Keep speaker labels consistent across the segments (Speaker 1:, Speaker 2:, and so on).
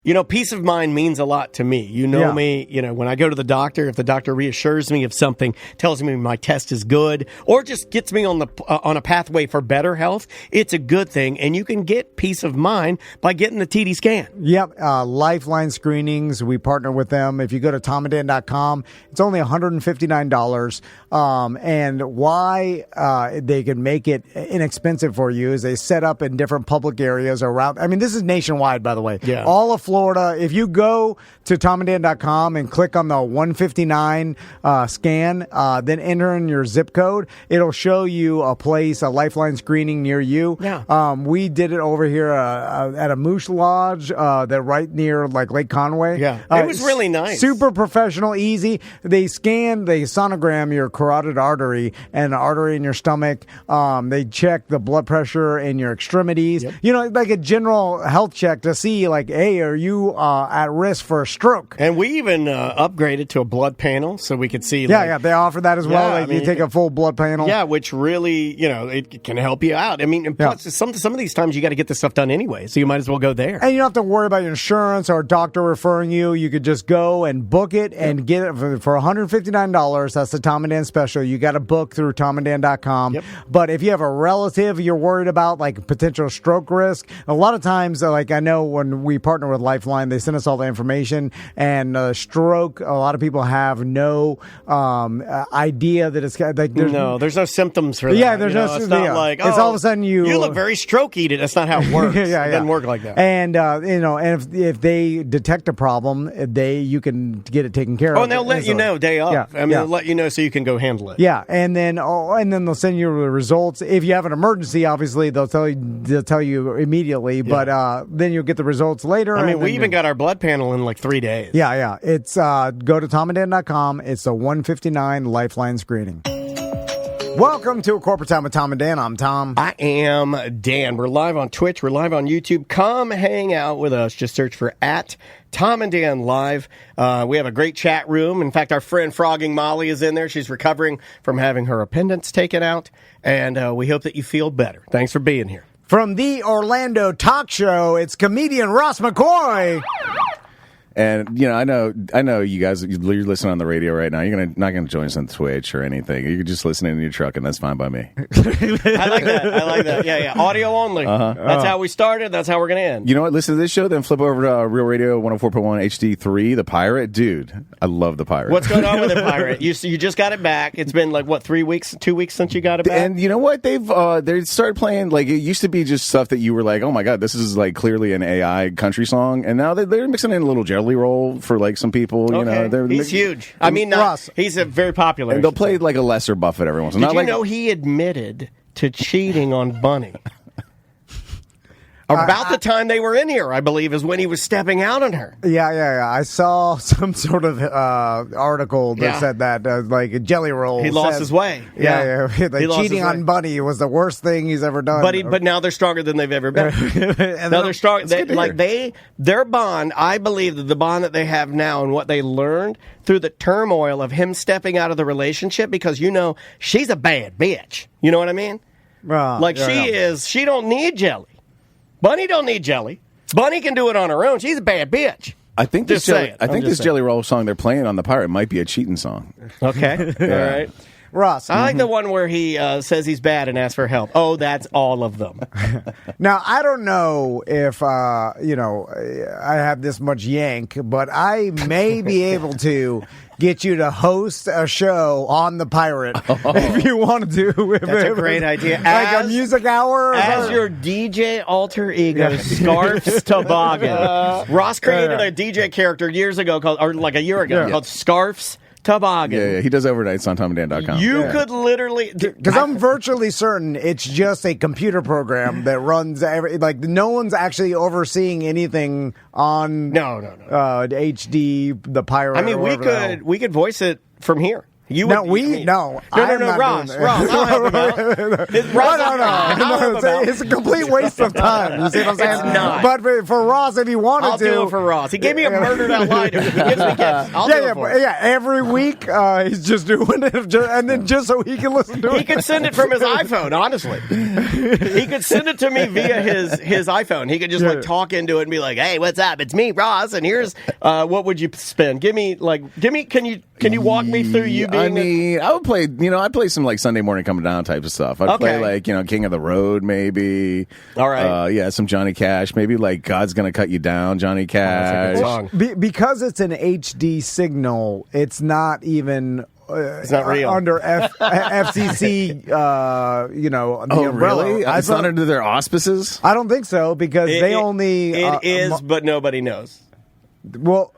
Speaker 1: You know, peace of mind means a lot to me. You know me, you know, when I go to the doctor, if the doctor reassures me of something, tells me my test is good, or just gets me on a pathway for better health, it's a good thing. And you can get peace of mind by getting the TD scan.
Speaker 2: Yep. Lifeline screenings. We partner with them. If you go to tomanddan.com, it's only $159. And why they can make it inexpensive for you is they set up in different public areas around. I mean, this is nationwide, by the way.
Speaker 1: Yeah.
Speaker 2: All of Florida. If you go to tomanddan.com and click on the 159 scan, then enter in your zip code, it'll show you a place, a Lifeline screening near you.
Speaker 1: Yeah.
Speaker 2: We did it over here at a Moose Lodge that right near like Lake Conway.
Speaker 1: Yeah. It was really nice.
Speaker 2: Super professional, easy. They sonogram your carotid artery and the artery in your stomach. They check the blood pressure in your extremities.
Speaker 1: Yep.
Speaker 2: You know, like a general health check to see like, hey, are you at risk for a stroke?
Speaker 1: And we even upgraded to a blood panel so we could see.
Speaker 2: Yeah, they offer that as well.
Speaker 1: Yeah,
Speaker 2: Like you take a full blood panel.
Speaker 1: Yeah, which really, you know, it can help you out. I mean, and plus, some of these times you got to get this stuff done anyway, so you might as well go there.
Speaker 2: And you don't have to worry about your insurance or a doctor referring you. You could just go and book it and get it for $159. That's the Tom and Dan special. You got to book through tomanddan.com.
Speaker 1: Yep.
Speaker 2: But if you have a relative you're worried about, like potential stroke risk, a lot of times, like I know when we partner with Lifeline, they send us all the information. And stroke, a lot of people have no idea that it's like
Speaker 1: there's no symptoms for that.
Speaker 2: Yeah, there's
Speaker 1: it's not like
Speaker 2: it's all of a sudden you
Speaker 1: look very strokey. That's not how it works. It doesn't work like that.
Speaker 2: And and if they detect a problem, you can get it taken care of.
Speaker 1: Oh, and they'll let you know day of.
Speaker 2: Yeah,
Speaker 1: they'll let you know so you can go handle it.
Speaker 2: Yeah, and then they'll send you the results. If you have an emergency, obviously they'll tell you immediately. Yeah. But then you'll get the results later.
Speaker 1: I mean, we even got our blood panel in like 3 days.
Speaker 2: Yeah. It's go to tomanddan.com. It's a 159 Lifeline screening. Welcome to A Corporate Time with Tom and Dan. I'm Tom.
Speaker 1: I am Dan. We're live on Twitch. We're live on YouTube. Come hang out with us. Just search for @Tom and Dan Live. We have a great chat room. In fact, our friend Frogging Molly is in there. She's recovering from having her appendix taken out. And we hope that you feel better. Thanks for being here.
Speaker 2: From the Orlando Talk Show, it's comedian Ross McCoy.
Speaker 3: And, you know, I know you guys, you're listening on the radio right now. You're not going to join us on Twitch or anything. You're just listening in your truck, and that's fine by me.
Speaker 1: I like that. Yeah. Audio only. That's how we started. That's how we're going to end.
Speaker 3: You know what? Listen to this show, then flip over to Real Radio 104.1 HD3, The Pirate. Dude, I love The Pirate.
Speaker 1: What's going on with The Pirate? You just got it back. It's been like, what, 2 weeks since you got it back?
Speaker 3: And you know what? They started playing, like, it used to be just stuff that you were like, oh my God, this is like clearly an AI country song. And now they're mixing in a little jelly roll for like some people. You know,
Speaker 1: he's huge. I mean, he's a very popular.
Speaker 3: And they'll play like a lesser Buffett every once in a while.
Speaker 1: Did you know he admitted to cheating on Bunny? About the time they were in here, I believe, is when he was stepping out on her.
Speaker 2: Yeah. I saw some sort of article that said that, like a jelly roll.
Speaker 1: He lost his way.
Speaker 2: Yeah. Like cheating on Bunny was the worst thing he's ever done.
Speaker 1: But now they're stronger than they've ever been. Now they're strong. Their bond, I believe that the bond that they have now and what they learned through the turmoil of him stepping out of the relationship, because, you know, she's a bad bitch. You know what I mean? She don't need jelly. Bunny don't need jelly. Bunny can do it on her own. She's a bad bitch.
Speaker 3: I think this Jelly Roll song they're playing on The Pirate might be a cheating song.
Speaker 1: Okay. All right.
Speaker 2: Ross.
Speaker 1: I like the one where he says he's bad and asks for help. Oh, that's all of them.
Speaker 2: Now, I don't know if, I have this much yank, but I may be able to get you to host a show on The Pirate if you want to do.
Speaker 1: That's a great idea.
Speaker 2: Like a music hour?
Speaker 1: As your DJ alter ego, Scarf's Toboggan. Ross created a DJ character years ago, a year ago, called Scarf's Toboggan.
Speaker 3: Yeah, he does overnights on tomanddan.com.
Speaker 1: You could literally...
Speaker 2: Because I'm virtually certain it's just a computer program that runs... no one's actually overseeing anything on...
Speaker 1: No.
Speaker 2: HD, The Pirate.
Speaker 1: I mean, we could voice it from here. You
Speaker 2: No,
Speaker 1: would,
Speaker 2: no.
Speaker 1: Ross. I'll help him out.
Speaker 2: It's a complete waste of time. You see what I'm saying?
Speaker 1: It's not.
Speaker 2: But for Ross, if he wanted
Speaker 1: I'll do it for Ross. He gave me a murdered out liner. He gives me gifts. I'll do it for him.
Speaker 2: Yeah, every week he's just doing it, and then just so he can listen to it.
Speaker 1: He could send it from his iPhone, honestly. He could send it to me via his iPhone. He could just talk into it and be like, "Hey, what's up? It's me, Ross, and here's what would you spend? Give me. Can you walk me through you being?
Speaker 3: I would play. I play some like Sunday morning coming down type of stuff. I'd play like King of the Road, maybe.
Speaker 1: All right.
Speaker 3: Some Johnny Cash, maybe like God's Gonna Cut You Down, Johnny Cash.
Speaker 1: That's a good
Speaker 2: song. Because it's an HD signal, it's not even.
Speaker 1: It's not real.
Speaker 2: Under FCC, the umbrella.
Speaker 3: Really? It's not under their auspices?
Speaker 2: I don't think so, because they only...
Speaker 1: It is, but nobody knows.
Speaker 2: Well...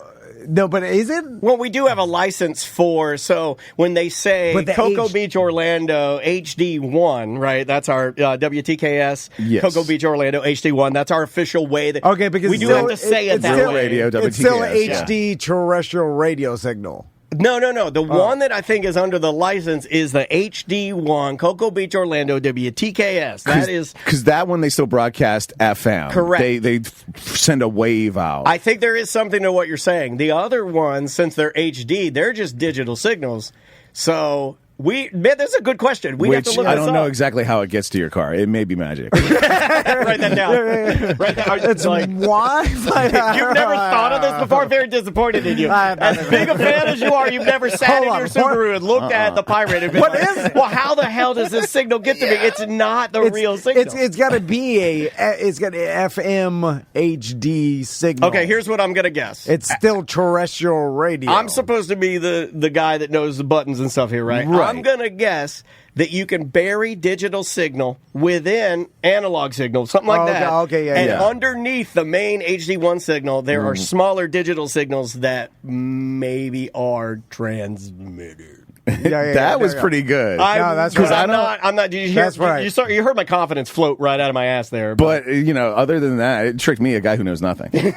Speaker 2: No, but is it?
Speaker 1: Well, we do have a license so when they say Cocoa Beach, Orlando, HD1, right? That's our WTKS,
Speaker 3: yes.
Speaker 1: Cocoa Beach, Orlando, HD1. That's our official way.
Speaker 2: Because
Speaker 1: we do have to say it that way.
Speaker 3: Radio, WTKS,
Speaker 2: it's still an HD terrestrial radio signal.
Speaker 1: No. The one that I think is under the license is the HD1 Cocoa Beach, Orlando, WTKS. That is
Speaker 3: because that one they still broadcast FM.
Speaker 1: Correct.
Speaker 3: They send a wave out.
Speaker 1: I think there is something to what you're saying. The other ones, since they're HD, they're just digital signals. So that's a good question. We have to look.
Speaker 3: I don't know exactly how it gets to your car. It may be magic.
Speaker 1: Write that down. Write that down.
Speaker 2: It's Wi-Fi.
Speaker 1: You've never thought of this before. I'm very disappointed in you. As big a fan as you are, you've never sat in your Subaru and looked at the Pirate and been well, how the hell does this signal get to me? It's not the real signal.
Speaker 2: It's got to be it's got an FM HD signal.
Speaker 1: Okay, here's what I'm going to guess.
Speaker 2: It's still terrestrial radio.
Speaker 1: I'm supposed to be the guy that knows the buttons and stuff here, right? I'm going to guess that you can bury digital signal within analog signal, something like that. And underneath the main HD1 signal, there are smaller digital signals that maybe are transmitted.
Speaker 3: That was pretty good.
Speaker 2: That's right.
Speaker 1: I'm not. Did you hear?
Speaker 2: That's right.
Speaker 1: You heard my confidence float right out of my ass there.
Speaker 3: But other than that, it tricked me, a guy who knows nothing.
Speaker 1: But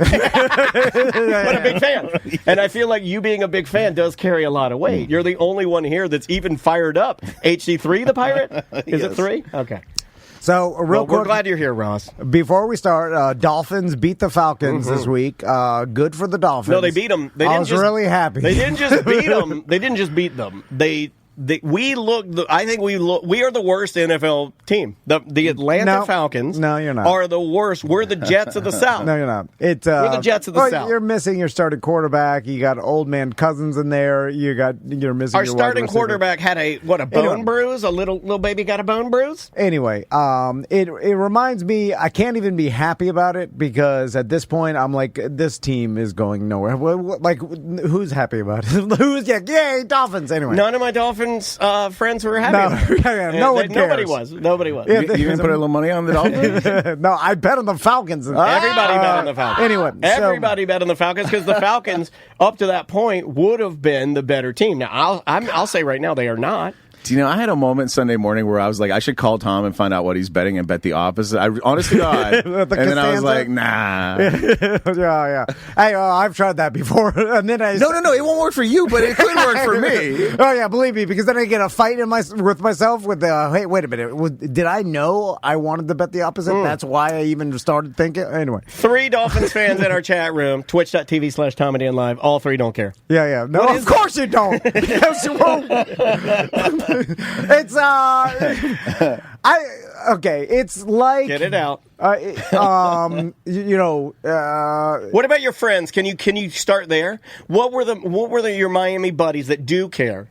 Speaker 1: a big fan, and I feel like you being a big fan does carry a lot of weight. You're the only one here that's even fired up. HD3, the Pirate. Is it 3? Okay.
Speaker 2: So, quick,
Speaker 1: we're glad you're here, Ross.
Speaker 2: Before we start, Dolphins beat the Falcons this week. Good for the Dolphins.
Speaker 1: No, they beat them.
Speaker 2: I was really happy.
Speaker 1: They didn't just beat them. They didn't just beat them. We are the worst NFL team. The Atlanta Falcons.
Speaker 2: No, you're not.
Speaker 1: Are the worst. We're the Jets of the South.
Speaker 2: No, you're not.
Speaker 1: We're the Jets of the South.
Speaker 2: You're missing your starting quarterback. You got old man Cousins in there. You're missing.
Speaker 1: Our
Speaker 2: your
Speaker 1: starting quarterback had a bone bruise. A little baby got a bone bruise.
Speaker 2: Anyway, it reminds me. I can't even be happy about it because at this point I'm like, this team is going nowhere. Like, who's happy about it? Yay, Dolphins. Anyway,
Speaker 1: none of my Dolphins friends were happy.
Speaker 2: No one cares.
Speaker 1: Nobody was.
Speaker 3: You didn't put a little money on the Dolphins?
Speaker 2: No, I bet on the Falcons.
Speaker 1: Everybody bet on the Falcons.
Speaker 2: Anyway,
Speaker 1: everybody bet on the Falcons because the Falcons, up to that point, would have been the better team. Now, I'll say right now they are not.
Speaker 3: I had a moment Sunday morning where I was like, I should call Tom and find out what he's betting and bet the opposite. I honestly God. And then I was like, nah.
Speaker 2: Yeah. Hey, I've tried that before. And then
Speaker 3: No, it won't work for you, but it could work for me.
Speaker 2: Oh, yeah, believe me, because then I get a fight with myself with hey, wait a minute. Did I know I wanted to bet the opposite? That's why I even started thinking. Anyway.
Speaker 1: 3 Dolphins fans in our chat room, twitch.tv/Tom and Dan Live. All 3 don't care.
Speaker 2: Yeah. No, of course you don't. Yes, you won't. It's it's like
Speaker 1: get it out.
Speaker 2: What
Speaker 1: about your friends? Can you start there? What were your Miami buddies that do care?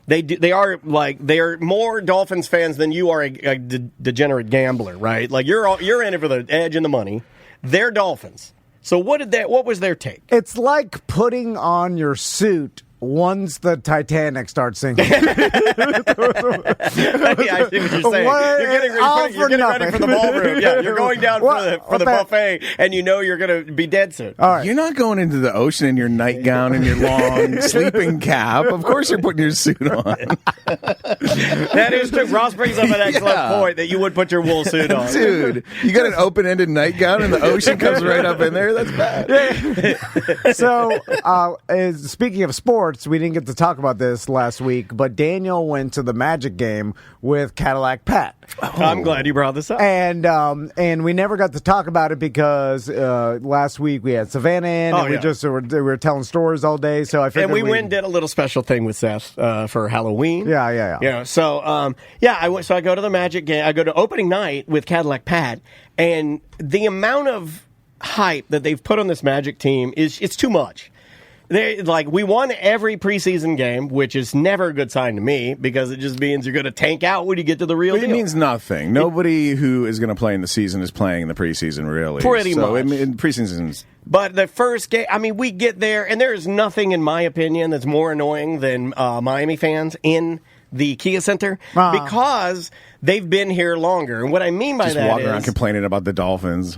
Speaker 1: They are more Dolphins fans than you are a degenerate gambler, right? Like you're in it for the edge and the money. They're Dolphins. So what was their take?
Speaker 2: It's like putting on your suit once the Titanic starts sinking.
Speaker 1: Yeah, I see what you're saying. You're getting ready for the ballroom. Yeah, you're going down for the buffet, and you know you're going to be dead soon.
Speaker 2: All right.
Speaker 3: You're not going into the ocean in your nightgown and your long sleeping cap. Of course you're putting your suit on.
Speaker 1: That is true. Ross brings up an excellent point that you would put your wool suit on.
Speaker 3: Dude, you got an open-ended nightgown and the ocean comes right up in there? That's bad.
Speaker 2: So, speaking of sports, sports. We didn't get to talk about this last week, but Daniel went to the Magic game with Cadillac Pat.
Speaker 1: I'm glad you brought this up.
Speaker 2: And we never got to talk about it because last week we had Savannah in, and we were telling stories all day. So I figured
Speaker 1: we went and did a little special thing with Seth for Halloween.
Speaker 2: Yeah.
Speaker 1: So I go to the Magic game. I go to opening night with Cadillac Pat, and the amount of hype that they've put on this Magic team it's too much. We won every preseason game, which is never a good sign to me because it just means you're going to tank out when you get to the real deal.
Speaker 3: It means nothing. Nobody who is going to play in the season is playing in the preseason, really.
Speaker 1: Pretty much.
Speaker 3: Preseason's...
Speaker 1: But the first game, we get there, and there is nothing, in my opinion, that's more annoying than Miami fans in the Kia Center because they've been here longer. And what I mean by that is...
Speaker 3: Just walking around complaining about the Dolphins.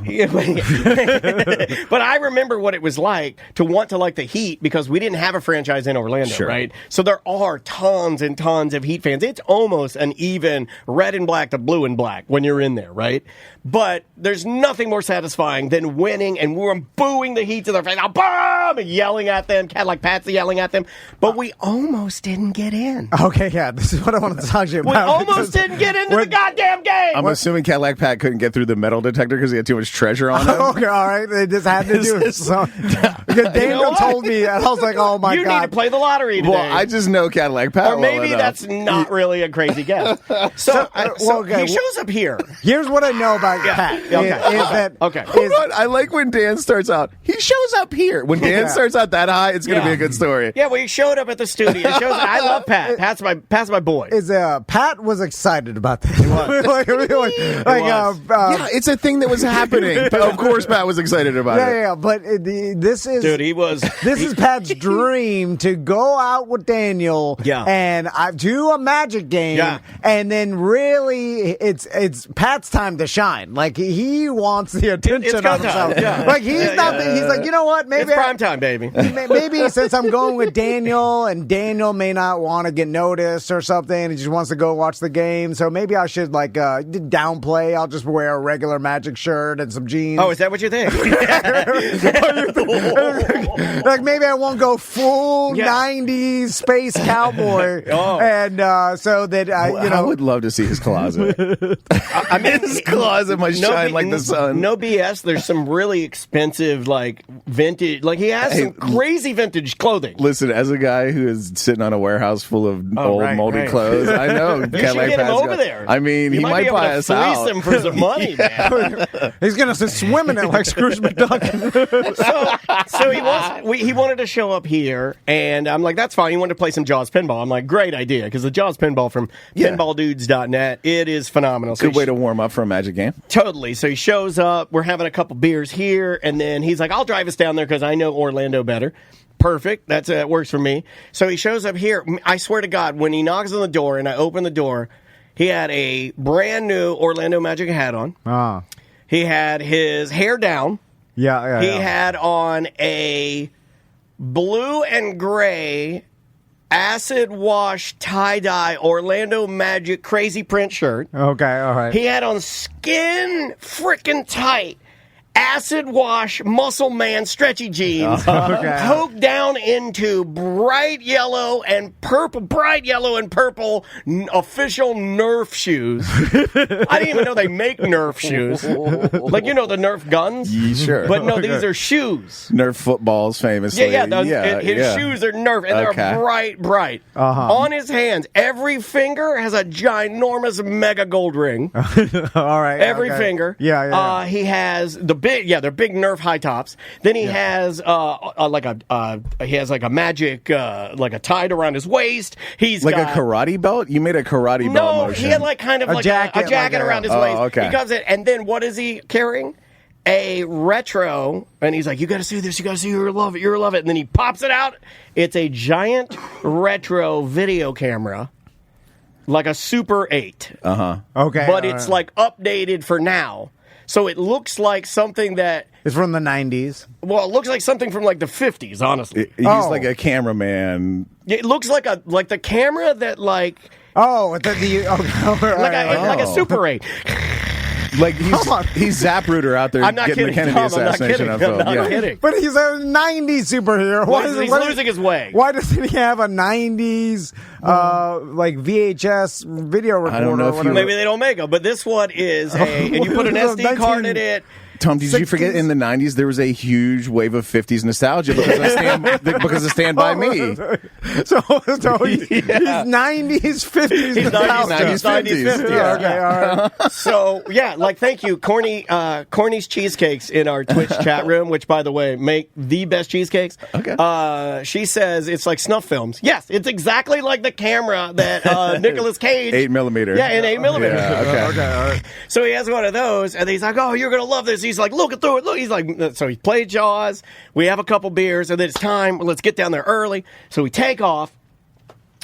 Speaker 1: But I remember what it was like to want to like the Heat because we didn't have a franchise in Orlando, right? So there are tons and tons of Heat fans. It's almost an even red and black to blue and black when you're in there, right? But there's nothing more satisfying than winning and we're booing the Heat to their face. Boom! And yelling at them. Cadillac Pat's yelling at them. But we almost didn't get in.
Speaker 2: Okay, yeah. This is what I want to talk to you about.
Speaker 1: We almost didn't get into the goddamn game.
Speaker 3: I'm assuming Cadillac Pat couldn't get through the metal detector because he had too much treasure on him.
Speaker 2: Okay, all right. They just had to do it. So, because Daniel told me, and I was like, oh my God.
Speaker 1: You need to play the lottery today.
Speaker 3: Well, I just know Cadillac Pat
Speaker 1: Or maybe that's not really a crazy guess. So he shows up here.
Speaker 2: Here's what I know about Pat.
Speaker 3: Hold on. I like when Dan starts out. He shows up here. When Dan starts out that high, it's going to be a good story.
Speaker 1: Yeah, well, he showed up at the studio. I love Pat. Pat's my boy.
Speaker 2: Pat was excited about this.
Speaker 1: He was.
Speaker 3: Yeah, it's a thing that was happening. Of course, Pat was excited about it.
Speaker 2: Yeah, but this is...
Speaker 1: Dude, he was...
Speaker 2: This is Pat's dream to go out with Daniel and do a Magic game, and then really it's Pat's time to shine. Like, he wants the attention on himself. Like, he's like, you know what? Maybe
Speaker 1: it's prime time, baby.
Speaker 2: Maybe since I'm going with Daniel, and Daniel may not want to get noticed or something, he just wants to go watch the game, so maybe I should, downplay. I'll just wear a regular Magic shirt and some jeans.
Speaker 1: Oh, is that what you think?
Speaker 2: Like, maybe I won't go full 90s space cowboy. And so that,
Speaker 3: I would love to see his closet. His closet must shine like the sun.
Speaker 1: No BS. There's some really expensive, vintage. He has some crazy vintage clothing.
Speaker 3: Listen, as a guy who is sitting on a warehouse full of moldy clothes, I know.
Speaker 1: You should get him over there.
Speaker 3: I mean, he might buy us out.
Speaker 1: Fleece him for some money, man.
Speaker 2: He's going to sit swimming in like Scrooge McDuck.
Speaker 1: So he wanted to show up here, and I'm like, that's fine. He wanted to play some Jaws pinball. I'm like, great idea, because the Jaws pinball from pinballdudes.net, it is phenomenal.
Speaker 3: Good way to warm up for a Magic game.
Speaker 1: Totally. So he shows up. We're having a couple beers here, and then he's like, I'll drive us down there because I know Orlando better. Perfect. That works for me. So he shows up here. I swear to God, when he knocks on the door and I open the door, he had a brand new Orlando Magic hat on. He had his hair down. He had on a blue and gray acid wash tie-dye Orlando Magic crazy print shirt.
Speaker 2: Okay, all right.
Speaker 1: He had on skin frickin' tight acid wash muscle man stretchy jeans poked down into bright yellow and purple official Nerf shoes. I didn't even know they make Nerf shoes. The Nerf guns?
Speaker 3: Yeah, sure.
Speaker 1: But no, these are shoes.
Speaker 3: Nerf footballs, famously.
Speaker 1: His shoes are Nerf, and they're bright. On his hands, every finger has a ginormous mega gold ring.
Speaker 2: All right.
Speaker 1: Every finger. He has they're big Nerf high tops. Then he has a magic a tied around his waist. He's
Speaker 3: a karate belt. You made a karate belt motion.
Speaker 1: He had a jacket around his waist.
Speaker 3: Okay.
Speaker 1: He comes in, and then what is he carrying? A retro, and he's like, you got to see this. You got to see. You're gonna love it. You're gonna love it. And then he pops it out. It's a giant retro video camera. Like a Super 8.
Speaker 2: Okay.
Speaker 1: But it's updated for now. So it looks like something that...
Speaker 2: It's from the 90s.
Speaker 1: Well, it looks like something from the 50s, honestly.
Speaker 3: He's like a cameraman.
Speaker 1: It looks like the camera that
Speaker 2: Oh, like
Speaker 1: a Super 8.
Speaker 3: Like he's Zapruder out there
Speaker 1: I'm not
Speaker 3: getting
Speaker 1: kidding.
Speaker 3: the Kennedy assassination
Speaker 1: I'm not kidding.
Speaker 2: But he's a 90s superhero.
Speaker 1: He's losing his way.
Speaker 2: Why doesn't he have a 90s like VHS video recorder?
Speaker 3: I don't know if
Speaker 1: maybe they don't make them, but this one is and you put an SD card in it.
Speaker 3: Tom, did you forget in the 90s there was a huge wave of 50s nostalgia because of Stand By Me?
Speaker 2: So he's 90s, 50s
Speaker 1: He's 90s, 50s.
Speaker 2: Yeah. Okay, all right.
Speaker 1: So, yeah, like, thank you. Corny's Cheesecakes in our Twitch chat room, which, by the way, make the best cheesecakes.
Speaker 3: Okay.
Speaker 1: She says it's like snuff films. Yes, it's exactly like the camera that Nicolas Cage.
Speaker 3: 8mm.
Speaker 1: Yeah, in 8mm.
Speaker 3: Yeah,
Speaker 2: Okay, all right.
Speaker 1: So he has one of those, and he's like, oh, you're going to love this. He's like, looking through it. Look, he's like, so he played Jaws. We have a couple beers, and then it's time. Let's get down there early. So we take off.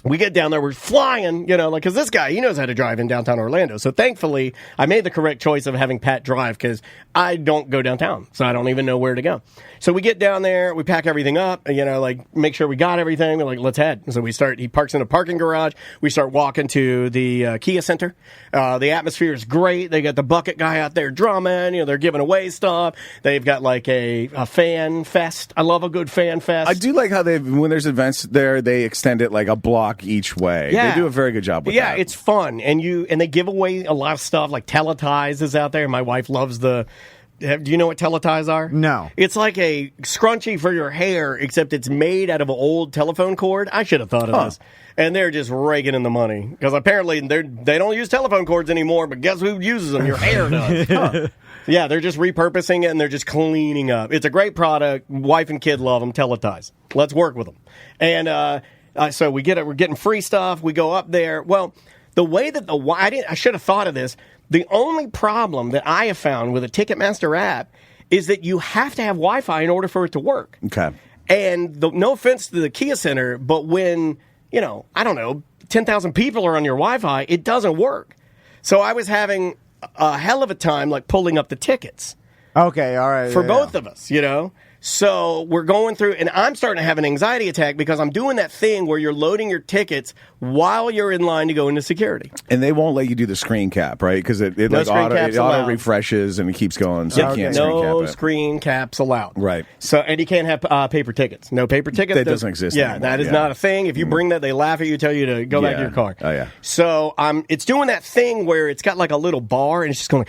Speaker 1: We get down there, we're flying, because this guy, he knows how to drive in downtown Orlando. So thankfully, I made the correct choice of having Pat drive because I don't go downtown, so I don't even know where to go. So we get down there, we pack everything up, make sure we got everything. We're like, let's head. So he parks in a parking garage. We start walking to the Kia Center. The atmosphere is great. They got the bucket guy out there drumming. They're giving away stuff. They've got like a fan fest. I love a good fan fest.
Speaker 3: I do like how when there's events there, they extend it like a block each way.
Speaker 1: Yeah.
Speaker 3: They do a very good job with that.
Speaker 1: Yeah, it's fun. And they give away a lot of stuff, like teleties is out there. My wife loves do you know what teleties are?
Speaker 2: No.
Speaker 1: It's like a scrunchie for your hair, except it's made out of an old telephone cord. I should have thought of this. And they're just raking in the money. Because apparently they don't use telephone cords anymore, but guess who uses them? Your hair does. Yeah, they're just repurposing it, and they're just cleaning up. It's a great product. Wife and kid love them. Teleties. Let's work with them. And so we're getting free stuff. We go up there. Well, the way that I should have thought of this. The only problem that I have found with a Ticketmaster app is that you have to have Wi-Fi in order for it to work.
Speaker 3: Okay.
Speaker 1: And no offense to the Kia Center, but when, 10,000 people are on your Wi-Fi, it doesn't work. So I was having a hell of a time, like, pulling up the tickets.
Speaker 2: Okay, all right.
Speaker 1: For both of us, So we're going through, and I'm starting to have an anxiety attack because I'm doing that thing where you're loading your tickets while you're in line to go into security.
Speaker 3: And they won't let you do the screen cap, right? Because it auto refreshes and it keeps going, so you can't screen cap it.
Speaker 1: No screen caps allowed.
Speaker 3: Right.
Speaker 1: So, and you can't have paper tickets. No paper tickets.
Speaker 3: That doesn't exist
Speaker 1: Yeah,
Speaker 3: anymore.
Speaker 1: that is not a thing. If you bring that, they laugh at you, tell you to go back to your car.
Speaker 3: Oh, yeah.
Speaker 1: So it's doing that thing where it's got like a little bar and it's just going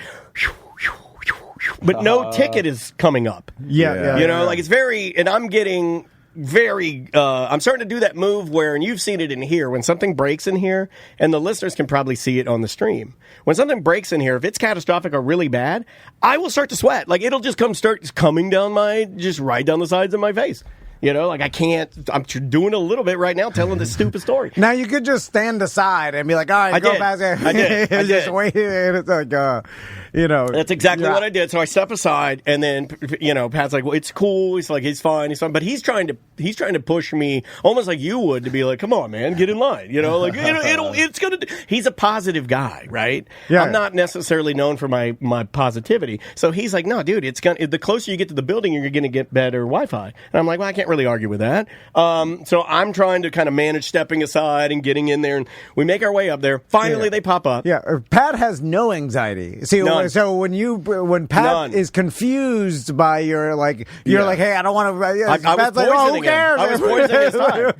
Speaker 1: but no ticket is coming up.
Speaker 2: Yeah.
Speaker 1: Like it's very, and I'm getting very, I'm starting to do that move where, and you've seen it in here, when something breaks in here, and the listeners can probably see it on the stream. When something breaks in here, if it's catastrophic or really bad, I will start to sweat. Like it'll just start coming down right down the sides of my face. I can't, I'm doing a little bit right now telling this stupid story.
Speaker 2: Now you could just stand aside and be like, all right, go past there.
Speaker 1: I did.
Speaker 2: Just wait. And it's like,
Speaker 1: That's exactly what I did. So I step aside, and then, Pat's like, well, it's cool. He's like, he's fine. But he's trying to push me almost like you would to be like, come on, man, get in line. It's going to, he's a positive guy, right?
Speaker 2: Yeah.
Speaker 1: I'm not necessarily known for my positivity. So he's like, no, dude, the closer you get to the building, you're going to get better Wi-Fi. And I'm like, well, I can't really argue with that. So I'm trying to kind of manage stepping aside and getting in there, and we make our way up there. Finally, they pop up.
Speaker 2: Yeah, Pat has no anxiety. See,
Speaker 1: None.
Speaker 2: so when Pat is confused by you're like, hey, I don't want to. Pat's like, oh, who cares?
Speaker 1: I was poisoning his time.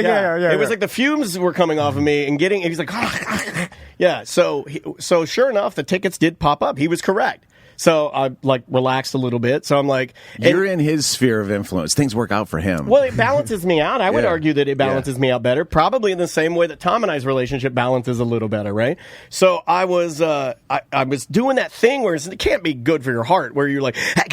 Speaker 2: Yeah.
Speaker 1: It was like the fumes were coming off of me and he's like, yeah. So sure enough, the tickets did pop up. He was correct. So I relaxed a little bit. So I'm like,
Speaker 3: you're in his sphere of influence. Things work out for him.
Speaker 1: Well, it balances me out. I would argue that it balances me out better, probably in the same way that Tom and I's relationship balances a little better, right? So I was doing that thing where it can't be good for your heart, where you're like, like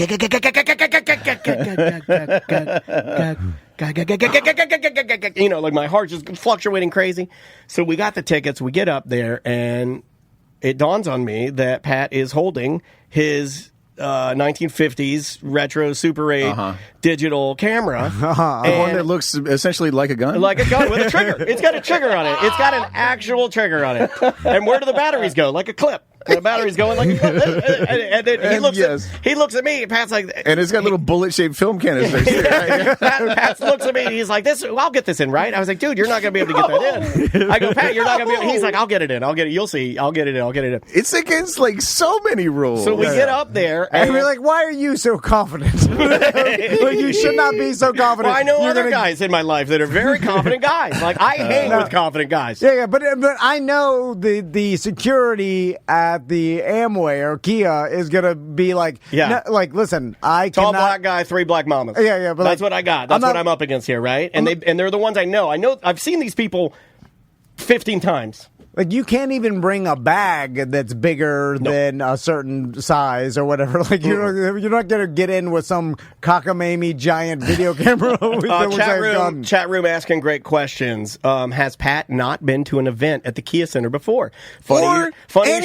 Speaker 1: my heart's just fluctuating crazy. So we got the tickets. We get up there, and it dawns on me that Pat is holding his 1950s retro Super 8 digital camera.
Speaker 3: One that looks essentially like a gun?
Speaker 1: Like a gun with a trigger. It's got a trigger on it. It's got an actual trigger on it. And where do the batteries go? Like a clip. And the battery's going like, and then he looks at me, and Pat's like,
Speaker 3: and it's got little bullet-shaped film canisters. Right?
Speaker 1: Pat looks at me, and he's like, I'll get this in, right? I was like, dude, you're not going to be able to get that in. I go, Pat, you're not going to be able to. He's like, I'll get it in. You'll see. I'll get it in.
Speaker 3: It's against, like, so many rules.
Speaker 1: So we get up there,
Speaker 2: and we're like, why are you so confident? Like, you should not be so confident.
Speaker 1: Well, I know other guys in my life that are very confident guys. Like, I hang with confident guys.
Speaker 2: Yeah, but I know the security at the Amway or Kia is going to be like, listen, I
Speaker 1: tall
Speaker 2: cannot...
Speaker 1: black guy, 3 black mamas.
Speaker 2: Yeah, but
Speaker 1: that's what I got. That's what I'm up against here, right? And they're the ones I know. I've seen these people 15 times.
Speaker 2: Like, you can't even bring a bag that's bigger than a certain size or whatever. Like, you're not going to get in with some cockamamie giant video camera.
Speaker 1: Chat room asking great questions. Has Pat not been to an event at the Kia Center before? Funny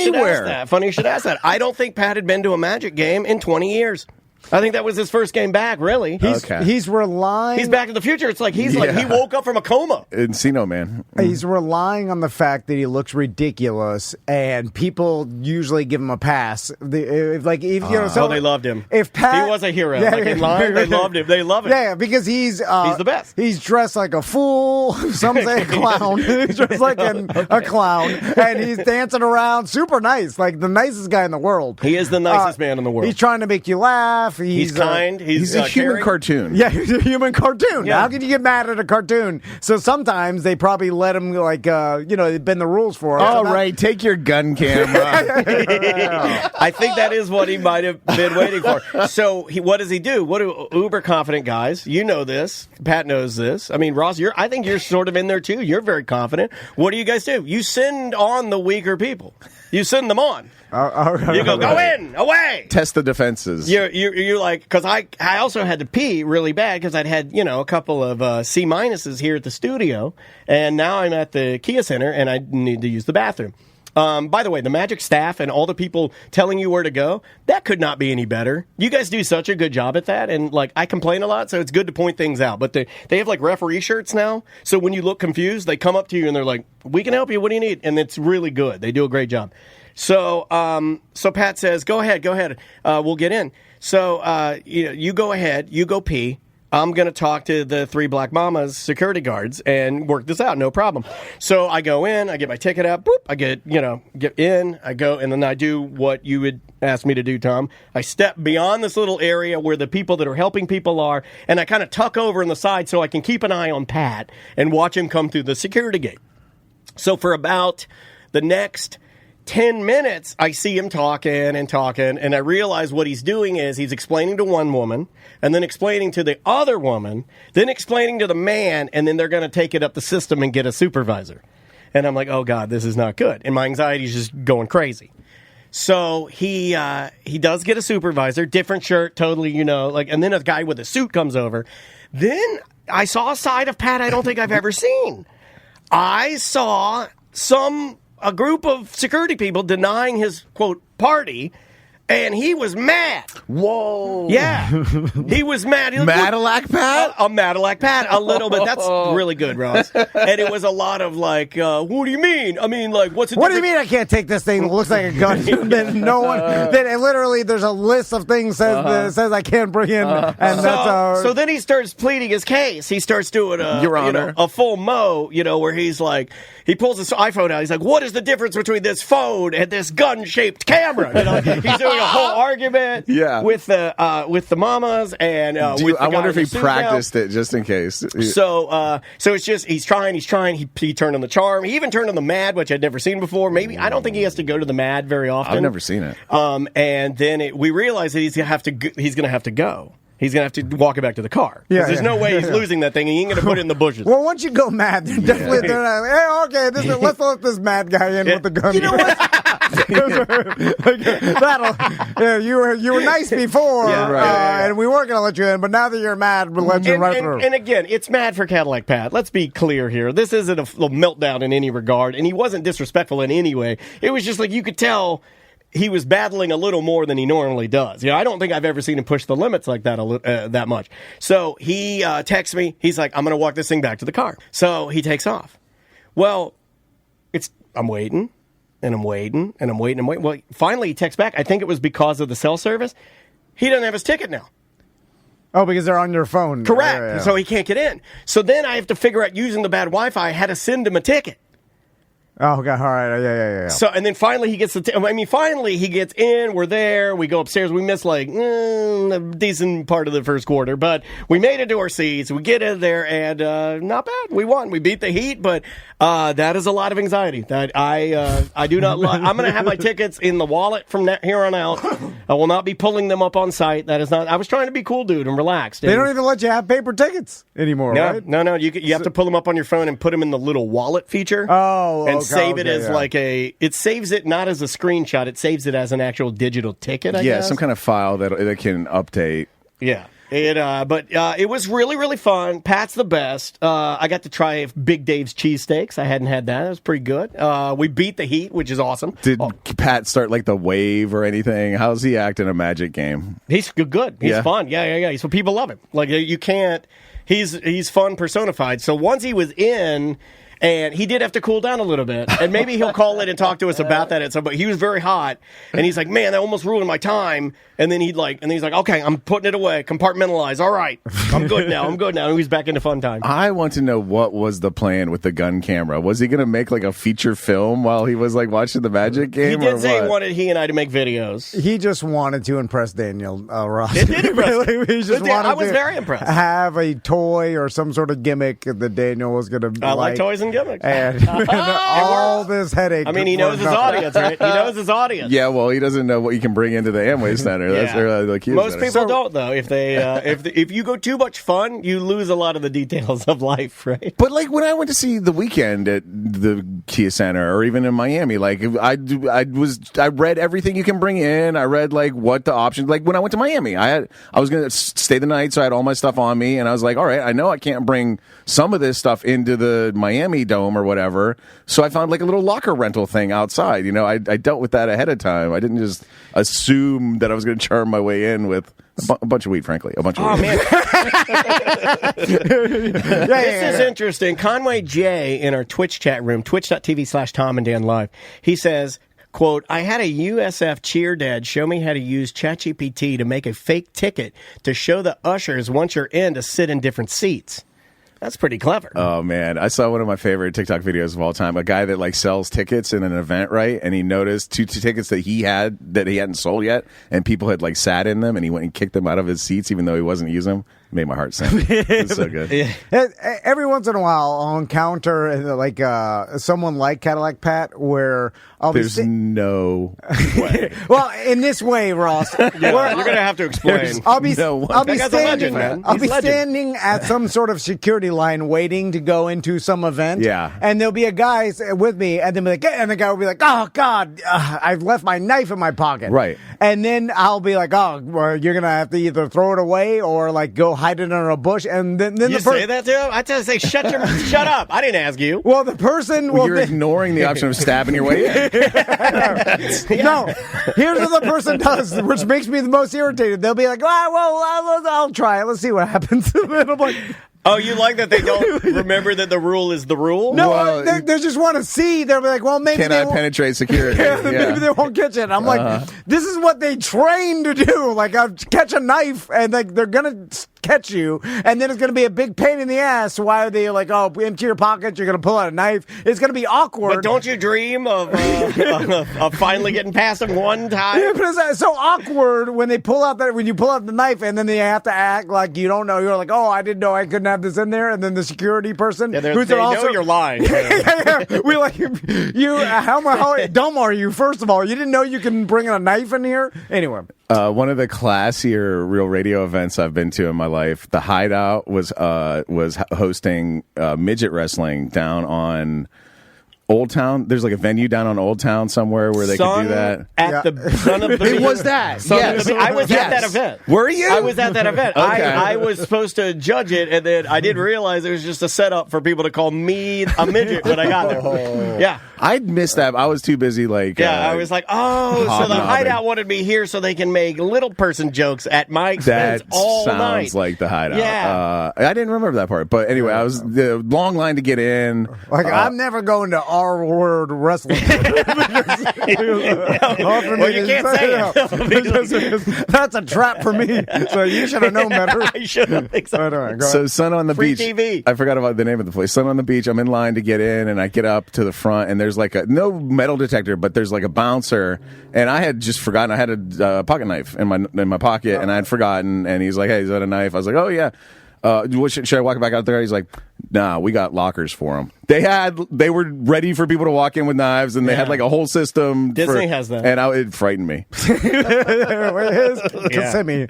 Speaker 1: you should ask that. I don't think Pat had been to a Magic game in 20 years. I think that was his first game back, really.
Speaker 2: He's relying...
Speaker 1: He's Back to the Future. It's like he woke up from a coma.
Speaker 3: Encino Man.
Speaker 2: He's relying on the fact that he looks ridiculous, and people usually give him a pass. They
Speaker 1: loved him.
Speaker 2: If Pat,
Speaker 1: he was a hero. In line, they loved him. They love him.
Speaker 2: Yeah, because he's
Speaker 1: the best.
Speaker 2: He's dressed like a fool. Some say a clown. He's dressed like a clown, and he's dancing around, super nice, like the nicest guy in the world.
Speaker 1: He is the nicest man in the world.
Speaker 2: He's trying to make you laugh.
Speaker 1: He's kind.
Speaker 3: He's a human cartoon.
Speaker 2: Yeah, he's a human cartoon.
Speaker 1: Yeah.
Speaker 2: How can you get mad at a cartoon? So sometimes they probably let him, like, they bend the rules for him.
Speaker 3: Oh, right. Take your gun camera.
Speaker 1: I think that is what he might have been waiting for. So what does he do? What do uber confident guys? You know this. Pat knows this. I mean, Ross, I think you're sort of in there too. You're very confident. What do you guys do? You send on the weaker people. You send them on. You go in, away.
Speaker 3: Test the defenses.
Speaker 1: You're like, because I also had to pee really bad because I'd had, a couple of C minuses here at the studio, and now I'm at the Kia Center, and I need to use the bathroom. By the way, the Magic staff and all the people telling you where to go, that could not be any better. You guys do such a good job at that, and, like, I complain a lot, so it's good to point things out. But they have, like, referee shirts now, so when you look confused, they come up to you, and they're like, we can help you, what do you need? And it's really good. They do a great job. So Pat says, go ahead, we'll get in. So, you go ahead, you go pee. I'm going to talk to the 3 black mamas security guards and work this out, no problem. So I go in, I get my ticket out, boop, I get in, I go, and then I do what you would ask me to do, Tom. I step beyond this little area where the people that are helping people are, and I kind of tuck over in the side so I can keep an eye on Pat and watch him come through the security gate. So for about the next 10 minutes, I see him talking, and I realize what he's doing is he's explaining to one woman, and then explaining to the other woman, then explaining to the man, and then they're going to take it up the system and get a supervisor. And I'm like, oh, God, this is not good. And my anxiety's just going crazy. So he does get a supervisor, different shirt, totally, and then a guy with a suit comes over. Then I saw a side of Pat I don't think I've ever seen. I saw a group of security people denying his, quote, party, and he was mad.
Speaker 3: Whoa.
Speaker 1: Yeah. He was mad.
Speaker 3: Madillac Pat?
Speaker 1: A Madillac Pat, a little bit. That's really good, Ross. And it was a lot of like, what do you mean? I mean, like, what's it?
Speaker 2: What do you mean I can't take this thing that looks like a gun? Then no one, then literally there's a list of things that says I can't bring in. And
Speaker 1: so then he starts pleading his case. He starts doing
Speaker 3: Your Honor.
Speaker 1: A full mo, where he's like, he pulls his iPhone out. He's like, what is the difference between this phone and this gun-shaped camera? He's doing a whole argument with the mamas and with the
Speaker 3: I wonder if he
Speaker 1: practiced
Speaker 3: it just in case.
Speaker 1: So it's just he's trying. He turned on the charm. He even turned on the mad, which I'd never seen before. Maybe I don't think he has to go to the mad very often.
Speaker 3: I've never seen it.
Speaker 1: And then we realize that he's going to have to go. He's going to have to walk it back to the car. There's no way he's losing that thing. He ain't going to put it in the bushes.
Speaker 2: Well, once you go mad, they're definitely they're not like, hey, okay, let's let this mad guy in with the gun.
Speaker 1: You know what?
Speaker 2: You were nice before, and we weren't going to let you in, but now that you're mad, we'll let you right through.
Speaker 1: And again, it's mad for Cadillac Pat. Let's be clear here. This isn't a meltdown in any regard, and he wasn't disrespectful in any way. It was just like you could tell he was battling a little more than he normally does. I don't think I've ever seen him push the limits like that that much. So he texts me. He's like, I'm going to walk this thing back to the car. So he takes off. Well, I'm waiting. and I'm waiting, and I'm waiting, and waiting. Well, finally he texts back. I think it was because of the cell service. He doesn't have his ticket now.
Speaker 2: Oh, because they're on your phone.
Speaker 1: Correct.
Speaker 2: Yeah.
Speaker 1: So he can't get in. So then I have to figure out, using the bad Wi-Fi, how to send him a ticket.
Speaker 2: Oh, God. All right. Yeah.
Speaker 1: So, and then finally he gets finally he gets in. We're there. We go upstairs. We miss like a decent part of the first quarter, but we made it to our seats. We get in there, and not bad. We won. We beat the Heat, but that is a lot of anxiety that I do not like. I'm going to have my tickets in the wallet from here on out. I will not be pulling them up on site. That is not. I was trying to be cool, dude, and relaxed.
Speaker 2: They don't even let you have paper tickets anymore, right?
Speaker 1: No. You have to pull them up on your phone and put them in the little wallet feature.
Speaker 2: Oh,
Speaker 1: and save it as like it saves it not as a screenshot. It saves it as an actual digital ticket. I guess.
Speaker 3: Some kind of file that can update.
Speaker 1: Yeah. But it was really, really fun. Pat's the best. I got to try Big Dave's cheesesteaks. I hadn't had that. It was pretty good. We beat the Heat, which is awesome.
Speaker 3: Did Pat start like the wave or anything? How's he act in a Magic game?
Speaker 1: He's good. He's fun. Yeah. So people love him. Like you can't. He's fun personified. So once he was in. And he did have to cool down a little bit. And maybe he'll call in and talk to us about that at some point. He was very hot. And he's like, man, that almost ruined my time. And then he's like, okay, I'm putting it away. Compartmentalize. All right. I'm good now. And he's back into fun time.
Speaker 3: I want to know what was the plan with the gun camera. Was he going to make like a feature film while he was like watching the Magic game?
Speaker 1: He did say he wanted he and I to make videos.
Speaker 2: He just wanted to impress Daniel Ross.
Speaker 1: It did impress me.
Speaker 2: He just wanted
Speaker 1: I was very impressed.
Speaker 2: Have a toy or some sort of gimmick that Daniel was going to
Speaker 1: I like toys and gimmicks.
Speaker 2: And all this headache.
Speaker 1: I mean, he knows his audience, right? He knows his audience.
Speaker 3: Yeah, well, he doesn't know what you can bring into the Amway Center. That's the key.
Speaker 1: Most people don't, though. If they if you go too much fun, you lose a lot of the details of life, right?
Speaker 3: But like when I went to see The Weeknd at the Kia Center, or even in Miami, like I read everything you can bring in. I read like what the options. Like when I went to Miami, I was going to stay the night, so I had all my stuff on me, and I was like, all right, I know I can't bring some of this stuff into the Miami Dome or whatever. So I found like a little locker rental thing outside. You know, I dealt with that ahead of time. I didn't just assume that I was going to charm my way in with a bunch of weed, frankly. A bunch of weed.
Speaker 1: Oh, man. This is interesting. Conway J in our Twitch chat room, twitch.tv/Tom and Dan Live, he says, quote, I had a USF cheer dad show me how to use ChatGPT to make a fake ticket to show the ushers once you're in to sit in different seats. That's pretty clever.
Speaker 3: Oh, man. I saw one of my favorite TikTok videos of all time. A guy that like sells tickets in an event, right? And he noticed two tickets that he hadn't sold yet, and people had like sat in them, and he went and kicked them out of his seats even though he wasn't using them. Made my heart sing. It's so good.
Speaker 2: Yeah. Every once in a while, I'll encounter like someone like Cadillac Pat, where
Speaker 3: there's no way.
Speaker 2: Well, in this way, Ross,
Speaker 1: you're going to have to explain.
Speaker 2: I'll be
Speaker 1: standing
Speaker 2: at some sort of security line waiting to go into some event.
Speaker 3: Yeah,
Speaker 2: and there'll be a guy with me, and then be like, and the guy will be like, "Oh God, I've left my knife in my pocket."
Speaker 3: Right,
Speaker 2: and then I'll be like, "Oh, well, you're gonna have to either throw it away or like go hide it under a bush." And then
Speaker 1: you say that to him? I tell you, say, shut up! I didn't ask you.
Speaker 2: Well, the person,
Speaker 3: you're ignoring the option of stabbing your way in.
Speaker 2: No, here's what the person does, which makes me the most irritated. They'll be like, I'll try it. Let's see what happens. And then I'm like,
Speaker 1: oh, you like that they don't remember that the rule is the rule?
Speaker 2: No, well, they just want to see. They'll be like, well, maybe
Speaker 3: can I penetrate security?
Speaker 2: Maybe they won't catch it. I'm like, this is what they train to do. Like, I'll catch a knife, and like they're gonna catch you, and then it's gonna be a big pain in the ass. Why are they like, oh, empty your pockets? You're gonna pull out a knife. It's gonna be awkward.
Speaker 1: But don't you dream of finally getting past them one time?
Speaker 2: Yeah, but it's so awkward when they pull out when you pull out the knife, and then they have to act like you don't know. You're like, oh, I didn't know I couldn't have this in there, and then the security person,
Speaker 1: they know you're lying.
Speaker 2: We like you. How dumb are you? First of all, you didn't know you can bring a knife in here. Anyway,
Speaker 3: one of the classier Real Radio events I've been to in my life, the Hideout was hosting midget wrestling down on Old Town. There's like a venue down on Old Town somewhere where they could do that.
Speaker 1: Son of the
Speaker 3: It was that. Yes.
Speaker 1: I was at that event.
Speaker 3: Were you?
Speaker 1: I was at that event.
Speaker 3: Okay.
Speaker 1: I was supposed to judge it, and then I didn't realize it was just a setup for people to call me a midget when I got there. Yeah.
Speaker 3: I'd missed that. I was too busy
Speaker 1: I was like, so the Hideout wanted me here so they can make little person jokes at my expense all night.
Speaker 3: That sounds like the Hideout.
Speaker 1: Yeah.
Speaker 3: I didn't remember that part. But anyway, I was the long line to get in.
Speaker 2: Like, I'm never going to R-word wrestling.
Speaker 1: Well, you can't say it.
Speaker 2: That's a trap for me. So you should have known better.
Speaker 1: I should have. Exactly.
Speaker 3: So Sun on the
Speaker 1: Free
Speaker 3: Beach.
Speaker 1: TV.
Speaker 3: I forgot about the name of the place. Sun on the Beach. I'm in line to get in, and I get up to the front, and there's like no metal detector, but there's like a bouncer, and I had just forgotten. I had a pocket knife in my pocket, and I had forgotten. And he's like, "Hey, is that a knife?" I was like, "Oh yeah." Should I walk back out there? He's like, "Nah, we got lockers for them." They were ready for people to walk in with knives, and they had like a whole system.
Speaker 1: Disney has that,
Speaker 3: and it frightened me.
Speaker 2: Kissimmee.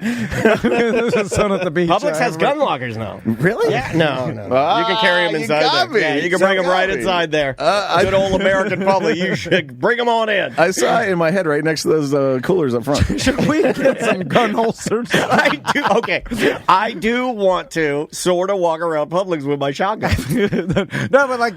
Speaker 2: Sun at the Beach.
Speaker 1: Publix has gun lockers now.
Speaker 3: Really?
Speaker 1: Yeah. No. You can carry them inside there. Yeah, you can bring them right inside there. Good old American Public. You should bring them on in.
Speaker 3: I saw it in my head right next to those coolers up front.
Speaker 2: Should we get some gun holsters?
Speaker 1: I do. Okay. I do want to sort of walk around Publix with my shotgun.
Speaker 2: No, but like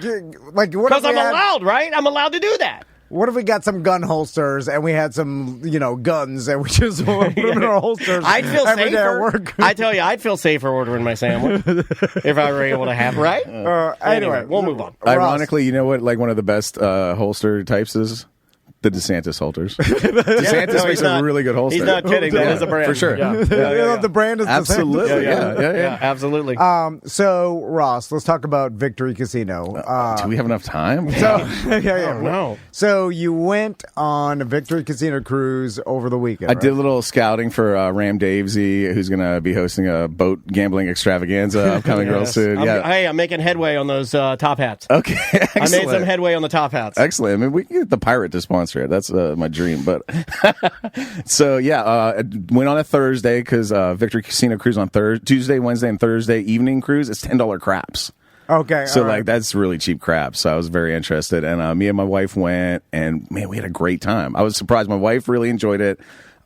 Speaker 2: what?
Speaker 1: Because I'm allowed, right? I'm allowed to do that.
Speaker 2: What if we got some gun holsters and we had some, guns and we just put them in our holsters?
Speaker 1: I'd feel
Speaker 2: every day at
Speaker 1: safer.
Speaker 2: work.
Speaker 1: I tell you, I'd feel safer ordering my sandwich if I were able to have it, right?
Speaker 2: Anyway,
Speaker 1: we'll move on.
Speaker 3: Ironically, you know what? Like one of the best holster types is the DeSantis holsters. DeSantis makes a really good holster.
Speaker 1: He's not kidding. That is a brand
Speaker 3: for sure.
Speaker 2: The brand is
Speaker 3: absolutely.
Speaker 1: Yeah, absolutely.
Speaker 2: So Ross, let's talk about Victory Casino.
Speaker 3: Do we have enough time?
Speaker 2: So
Speaker 1: no.
Speaker 2: So you went on a Victory Casino cruise over the weekend.
Speaker 3: I did a little scouting for Ram Davesy, who's going to be hosting a boat gambling extravaganza upcoming real soon.
Speaker 1: I'm making headway on those top hats.
Speaker 3: Okay, excellent.
Speaker 1: I made some headway on the top hats.
Speaker 3: Excellent. I mean, we can get the pirate to sponsor it. That's my dream. But so I went on a Thursday because Victory Casino cruise on Tuesday, Wednesday, and Thursday evening cruise. It's $10 craps.
Speaker 2: Okay,
Speaker 3: so that's really cheap crap. So I was very interested, and me and my wife went, and man, we had a great time. I was surprised. My wife really enjoyed it.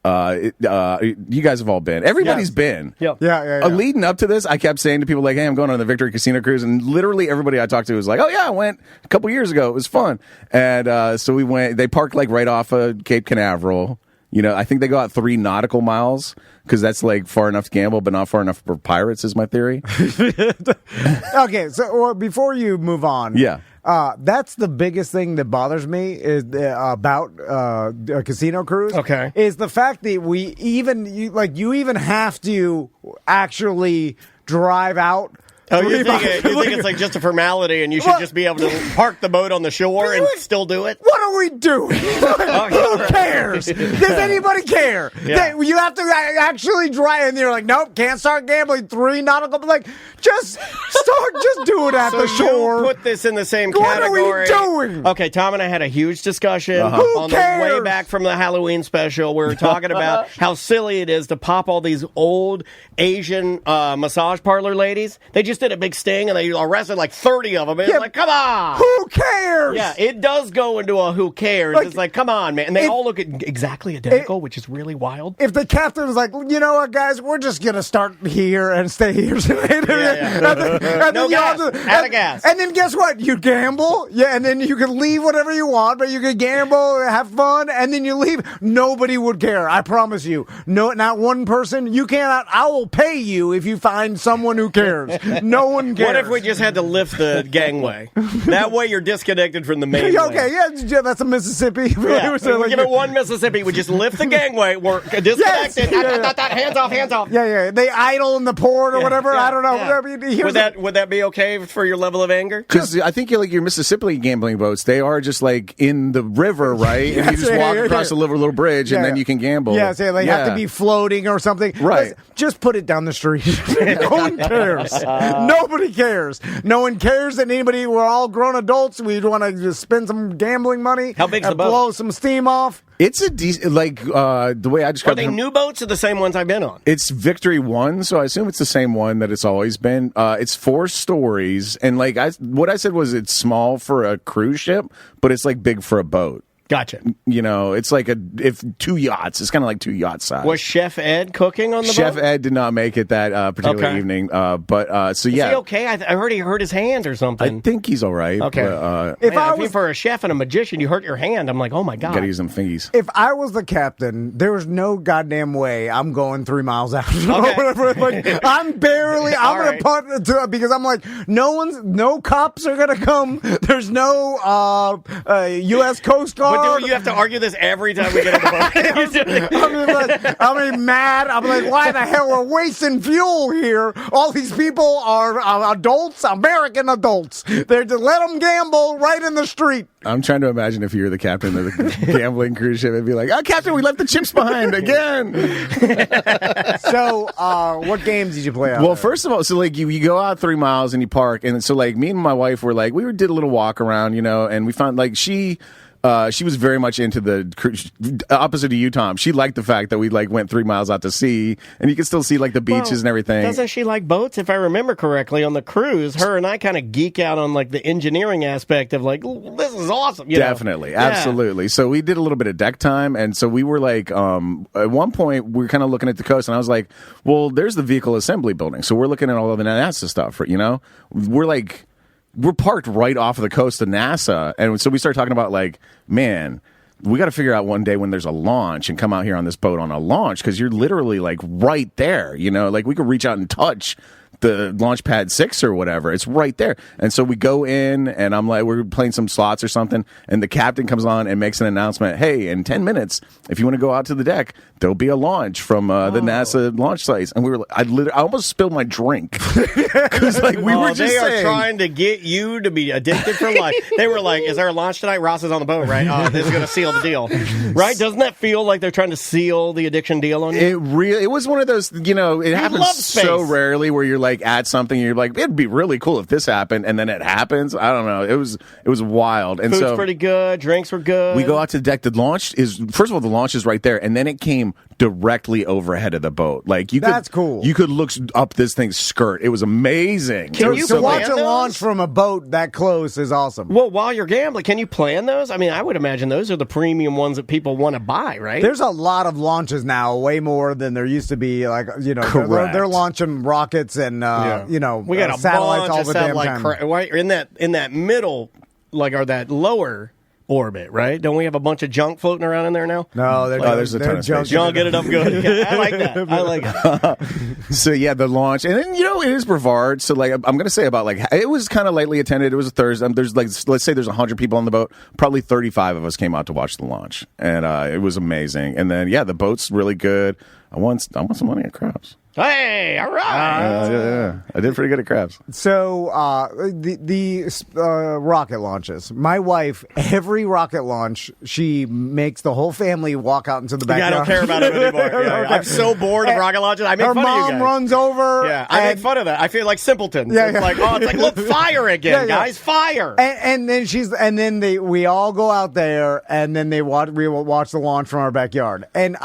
Speaker 3: You guys have all been. Everybody's been.
Speaker 1: Yep.
Speaker 2: Yeah.
Speaker 3: Leading up to this, I kept saying to people like, "Hey, I'm going on the Victory Casino cruise," and literally everybody I talked to was like, "Oh yeah, I went a couple years ago. It was fun." And so we went. They parked like right off of Cape Canaveral. I think they go out 3 nautical miles because that's like far enough to gamble, but not far enough for pirates, is my theory.
Speaker 2: Okay, so before you move on, that's the biggest thing that bothers me is about a casino cruise.
Speaker 1: Okay,
Speaker 2: is the fact that you even have to actually drive out.
Speaker 1: Oh, you think it's like just a formality, and you should just be able to park the boat on the shore and still do it?
Speaker 2: What are we doing? Who cares? Does anybody care?
Speaker 1: Yeah.
Speaker 2: You have to actually drive, and you're like, nope, can't start gambling. 3 nautical. Like, just do it at the shore.
Speaker 1: You put this in the same category.
Speaker 2: What are we doing?
Speaker 1: Okay, Tom and I had a huge discussion on the way back from the Halloween special. We were talking about how silly it is to pop all these old Asian massage parlor ladies. They just did a big sting, and they arrested like 30 of them. And it's like, come on.
Speaker 2: Who cares?
Speaker 1: Yeah, it does go into a who cares. It's like, come on, man. And they all look exactly identical, which is really wild.
Speaker 2: If the captain was like, you know what, guys, we're just going to start here and stay here.
Speaker 1: No gas. Out of gas.
Speaker 2: And then guess what? You gamble. Yeah, and then you can leave whatever you want, but you can gamble, have fun, and then you leave. Nobody would care. I promise you. No, not one person. You cannot. I will pay you if you find someone who cares. No one cares.
Speaker 1: What if we just had to lift the gangway? That way you're disconnected from the main
Speaker 2: Okay, yeah, that's a Mississippi.
Speaker 1: Yeah. We'll give it one Mississippi. We just lift the gangway. We're disconnected. Hands off.
Speaker 2: Yeah. They idle in the port or whatever. I don't know.
Speaker 1: Yeah. Would that be okay for your level of anger?
Speaker 3: Because I think your Mississippi gambling boats, they are just like in the river, right? And you just walk across a little bridge, and then you can gamble.
Speaker 2: Yeah, so they have to be floating or something.
Speaker 3: Right.
Speaker 2: Just put it down the street. No one cares. Nobody cares. No one cares that anybody. We're all grown adults. We want to just spend some gambling money.
Speaker 1: How big's the boat?
Speaker 2: Blow some steam off.
Speaker 3: It's a decent, the way I described it.
Speaker 1: Are they new boats or the same ones I've been on?
Speaker 3: It's Victory 1, so I assume it's the same one that it's always been. It's 4 stories, and what I said was it's small for a cruise ship, but it's like big for a boat.
Speaker 1: Gotcha.
Speaker 3: It's like two yachts. It's kind of like 2 yacht size.
Speaker 1: Was Chef Ed cooking on the boat?
Speaker 3: Chef Ed did not make it that particular evening. Is
Speaker 1: he okay? I heard he hurt his hand or something.
Speaker 3: I think he's all right.
Speaker 1: Okay.
Speaker 3: But,
Speaker 1: if I was for a chef and a magician, you hurt your hand. I'm like, oh my God.
Speaker 3: Gotta use them fingies.
Speaker 2: If I was the captain, there was no goddamn way I'm going 3 miles out.
Speaker 1: Okay.
Speaker 2: I'm gonna put to because I'm like, no cops are gonna come. There's no U.S. Coast Guard.
Speaker 1: But you have to argue this every time we get in the boat.
Speaker 2: I'm mad. I'm like, why the hell are we wasting fuel here? All these people are adults, American adults. They're to let them gamble right in the street.
Speaker 3: I'm trying to imagine if you're the captain of the gambling cruise ship and be like, Captain, we left the chips behind again.
Speaker 2: So, what games did you play out
Speaker 3: Well,
Speaker 2: there?
Speaker 3: first of all, so like you go out 3 miles and you park. And so like me and my wife were like, did a little walk around, and we found like she was very much into the opposite of you, Tom. She liked the fact that we went 3 miles out to sea, and you can still see the beaches and everything.
Speaker 1: Doesn't she like boats? If I remember correctly, on the cruise, her and I kind of geek out on the engineering aspect of this is awesome.
Speaker 3: Definitely, absolutely. So we did a little bit of deck time, and so we were at one point we were kind of looking at the coast, and I was like, well, there's the vehicle assembly building, so we're looking at all of the NASA stuff. We're parked right off of the coast of NASA. And so we started talking about man, we got to figure out one day when there's a launch and come out here on this boat on a launch because you're literally right there, we could reach out and touch the launch pad 6 or whatever. It's right there. And so we go in and I'm like, we're playing some slots or something. And the captain comes on and makes an announcement. Hey, in 10 minutes, if you want to go out to the deck, there'll be a launch from the NASA launch sites. And we were I almost spilled my drink. Because we were just
Speaker 1: saying. They are trying to get you to be addicted for life. They were like, is there a launch tonight? Ross is on the boat, right? Oh, this is going to seal the deal. Right? Doesn't that feel like they're trying to seal the addiction deal on you?
Speaker 3: It was one of those, it happens so rarely where you're at something and you're like, it'd be really cool if this happened, and then it happens. I don't know. It was wild. And
Speaker 1: food's pretty good. Drinks were good.
Speaker 3: We go out to the deck. The launch first of all, the launch is right there, and then it came directly overhead of the boat.
Speaker 2: That's cool.
Speaker 3: You could look up this thing's skirt. It was amazing.
Speaker 2: To watch a launch from a boat that close is awesome.
Speaker 1: Well, while you're gambling, can you plan those? I mean, I would imagine those are the premium ones that people want to buy, right?
Speaker 2: There's a lot of launches now, way more than there used to be. They're launching rockets and
Speaker 1: we got a
Speaker 2: satellites
Speaker 1: bunch
Speaker 2: all
Speaker 1: of
Speaker 2: the
Speaker 1: stuff
Speaker 2: damn time.
Speaker 1: right in that middle, or that lower orbit, right? Don't we have a bunch of junk floating around in there now?
Speaker 2: No,
Speaker 3: there's a ton of space.
Speaker 1: Y'all get it up good. Yeah, I like that. I like it.
Speaker 3: So yeah, the launch, and then it is Brevard. So I'm going to say about it was kind of lightly attended. It was a Thursday. There's let's say there's 100 people on the boat. Probably 35 of us came out to watch the launch, and it was amazing. And then the boat's really good. I want some money at craps.
Speaker 1: Hey, all right.
Speaker 3: Yeah. I did pretty good at craps.
Speaker 2: So the rocket launches. My wife, every rocket launch, she makes the whole family walk out into the backyard.
Speaker 1: I don't care about it anymore. Okay. I'm so bored of rocket launches. I make fun of you guys.
Speaker 2: Her mom runs over.
Speaker 1: Yeah, I make fun of that. I feel like simpletons. It's look, fire again, guys, fire.
Speaker 2: And then we all go out there, and then we watch the launch from our backyard. And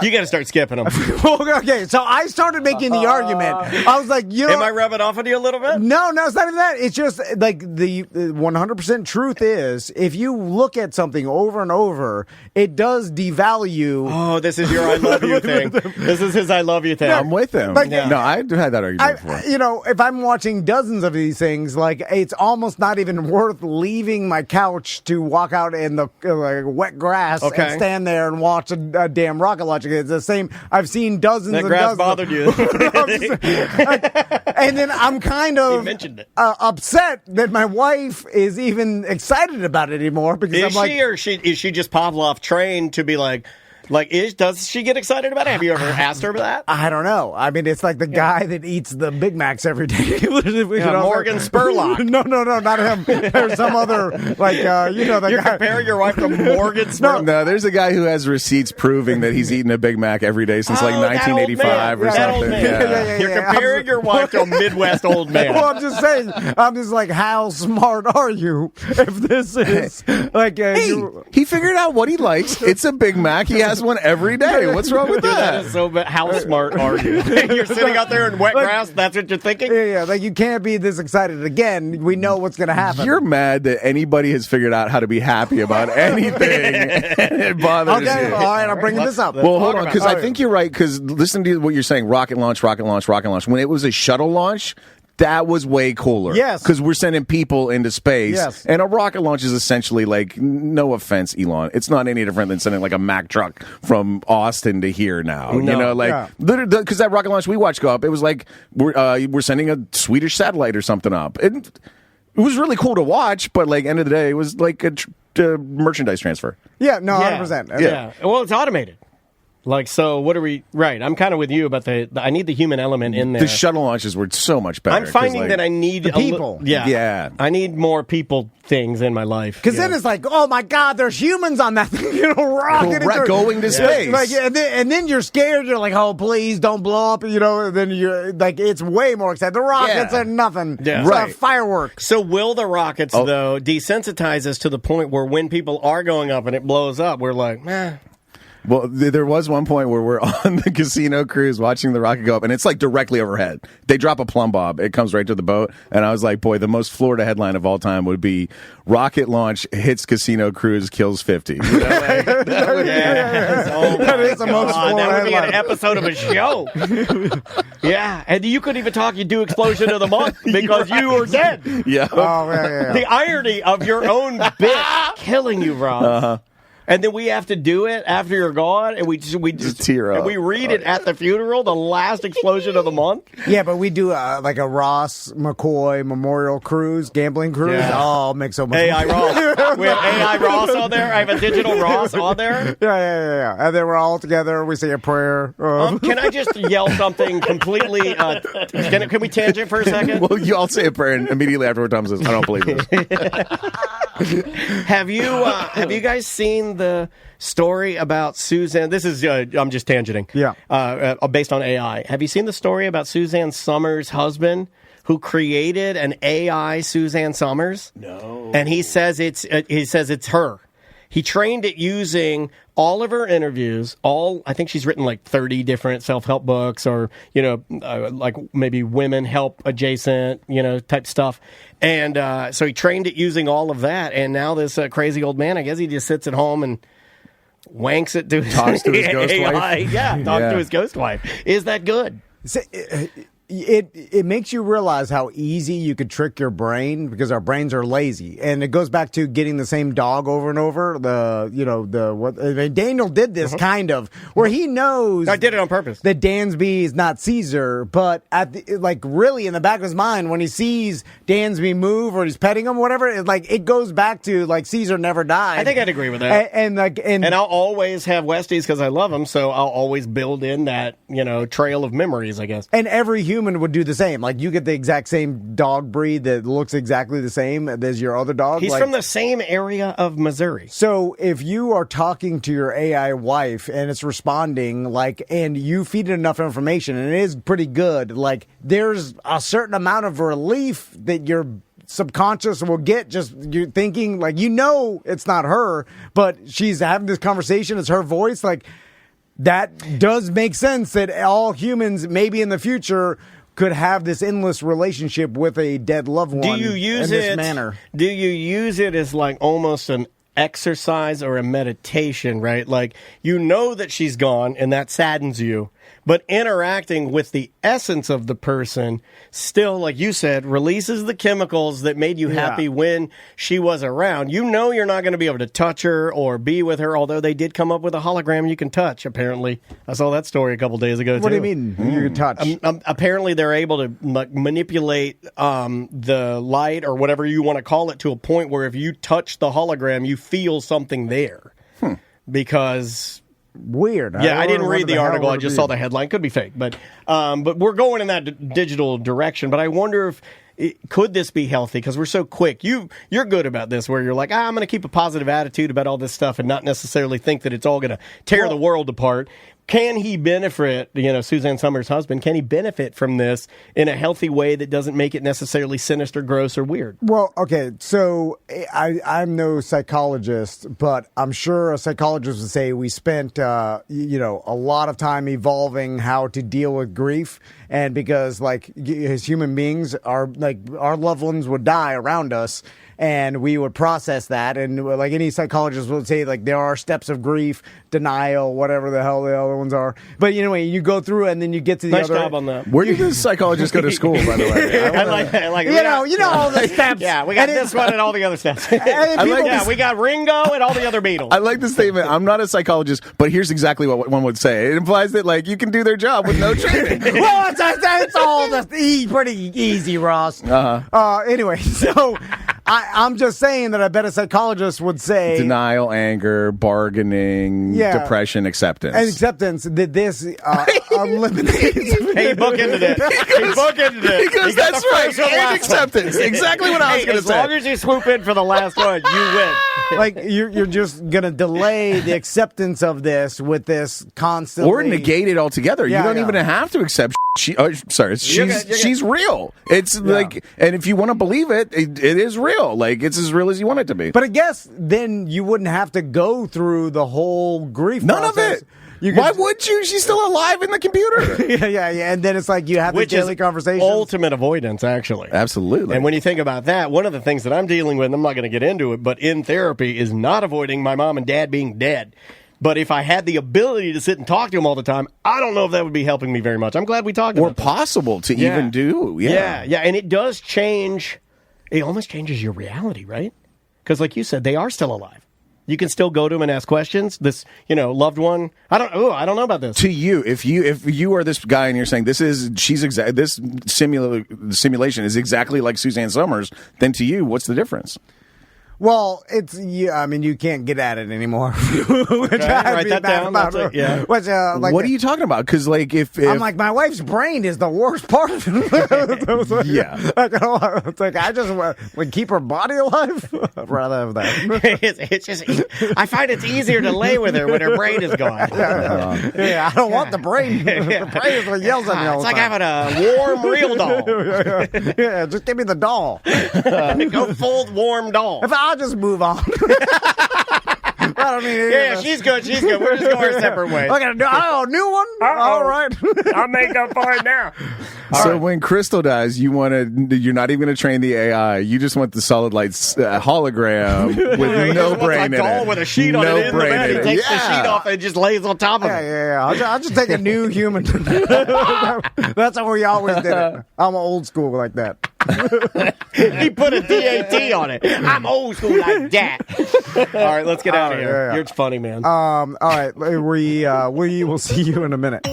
Speaker 1: you got to start skipping them.
Speaker 2: Okay, so I started making the argument. I was like,
Speaker 1: am I rubbing off on you a little bit?
Speaker 2: No, it's not even that. It's just the 100% truth is, if you look at something over and over, it does devalue.
Speaker 1: Oh, this is your I love you thing. This is his I love you thing.
Speaker 3: I'm with him. No, I had that argument before.
Speaker 2: If I'm watching dozens of these things, it's almost not even worth leaving my couch to walk out in the wet grass and stand there and watch a damn rocket launch. It's the same. I've seen dozens
Speaker 1: that
Speaker 2: and
Speaker 1: grass
Speaker 2: dozens.
Speaker 1: bothered you.
Speaker 2: And then I'm kind of upset that my wife is even excited about it anymore because
Speaker 1: is she just Pavlov trained to be does she get excited about it? Have you ever asked her about that?
Speaker 2: I don't know. I mean, it's like the guy that eats the Big Macs every day.
Speaker 1: Morgan Spurlock.
Speaker 2: No, not him. There's some other,
Speaker 1: You're
Speaker 2: guy.
Speaker 1: comparing your wife to Morgan Spurlock?
Speaker 3: No, there's a guy who has receipts proving that he's eaten a Big Mac every day since 1985 or something.
Speaker 1: You're comparing your wife to a Midwest old man.
Speaker 2: Well, I'm just saying. I'm just like, how smart are you if this is
Speaker 3: he figured out what he likes. It's a Big Mac. He has has one every day. What's wrong with that?
Speaker 1: That is so bad. How smart are you? You're sitting out there in wet grass. That's what you're thinking?
Speaker 2: Yeah, like you can't be this excited again. We know what's going to happen.
Speaker 3: You're mad that anybody has figured out how to be happy about anything. And it bothers you.
Speaker 2: Okay, all right, I'm bringing this up.
Speaker 3: Well, hold on, because I think you're right, because listen to what you're saying, rocket launch. When it was a shuttle launch, that was way cooler.
Speaker 2: Yes.
Speaker 3: Because we're sending people into space.
Speaker 2: Yes.
Speaker 3: And a rocket launch is essentially like, no offense, Elon, it's not any different than sending like a Mack truck from Austin to here now.
Speaker 1: No.
Speaker 3: You know, like, because that rocket launch we watched go up, it was like, we're sending a Swedish satellite or something up. It was really cool to watch, but like, end of the day, it was like a merchandise transfer.
Speaker 2: Yeah, no, 100%.
Speaker 1: Yeah. Well, it's automated. Like, so what are we... Right, I'm kind of with you about I need the human element in there.
Speaker 3: The shuttle launches were so much better.
Speaker 1: I'm finding that I need...
Speaker 2: The people.
Speaker 3: Yeah.
Speaker 1: I need more people things in my life.
Speaker 2: Because then it's like, oh my God, there's humans on that thing, rocketing
Speaker 3: going to space.
Speaker 2: Like, and then you're scared. You're like, oh, please don't blow up. And then you're like, it's way more exciting. The rockets are nothing.
Speaker 1: Yeah.
Speaker 2: It's not fireworks.
Speaker 1: So will the rockets, though, desensitize us to the point where when people are going up and it blows up, we're like,
Speaker 3: Well, there was one point where we're on the casino cruise watching the rocket go up, and it's like directly overhead. They drop a plumb bob. It comes right to the boat. And I was like, boy, the most Florida headline of all time would be rocket launch hits casino cruise, kills 50.
Speaker 2: That is the most Florida
Speaker 1: that would be
Speaker 2: headline.
Speaker 1: an episode of a show. Yeah. And you couldn't even talk. You do explosion of the month because you were dead.
Speaker 3: Yeah.
Speaker 2: Oh, yeah.
Speaker 1: The irony of your own bit killing you, Rob.
Speaker 3: Uh-huh.
Speaker 1: And then we have to do it after you're gone, and we just
Speaker 3: tear up.
Speaker 1: And we read it at the funeral, the last explosion of the month.
Speaker 2: Yeah, but we do like a Ross McCoy memorial cruise, gambling cruise.
Speaker 1: Yeah.
Speaker 2: Oh, it makes so much
Speaker 1: AI Ross. We have AI Ross on there. I have a digital Ross on there.
Speaker 2: Yeah. And then we're all together. We say a prayer.
Speaker 1: Can I just yell something completely? Can we tangent for a second?
Speaker 3: Well, I'll say a prayer, and immediately afterward, Tom says, I don't believe this.
Speaker 1: Have you guys seen the story about Suzanne? This is I'm just tangenting.
Speaker 2: Yeah.
Speaker 1: Based on AI. Have you seen the story about Suzanne Summers' husband, who created an AI Suzanne Summers?
Speaker 3: No.
Speaker 1: And he says it's her. He trained it using all of her interviews. I think she's written like 30 different self-help books, or like maybe women help adjacent, type stuff. And so he trained it using all of that. And now this crazy old man, I guess he just sits at home and wanks it to
Speaker 3: Talks to his ghost
Speaker 1: AI.
Speaker 3: wife.
Speaker 1: Yeah, talks to his ghost wife. Is that good?
Speaker 2: It makes you realize how easy you could trick your brain, because our brains are lazy, and it goes back to getting the same dog over and over. Daniel did this kind of where he knows
Speaker 1: I did it on purpose
Speaker 2: that Dansby is not Caesar, but really in the back of his mind when he sees Dansby move or he's petting him, whatever, it goes back to like Caesar never died.
Speaker 1: I think I'd agree with that.
Speaker 2: And
Speaker 1: I'll always have Westies because I love them, so I'll always build in that trail of memories, I guess.
Speaker 2: And every human would do the same. Like, you get the exact same dog breed that looks exactly the same as your other dog.
Speaker 1: He's from the same area of Missouri.
Speaker 2: So if you are talking to your AI wife and it's responding, and you feed it enough information and it is pretty good, there's a certain amount of relief that your subconscious will get, just you're thinking, it's not her, but she's having this conversation, it's her voice. That does make sense that all humans, maybe in the future, could have this endless relationship with a dead loved one.
Speaker 1: Do you use
Speaker 2: in this manner?
Speaker 1: Do you use it as almost an exercise or a meditation, right? That she's gone and that saddens you, but interacting with the essence of the person still, like you said, releases the chemicals that made you happy when she was around. You're not going to be able to touch her or be with her, although they did come up with a hologram you can touch, apparently. I saw that story a couple days ago,
Speaker 2: What
Speaker 1: too.
Speaker 2: do you mean you can touch?
Speaker 1: Apparently they're able to manipulate the light or whatever you want to call it to a point where if you touch the hologram, you feel something there. Because...
Speaker 2: Weird.
Speaker 1: Yeah, I didn't read the article. I just saw the headline. Could be fake, but we're going in that digital direction. But I wonder if could this be healthy? Because we're so quick. You're good about this, where you're like, I'm going to keep a positive attitude about all this stuff and not necessarily think that it's all going to tear the world apart. can he benefit, Suzanne Summers' husband, can he benefit from this in a healthy way that doesn't make it necessarily sinister, gross, or weird?
Speaker 2: Well, okay, so I'm no psychologist, but I'm sure a psychologist would say we spent, a lot of time evolving how to deal with grief. And because, as human beings, our loved ones would die around us. And we would process that, and like any psychologist would say, there are steps of grief, denial, whatever the hell the other ones are. But anyway, you go through, and then you get to the
Speaker 1: nice
Speaker 2: other.
Speaker 1: Nice job on that.
Speaker 3: Where did the psychologist go to school, by the way?
Speaker 1: I like that.
Speaker 2: All the steps.
Speaker 1: Yeah, we got this one and all the other steps. We got Ringo and all the other Beatles.
Speaker 3: I like the statement. I'm not a psychologist, but here's exactly what one would say. It implies that you can do their job with no training.
Speaker 2: Well, it's all pretty easy, Ross. Anyway, so. I'm just saying that I bet a psychologist would say
Speaker 3: denial, anger, bargaining, depression, acceptance.
Speaker 2: And acceptance that this eliminates.
Speaker 1: Hey, book into this.
Speaker 3: Because that's right. And acceptance. Exactly what I was going to say.
Speaker 1: As long as you swoop in for the last one, you
Speaker 2: win. You're just going to delay the acceptance of this with this constantly.
Speaker 3: Or negate it altogether. You don't even have to accept she's real. It's and if you want to believe it, it is real. It's as real as you want it to be.
Speaker 2: But I guess then you wouldn't have to go through the whole grief
Speaker 3: None
Speaker 2: process.
Speaker 3: of it. Why would you? She's still alive in the computer.
Speaker 2: yeah. And then it's you have the daily conversation.
Speaker 1: Ultimate avoidance, actually.
Speaker 3: Absolutely.
Speaker 1: And when you think about that, one of the things that I'm dealing with, I'm not going to get into it, but in therapy is not avoiding my mom and dad being dead. But if I had the ability to sit and talk to him all the time, I don't know if that would be helping me very much. I'm glad we talked about
Speaker 3: that. Or possible to even do.
Speaker 1: Yeah. And it does change. It almost changes your reality, right? Because like you said, they are still alive. You can still go to them and ask questions. This, loved one. I don't know about this.
Speaker 3: To you, if you are this guy and you're saying this simulation is exactly like Suzanne Summers, then to you, what's the difference?
Speaker 2: Well, you can't get at it anymore.
Speaker 1: Write that down.
Speaker 2: What
Speaker 3: are you talking about? Because if
Speaker 2: I'm my wife's brain is the worst part of it.
Speaker 3: Yeah,
Speaker 2: I just would keep her body alive. I'd rather have that.
Speaker 1: It's just I find it's easier to lay with her when her brain is gone.
Speaker 2: I don't want the brain. The brain is what yells at me all the time.
Speaker 1: It's like having a warm real doll.
Speaker 2: Yeah, just give me the doll.
Speaker 1: Go full warm doll.
Speaker 2: I'll just move on.
Speaker 1: She's good. We're just going our separate ways.
Speaker 2: New one? All right.
Speaker 1: I'll make up for it now.
Speaker 3: When Crystal dies, you're not even going to train the AI. You just want the solid light hologram with no brain in it.
Speaker 1: With a sheet on it. He takes the sheet off and just lays on top of it.
Speaker 2: Yeah. I'll just take a new human. That's how we always did it. I'm old school like that.
Speaker 1: He put a DAT on it. I'm old school like that. All right, let's get out of here. You're funny, man.
Speaker 2: All right, we will see you in a minute.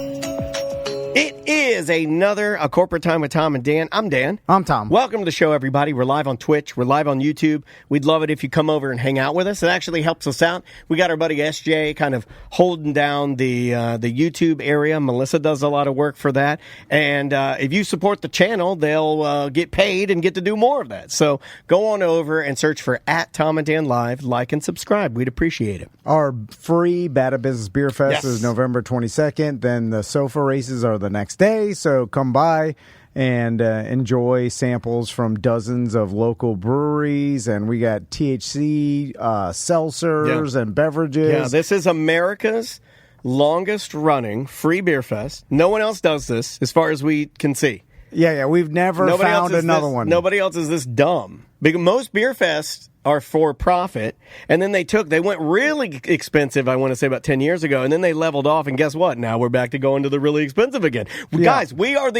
Speaker 1: It is another A Corporate Time with Tom and Dan. I'm Dan.
Speaker 2: I'm Tom.
Speaker 1: Welcome to the show, everybody. We're live on Twitch. We're live on YouTube. We'd love it if you come over and hang out with us. It actually helps us out. We got our buddy SJ kind of holding down the YouTube area. Melissa does a lot of work for that. And if you support the channel, they'll get paid and get to do more of that. So go on over and search for @TomandDanLive. Like and subscribe. We'd appreciate it.
Speaker 2: Our free Bad at Business Beer Fest is November 22nd. Then the sofa races are the next day, so come by and enjoy samples from dozens of local breweries, and we got THC seltzers and beverages.
Speaker 1: Yeah, this is America's longest running free beer fest. No one else does this as far as we can see.
Speaker 2: Yeah, we've never found another one.
Speaker 1: Nobody else is this dumb. Because most beer fests are for profit, and then they went really expensive, I want to say about 10 years ago, and then they leveled off, and guess what? Now we're back to going to the really expensive again. Yeah. Guys, we are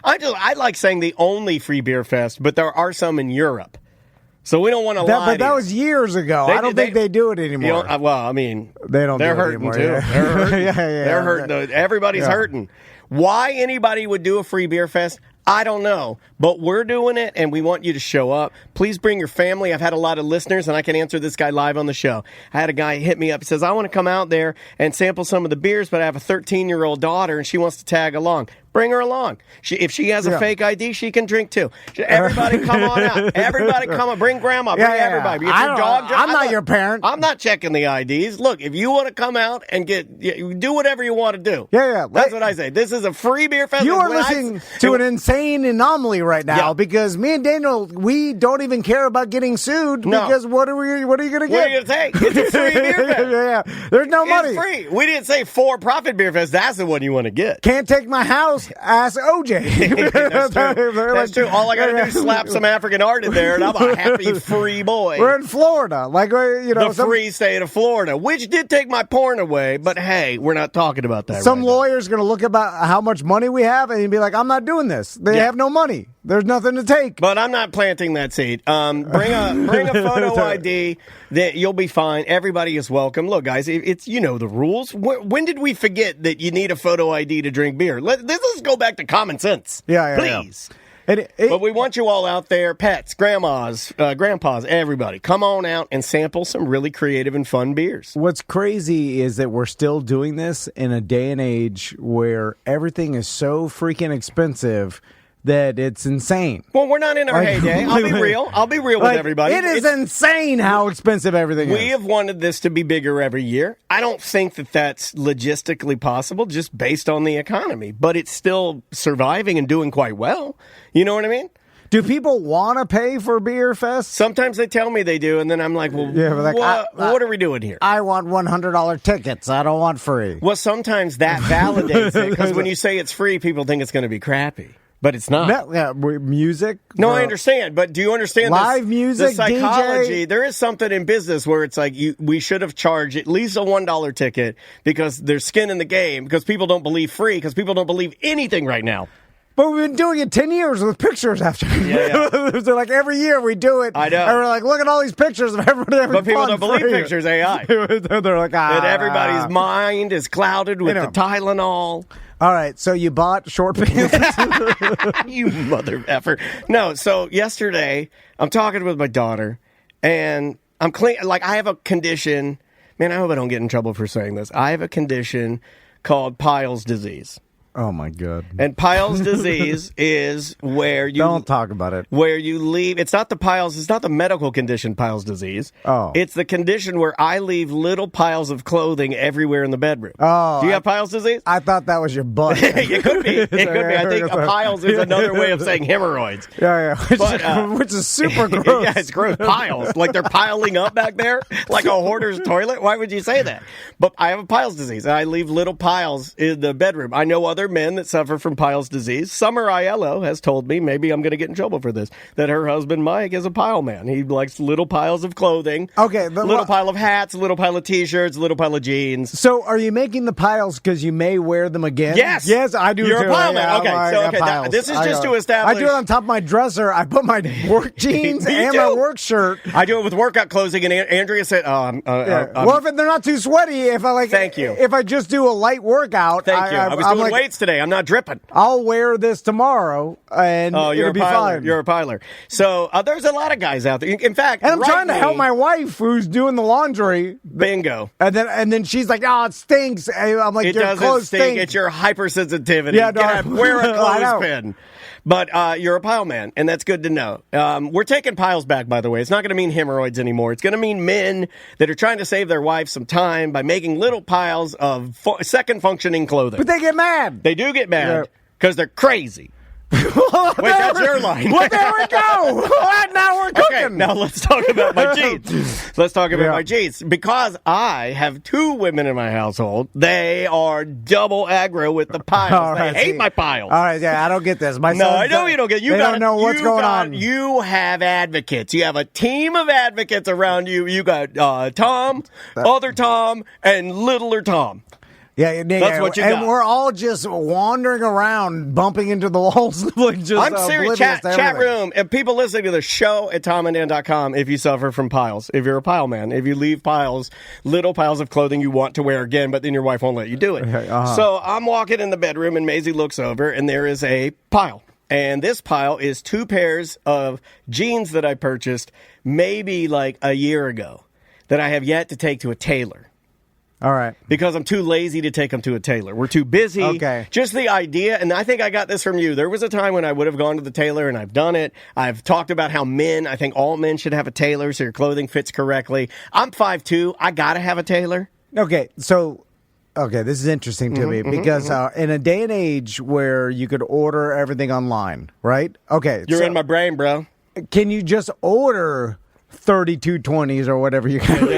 Speaker 1: I like saying the only free beer fest, but there are some in Europe. So we don't want to lie. But
Speaker 2: that was years ago. I don't think they do it anymore.
Speaker 1: They don't.
Speaker 2: They're
Speaker 1: hurting
Speaker 2: anymore,
Speaker 1: too.
Speaker 2: Yeah.
Speaker 1: They're hurting. They're hurting. Everybody's hurting. Why anybody would do a free beer fest, I don't know, but we're doing it, and we want you to show up. Please bring your family. I've had a lot of listeners, and I can answer this guy live on the show. I had a guy hit me up. He says, I want to come out there and sample some of the beers, but I have a 13-year-old daughter, and she wants to tag along. Bring her along. If she has a fake ID, she can drink too. Everybody come on out. Everybody come on. Bring grandma. Bring everybody. If your dog,
Speaker 2: I'm not your parent.
Speaker 1: I'm not checking the IDs. Look, if you want to come out and do whatever you want to do.
Speaker 2: Yeah.
Speaker 1: That's what I say. This is a free beer fest.
Speaker 2: You are listening to an insane anomaly right now because me and Daniel, we don't even care about getting sued because what are you going to get?
Speaker 1: What are you going to say? It's a free beer fest.
Speaker 2: There's no money.
Speaker 1: It's free. We didn't say for-profit beer fest. That's the one you want to get.
Speaker 2: Can't take my house. Ask OJ.
Speaker 1: That's true. All I got to do is slap some African art in there, and I'm a happy free boy.
Speaker 2: We're in Florida,
Speaker 1: the free state of Florida, which did take my porn away. But hey, we're not talking about that.
Speaker 2: Some lawyer's going to look about how much money we have, and he'd be like, "I'm not doing this. They have no money. There's nothing to take."
Speaker 1: But I'm not planting that seed. Bring a photo ID. That you'll be fine. Everybody is welcome. Look, guys, it's the rules. When did we forget that you need a photo ID to drink beer? Let's go back to common sense. Please. But we want you all out there, pets, grandmas, grandpas, everybody. Come on out and sample some really creative and fun beers.
Speaker 2: What's crazy is that we're still doing this in a day and age where everything is so freaking expensive that it's insane.
Speaker 1: Well, we're not in our heyday. I'll be real with everybody.
Speaker 2: It's insane how expensive everything is.
Speaker 1: We have wanted this to be bigger every year. I don't think that that's logistically possible just based on the economy, but it's still surviving and doing quite well. You know what I mean?
Speaker 2: Do people want to pay for Beer Fest?
Speaker 1: Sometimes they tell me they do, and then I'm like, well, what are we doing here?
Speaker 2: I want $100 tickets. I don't want free.
Speaker 1: Well, sometimes that validates it, because when you say it's free, people think it's going to be crappy. But it's not.
Speaker 2: Music?
Speaker 1: No, I understand. But do you understand
Speaker 2: live music,
Speaker 1: the psychology?
Speaker 2: DJ?
Speaker 1: There is something in business where it's like we should have charged at least a $1 ticket because there's skin in the game, because people don't believe free, because people don't believe anything right now.
Speaker 2: But we've been doing it 10 years with pictures after. So like every year we do it.
Speaker 1: I know.
Speaker 2: And we're like, look at all these pictures of everybody having
Speaker 1: But people
Speaker 2: fun
Speaker 1: don't believe pictures, AI.
Speaker 2: They're like,
Speaker 1: and everybody's mind is clouded with the Tylenol.
Speaker 2: All right, so you bought short pants?
Speaker 1: You mother effer. No, so yesterday, I'm talking with my daughter, and I'm clean. Like, I have a condition. Man, I hope I don't get in trouble for saying this. I have a condition called Pyle's disease.
Speaker 2: Oh, my God.
Speaker 1: And Pyle's disease is where you...
Speaker 2: Don't talk about it.
Speaker 1: Where you leave... It's not the medical condition, Pyle's disease.
Speaker 2: Oh.
Speaker 1: It's the condition where I leave little piles of clothing everywhere in the bedroom.
Speaker 2: Oh.
Speaker 1: Do you have Pyle's disease?
Speaker 2: I thought that was your butt.
Speaker 1: It could be. It could be. I think piles is another way of saying hemorrhoids.
Speaker 2: Which is super gross.
Speaker 1: Yeah, it's gross. Piles. Like they're piling up back there like a hoarder's toilet. Why would you say that? But I have a Pyle's disease. And I leave little piles in the bedroom. I know other men that suffer from Pyle's disease. Summer Aiello has told me, maybe I'm going to get in trouble for this, that her husband Mike is a pile man. He likes little piles of clothing.
Speaker 2: Okay.
Speaker 1: Little pile of hats, little pile of t-shirts, little pile of jeans.
Speaker 2: So are you making the piles because you may wear them again?
Speaker 1: Yes.
Speaker 2: Yes, I do.
Speaker 1: You're
Speaker 2: too.
Speaker 1: a pile man.
Speaker 2: Okay.
Speaker 1: This is just to establish.
Speaker 2: I do it on top of my dresser. I put my work jeans and my work shirt.
Speaker 1: I do it with workout clothing, and Andrea said,
Speaker 2: well, if they're not too sweaty, if I
Speaker 1: Thank you.
Speaker 2: If I just do a light workout.
Speaker 1: Thank you. I was doing weights today. I'm not dripping.
Speaker 2: I'll wear this tomorrow, and it'll be fine.
Speaker 1: You're a piler. So there's a lot of guys out there. In fact,
Speaker 2: and I'm trying to help my wife who's doing the laundry.
Speaker 1: Bingo.
Speaker 2: And then she's like, "Oh, it stinks." I'm like,
Speaker 1: "It
Speaker 2: your
Speaker 1: doesn't
Speaker 2: clothes
Speaker 1: stink. It's your hypersensitivity.
Speaker 2: Yeah,
Speaker 1: wear a clothespin." But you're a pile man, and that's good to know. We're taking piles back, by the way. It's not going to mean hemorrhoids anymore. It's going to mean men that are trying to save their wife some time by making little piles of second functioning clothing.
Speaker 2: But they get mad.
Speaker 1: They do get mad because they're crazy. Wait, that's your line.
Speaker 2: Well, there we go. Now we're cooking.
Speaker 1: Okay, now let's talk about my jeans. Let's talk about my jeans. Because I have two women in my household, they are double aggro with the piles. They hate my piles.
Speaker 2: All right, I don't get this.
Speaker 1: I know you don't get it.
Speaker 2: They don't know what's going on.
Speaker 1: You have advocates. You have a team of advocates around you. You got Tom, other Tom, and littler Tom.
Speaker 2: Yeah,
Speaker 1: that's what you got.
Speaker 2: And we're all just wandering around, bumping into the walls. I'm
Speaker 1: serious. Chat room. And people listening to the show at tomandan.com if you suffer from piles. If you're a pile man. If you leave piles, little piles of clothing you want to wear again, but then your wife won't let you do it. So I'm walking in the bedroom, and Maisie looks over, and there is a pile. And this pile is two pairs of jeans that I purchased maybe like a year ago that I have yet to take to a tailor.
Speaker 2: All right.
Speaker 1: Because I'm too lazy to take them to a tailor. We're too busy.
Speaker 2: Okay.
Speaker 1: Just the idea, and I think I got this from you. There was a time when I would have gone to the tailor, and I've done it. I've talked about how I think all men should have a tailor so your clothing fits correctly. I'm 5'2". I got to have a tailor.
Speaker 2: Okay, so... Okay, this is interesting to me because in a day and age where you could order everything online, right? Okay.
Speaker 1: You're in my brain, bro.
Speaker 2: Can you just order 3220s or whatever you got?
Speaker 1: Oh,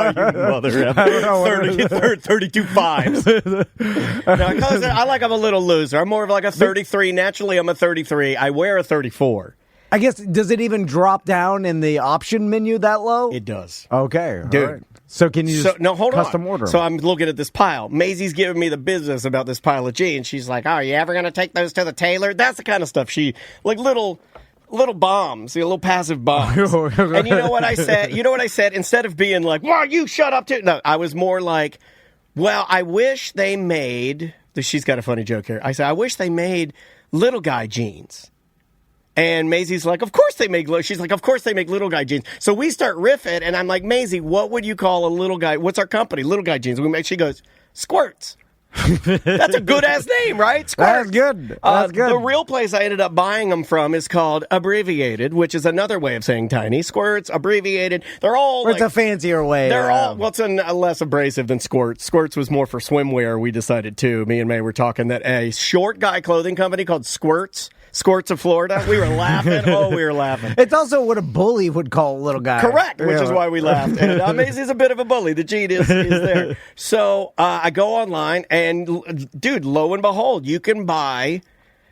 Speaker 1: you mother effer. 32 fives. No, I like I'm a little looser. I'm more of like a 33. Naturally, I'm a 33. I wear a 34.
Speaker 2: I guess, does it even drop down in the option menu that low?
Speaker 1: It does.
Speaker 2: Okay.
Speaker 1: Dude.
Speaker 2: All right. So can you just custom order them?
Speaker 1: So I'm looking at this pile. Maisie's giving me the business about this pile of jeans. She's like, "Oh, are you ever going to take those to the tailor?" That's the kind of stuff like little bombs, little passive bombs. And you know what I said? Instead of being like, "Well, you shut up too." No, I was more like, "Well, I wish they made." She's got a funny joke here. I said, "I wish they made little guy jeans." And Maisie's like, of course they make little guy jeans. So we start riffing, and I'm like, Maisie, what would you call a little guy? What's our company? Little guy jeans. She goes, Squirts. That's a good-ass name, right? Squirts.
Speaker 2: That's good. That's good.
Speaker 1: The real place I ended up buying them from is called Abbreviated, which is another way of saying tiny. Squirts, Abbreviated. They're all
Speaker 2: it's a fancier way.
Speaker 1: They're all, what's less abrasive than Squirts. Squirts was more for swimwear, we decided, too. Me and May were talking that a short guy clothing company called Squirts of Florida. We were laughing. We were laughing.
Speaker 2: It's also what a bully would call a little guy.
Speaker 1: Correct, which is why we laughed. And Maisie's a bit of a bully. The gene is there. So I go online, and dude, lo and behold, you can buy.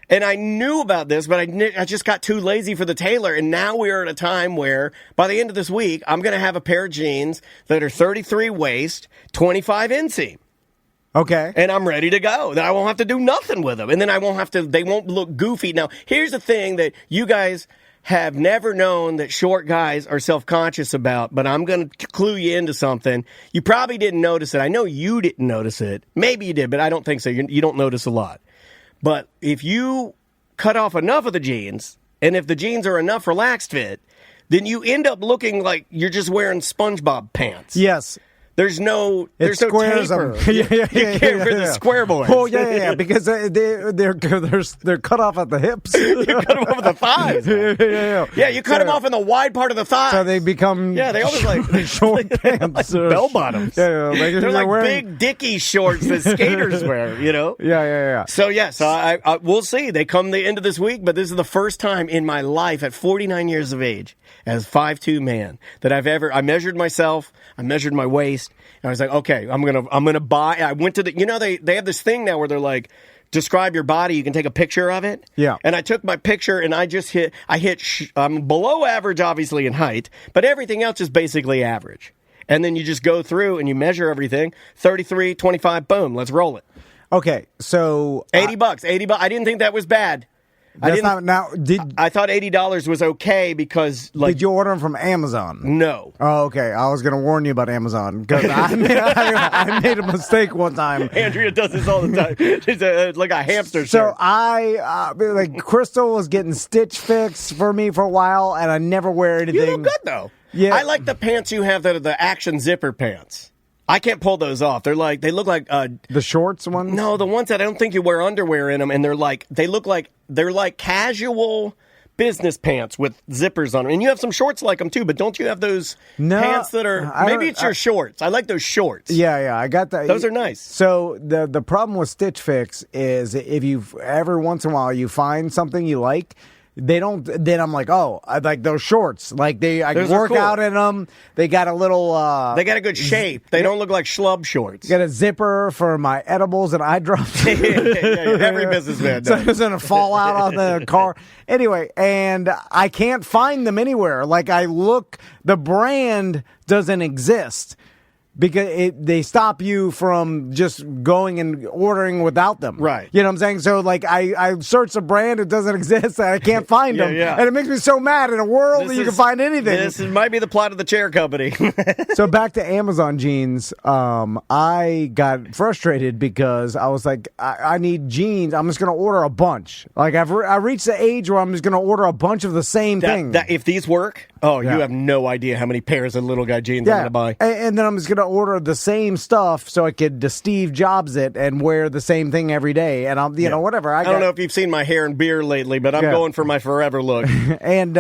Speaker 1: And I knew about this, but I just got too lazy for the tailor. And now we're at a time where by the end of this week, I'm going to have a pair of jeans that are 33 waist, 25 inseam.
Speaker 2: Okay.
Speaker 1: And I'm ready to go. Then I won't have to do nothing with them. And then they won't look goofy. Now, here's the thing that you guys have never known that short guys are self-conscious about, but I'm going to clue you into something. You probably didn't notice it. I know you didn't notice it. Maybe you did, but I don't think so. You don't notice a lot. But if you cut off enough of the jeans, and if the jeans are enough relaxed fit, then you end up looking like you're just wearing SpongeBob pants.
Speaker 2: Yes.
Speaker 1: There's no taper.
Speaker 2: Yeah.
Speaker 1: For the square boys.
Speaker 2: Oh yeah, because they're cut off at the hips.
Speaker 1: You cut them off at the thighs. Yeah, you cut them off in the wide part of the thighs.
Speaker 2: So they become
Speaker 1: they always like
Speaker 2: short pants,
Speaker 1: like bell bottoms.
Speaker 2: Yeah,
Speaker 1: they're like big Dickie shorts that skaters wear. You know.
Speaker 2: Yeah.
Speaker 1: So I we'll see. They come the end of this week, but this is the first time in my life at 49 years of age, as 5'2" man, that I measured myself. I measured my waist. And I was like, okay, I'm gonna buy. I went to they have this thing now where they're like, describe your body. You can take a picture of it.
Speaker 2: Yeah.
Speaker 1: And I took my picture and I'm below average, obviously, in height, but everything else is basically average. And then you just go through and you measure everything. 33, 25, boom, let's roll it.
Speaker 2: Okay, so
Speaker 1: $80. I didn't think that was bad. I thought $80 was okay because, like,
Speaker 2: did you order them from Amazon?
Speaker 1: No.
Speaker 2: Oh, okay. I was going to warn you about Amazon because I made a mistake one time.
Speaker 1: Andrea does this all the time. She's like a hamster.
Speaker 2: So Crystal was getting Stitch Fix for me for a while, and I never wear anything.
Speaker 1: You look good though.
Speaker 2: Yeah,
Speaker 1: I like the pants you have that are the action zipper pants. I can't pull those off. They look like
Speaker 2: the shorts ones.
Speaker 1: No, the ones that I don't think you wear underwear in them, and they're like casual business pants with zippers on them. And you have some shorts like them too, but don't you have those pants that are? Maybe it's your shorts. I like those shorts.
Speaker 2: Yeah, I got that.
Speaker 1: Those are nice.
Speaker 2: So the problem with Stitch Fix is if you every once in a while you find something you like. They don't. Then I'm like, oh, I like those shorts. Like I work out in them. They got a little.
Speaker 1: They got a good shape. They don't look like schlub shorts.
Speaker 2: Got a zipper for my edibles and eye drops.
Speaker 1: Every businessman does.
Speaker 2: So it's gonna fall out on the car. Anyway, and I can't find them anywhere. Like I look, the brand doesn't exist. Because they stop you from just going and ordering without them.
Speaker 1: Right.
Speaker 2: You know what I'm saying? So, like, I search a brand, it doesn't exist, and I can't find them.
Speaker 1: Yeah.
Speaker 2: And it makes me so mad in a world that you can find anything.
Speaker 1: This might be the plot of the chair company.
Speaker 2: So, back to Amazon jeans, I got frustrated because I was like, I need jeans. I'm just going to order a bunch. Like, I reached the age where I'm just going to order a bunch of the same thing.
Speaker 1: If these work, you have no idea how many pairs of little guy jeans I'm going to buy.
Speaker 2: And then I'm just going to order the same stuff so I could Steve Jobs it and wear the same thing every day. And I'm, you know, whatever.
Speaker 1: I don't know if you've seen my hair and beard lately, but I'm going for my forever look.
Speaker 2: and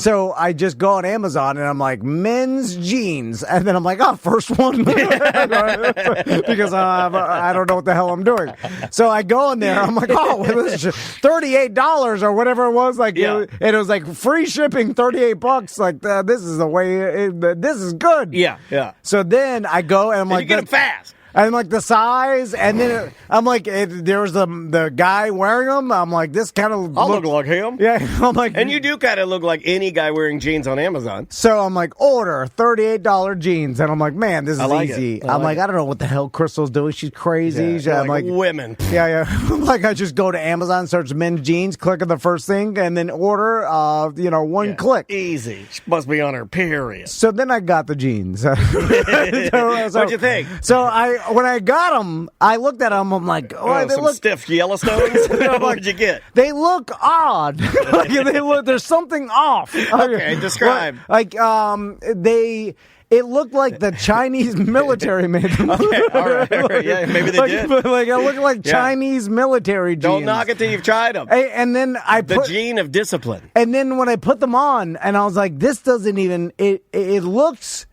Speaker 2: so I just go on Amazon and I'm like, men's jeans. And then I'm like, oh, first one. Because I don't know what the hell I'm doing. So I go in there. I'm like, oh, this is $38 or whatever it was. Like, and it was like free shipping, $38. Like, this is the way. This is good.
Speaker 1: Yeah.
Speaker 2: So then I go and I'm like,
Speaker 1: you get them fast.
Speaker 2: I'm like the size, and then I'm like, there was the guy wearing them. I'm like, this kind of
Speaker 1: look like him.
Speaker 2: Yeah, I'm like,
Speaker 1: and you do kind of look like any guy wearing jeans on Amazon.
Speaker 2: So I'm like, order $38 jeans, and I'm like, man, this is easy. I'm like, I don't know what the hell Crystal's doing. She's crazy.
Speaker 1: I'm like women.
Speaker 2: Yeah. I'm like, I just go to Amazon, search men's jeans, click on the first thing, and then order. One click.
Speaker 1: Easy. She must be on her period.
Speaker 2: So then I got the jeans.
Speaker 1: What'd you think?
Speaker 2: So when I got them, I looked at them. I'm like,
Speaker 1: they look stiff Yellowstones. What'd you get?
Speaker 2: They look odd. There's something off.
Speaker 1: Okay, describe.
Speaker 2: It looked like the Chinese military made them.
Speaker 1: Okay, all right. Yeah, maybe they did.
Speaker 2: Like it looked like Chinese military jeans.
Speaker 1: Don't knock it till you've tried them.
Speaker 2: And then
Speaker 1: the gene of discipline.
Speaker 2: And then when I put them on, and I was like, this doesn't even. It looks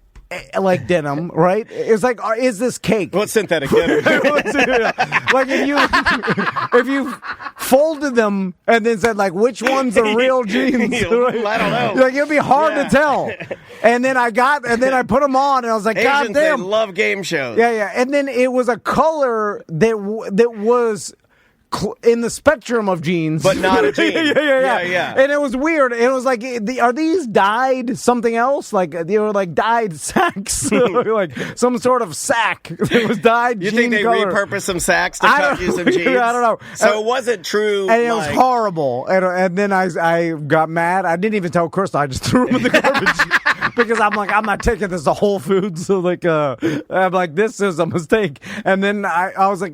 Speaker 2: like denim, right? It's like, is this cake?
Speaker 1: What synthetic denim?
Speaker 2: Like if you folded them and then said like, which one's the real jeans? Right?
Speaker 1: I don't know.
Speaker 2: Like it'd be hard to tell. And then I put them on and I was like,
Speaker 1: Asians,
Speaker 2: God damn,
Speaker 1: they love game shows.
Speaker 2: Yeah. And then it was a color that was in the spectrum of jeans,
Speaker 1: but not a jean.
Speaker 2: Yeah. And it was weird. It was like, are these dyed something else? Like they were like dyed sacks, like some sort of sack. It was dyed.
Speaker 1: You think they repurposed some sacks to cut you some jeans?
Speaker 2: I don't know.
Speaker 1: So it wasn't true,
Speaker 2: and it was horrible. And then I got mad. I didn't even tell Krista. I just threw them in the garbage. Because I'm like, I'm not taking this to Whole Foods. So I'm like, this is a mistake. And then I was like,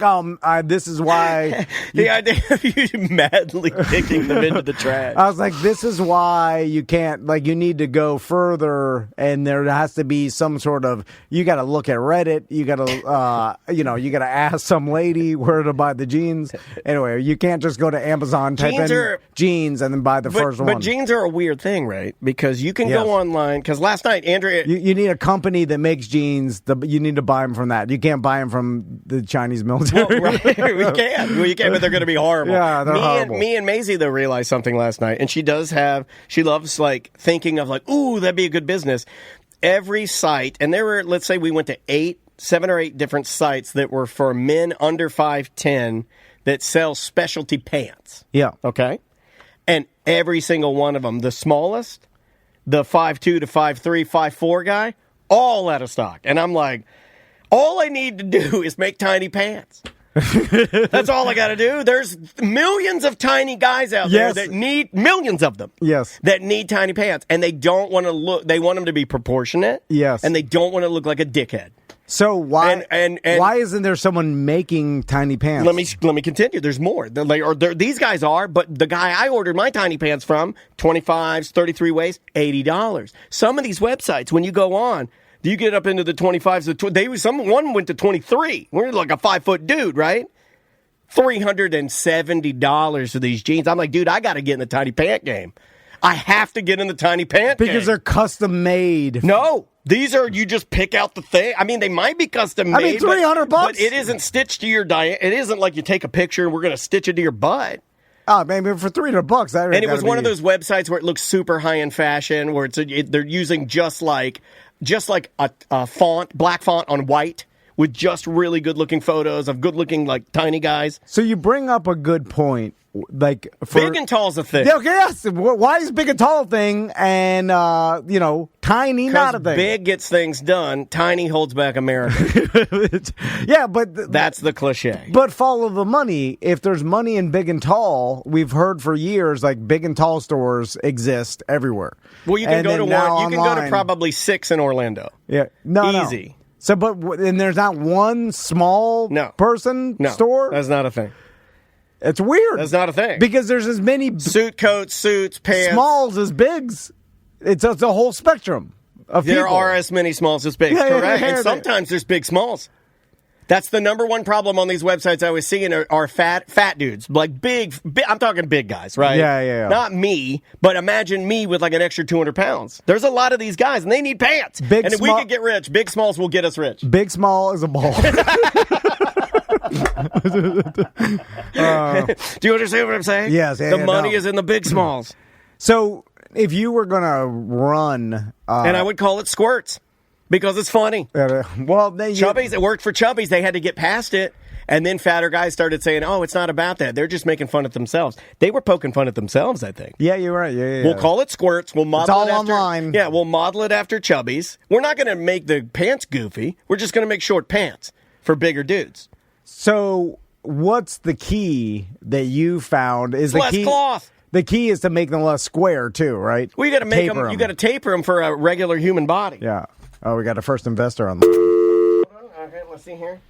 Speaker 2: this is why.
Speaker 1: The idea of you madly kicking them into the trash.
Speaker 2: I was like, this is why you can't, like, you need to go further, and there has to be some sort of, you got to look at Reddit, you got to, you got to ask some lady where to buy the jeans. Anyway, you can't just go to Amazon, type in jeans, and then buy the first one.
Speaker 1: But jeans are a weird thing, right? Because you can go online, because last night, Andrea...
Speaker 2: You need a company that makes jeans, you need to buy them from that. You can't buy them from the Chinese military.
Speaker 1: Well, right. We can, but they're going to be horrible.
Speaker 2: Yeah, they're horrible.
Speaker 1: Me and Maisie, though, realized something last night, and she loves, like, thinking of, like, ooh, that'd be a good business. Every site, and there were, let's say we went to 7 or 8 different sites that were for men under 5'10" that sell specialty pants.
Speaker 2: Yeah.
Speaker 1: Okay? And every single one of them, the smallest, the 5'2" to 5'3", 5'4" guy, all out of stock. And I'm like, all I need to do is make tiny pants. That's all I got to do. There's millions of tiny guys out there that need, millions of them.
Speaker 2: Yes.
Speaker 1: That need tiny pants. And they don't want to look, they want them to be proportionate.
Speaker 2: Yes.
Speaker 1: And they don't want to look like a dickhead.
Speaker 2: So why
Speaker 1: and
Speaker 2: why isn't there someone making tiny pants?
Speaker 1: Let me continue. There's more. These guys are, but the guy I ordered my tiny pants from, 25s, 33 waist, $80. Some of these websites, when you go on, you get up into the 25s. One went to 23. We're like a 5-foot dude, right? $370 for these jeans. I'm like, dude, I got to get in the tiny pant game. I have to get in the tiny pant game.
Speaker 2: Because they're custom made.
Speaker 1: No. These are, you just pick out the thing. I mean, they might be custom made.
Speaker 2: I mean, $300.
Speaker 1: But it isn't stitched to your diet. It isn't like you take a picture and we're going to stitch it to your butt.
Speaker 2: Oh, maybe for $300.
Speaker 1: And it was one of those websites where it looks super high in fashion, where they're using just like a font, black font on white, with just really good looking photos of good looking like tiny guys.
Speaker 2: So you bring up a good point. Like
Speaker 1: big and tall's a thing.
Speaker 2: Yeah, okay, yes. Why is big and tall a thing and tiny not a thing?
Speaker 1: Big gets things done. Tiny holds back America.
Speaker 2: Yeah, but
Speaker 1: that's the cliche.
Speaker 2: But follow the money. If there's money in big and tall, we've heard for years like big and tall stores exist everywhere.
Speaker 1: Well, you can go to one. You can go to probably 6 in Orlando.
Speaker 2: Yeah,
Speaker 1: easy.
Speaker 2: No. So, and there's not one small person store.
Speaker 1: That's not a thing.
Speaker 2: It's weird.
Speaker 1: That's not a thing.
Speaker 2: Because there's as many
Speaker 1: suits, pants.
Speaker 2: Smalls as bigs. It's a whole spectrum.
Speaker 1: There are as many smalls as bigs, correct? And sometimes there's big smalls. That's the number one problem on these websites I was seeing are fat dudes. Like big, I'm talking big guys, right?
Speaker 2: Yeah.
Speaker 1: Not me, but imagine me with like an extra 200 pounds. There's a lot of these guys, and they need pants. And if we could get rich, big smalls will get us rich.
Speaker 2: Big small is a ball.
Speaker 1: Do you understand what I'm saying?
Speaker 2: Yes.
Speaker 1: The money is in the big smalls.
Speaker 2: So if you were going to run...
Speaker 1: and I would call it squirts. Because it's funny. Chubbies, it worked for chubbies. They had to get past it. And then fatter guys started saying, oh, it's not about that. They're just making fun of themselves. They were poking fun at themselves, I think.
Speaker 2: Yeah, you're right. Yeah.
Speaker 1: We'll call it squirts. We'll model
Speaker 2: it's all online.
Speaker 1: Yeah, we'll model it after chubbies. We're not going to make the pants goofy. We're just going to make short pants for bigger dudes.
Speaker 2: So what's the key that you found? Is
Speaker 1: less cloth.
Speaker 2: The key is to make them less square, too, right?
Speaker 1: Well, you got to make them. You got to taper them for a regular human body.
Speaker 2: Yeah. Oh, we got a first investor on the...
Speaker 1: Okay, let's see here.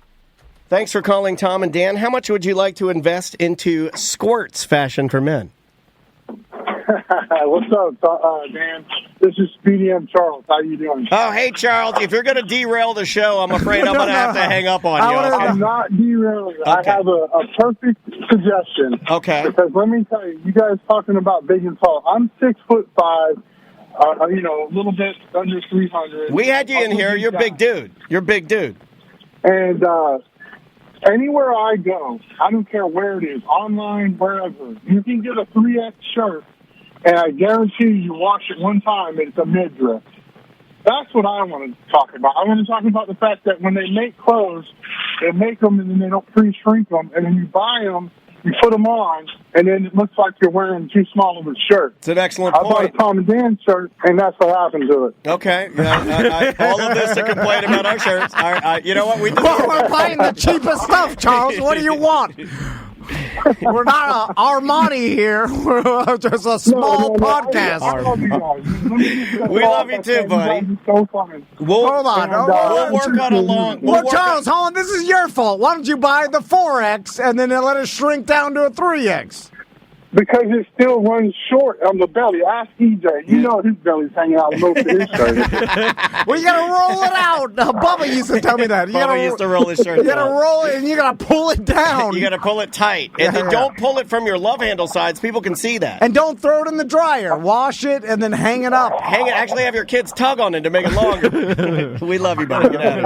Speaker 1: Thanks for calling Tom and Dan. How much would you like to invest into squirts fashion for men?
Speaker 4: What's up, Dan? This is Speedy M. Charles. How you doing?
Speaker 1: Oh, hey, Charles. If you're going to derail the show, I'm afraid I'm going to have to hang up on you.
Speaker 4: I'm not derailing. Okay. I have a perfect suggestion.
Speaker 1: Okay.
Speaker 4: Because let me tell you, you guys talking about big and tall. I'm 6'5". A little bit under 300.
Speaker 1: We had you in here. You're a big dude.
Speaker 4: And anywhere I go, I don't care where it is, online, wherever, you can get a 3X shirt, and I guarantee you wash it one time, and it's a midriff. That's what I want to talk about. I want to talk about the fact that when they make clothes, they make them and then they don't pre-shrink them, and then you buy them, you put them on, and then it looks like you're wearing too small of a shirt.
Speaker 1: It's an excellent point.
Speaker 4: I bought a Tom and Dan shirt, and that's what happened to it.
Speaker 1: Okay. All of this to complain about our shirts. You know what?
Speaker 2: We're buying the cheapest stuff, Charles. What do you want? We're not Armani here. We're just a small podcast.
Speaker 4: I love you guys.
Speaker 1: We love you too, buddy.
Speaker 4: So funny.
Speaker 2: Hold on.
Speaker 1: We'll work on a long...
Speaker 2: Charles, hold on. This is your fault. Why don't you buy the 4X and then let it shrink down to a 3X?
Speaker 4: Because it still runs short on the belly. Ask EJ. You know his belly's hanging out most of his shirt.
Speaker 2: Well, you got to roll it out. Bubba used to tell me that.
Speaker 1: Bubba used to roll his shirt.
Speaker 2: You got to roll it and you got to pull it down.
Speaker 1: You got to pull it tight. And then don't pull it from your love handle sides. People can see that.
Speaker 2: And don't throw it in the dryer. Wash it and then hang it up.
Speaker 1: Hang it. Actually have your kids tug on it to make it longer. We love you, buddy. Get out of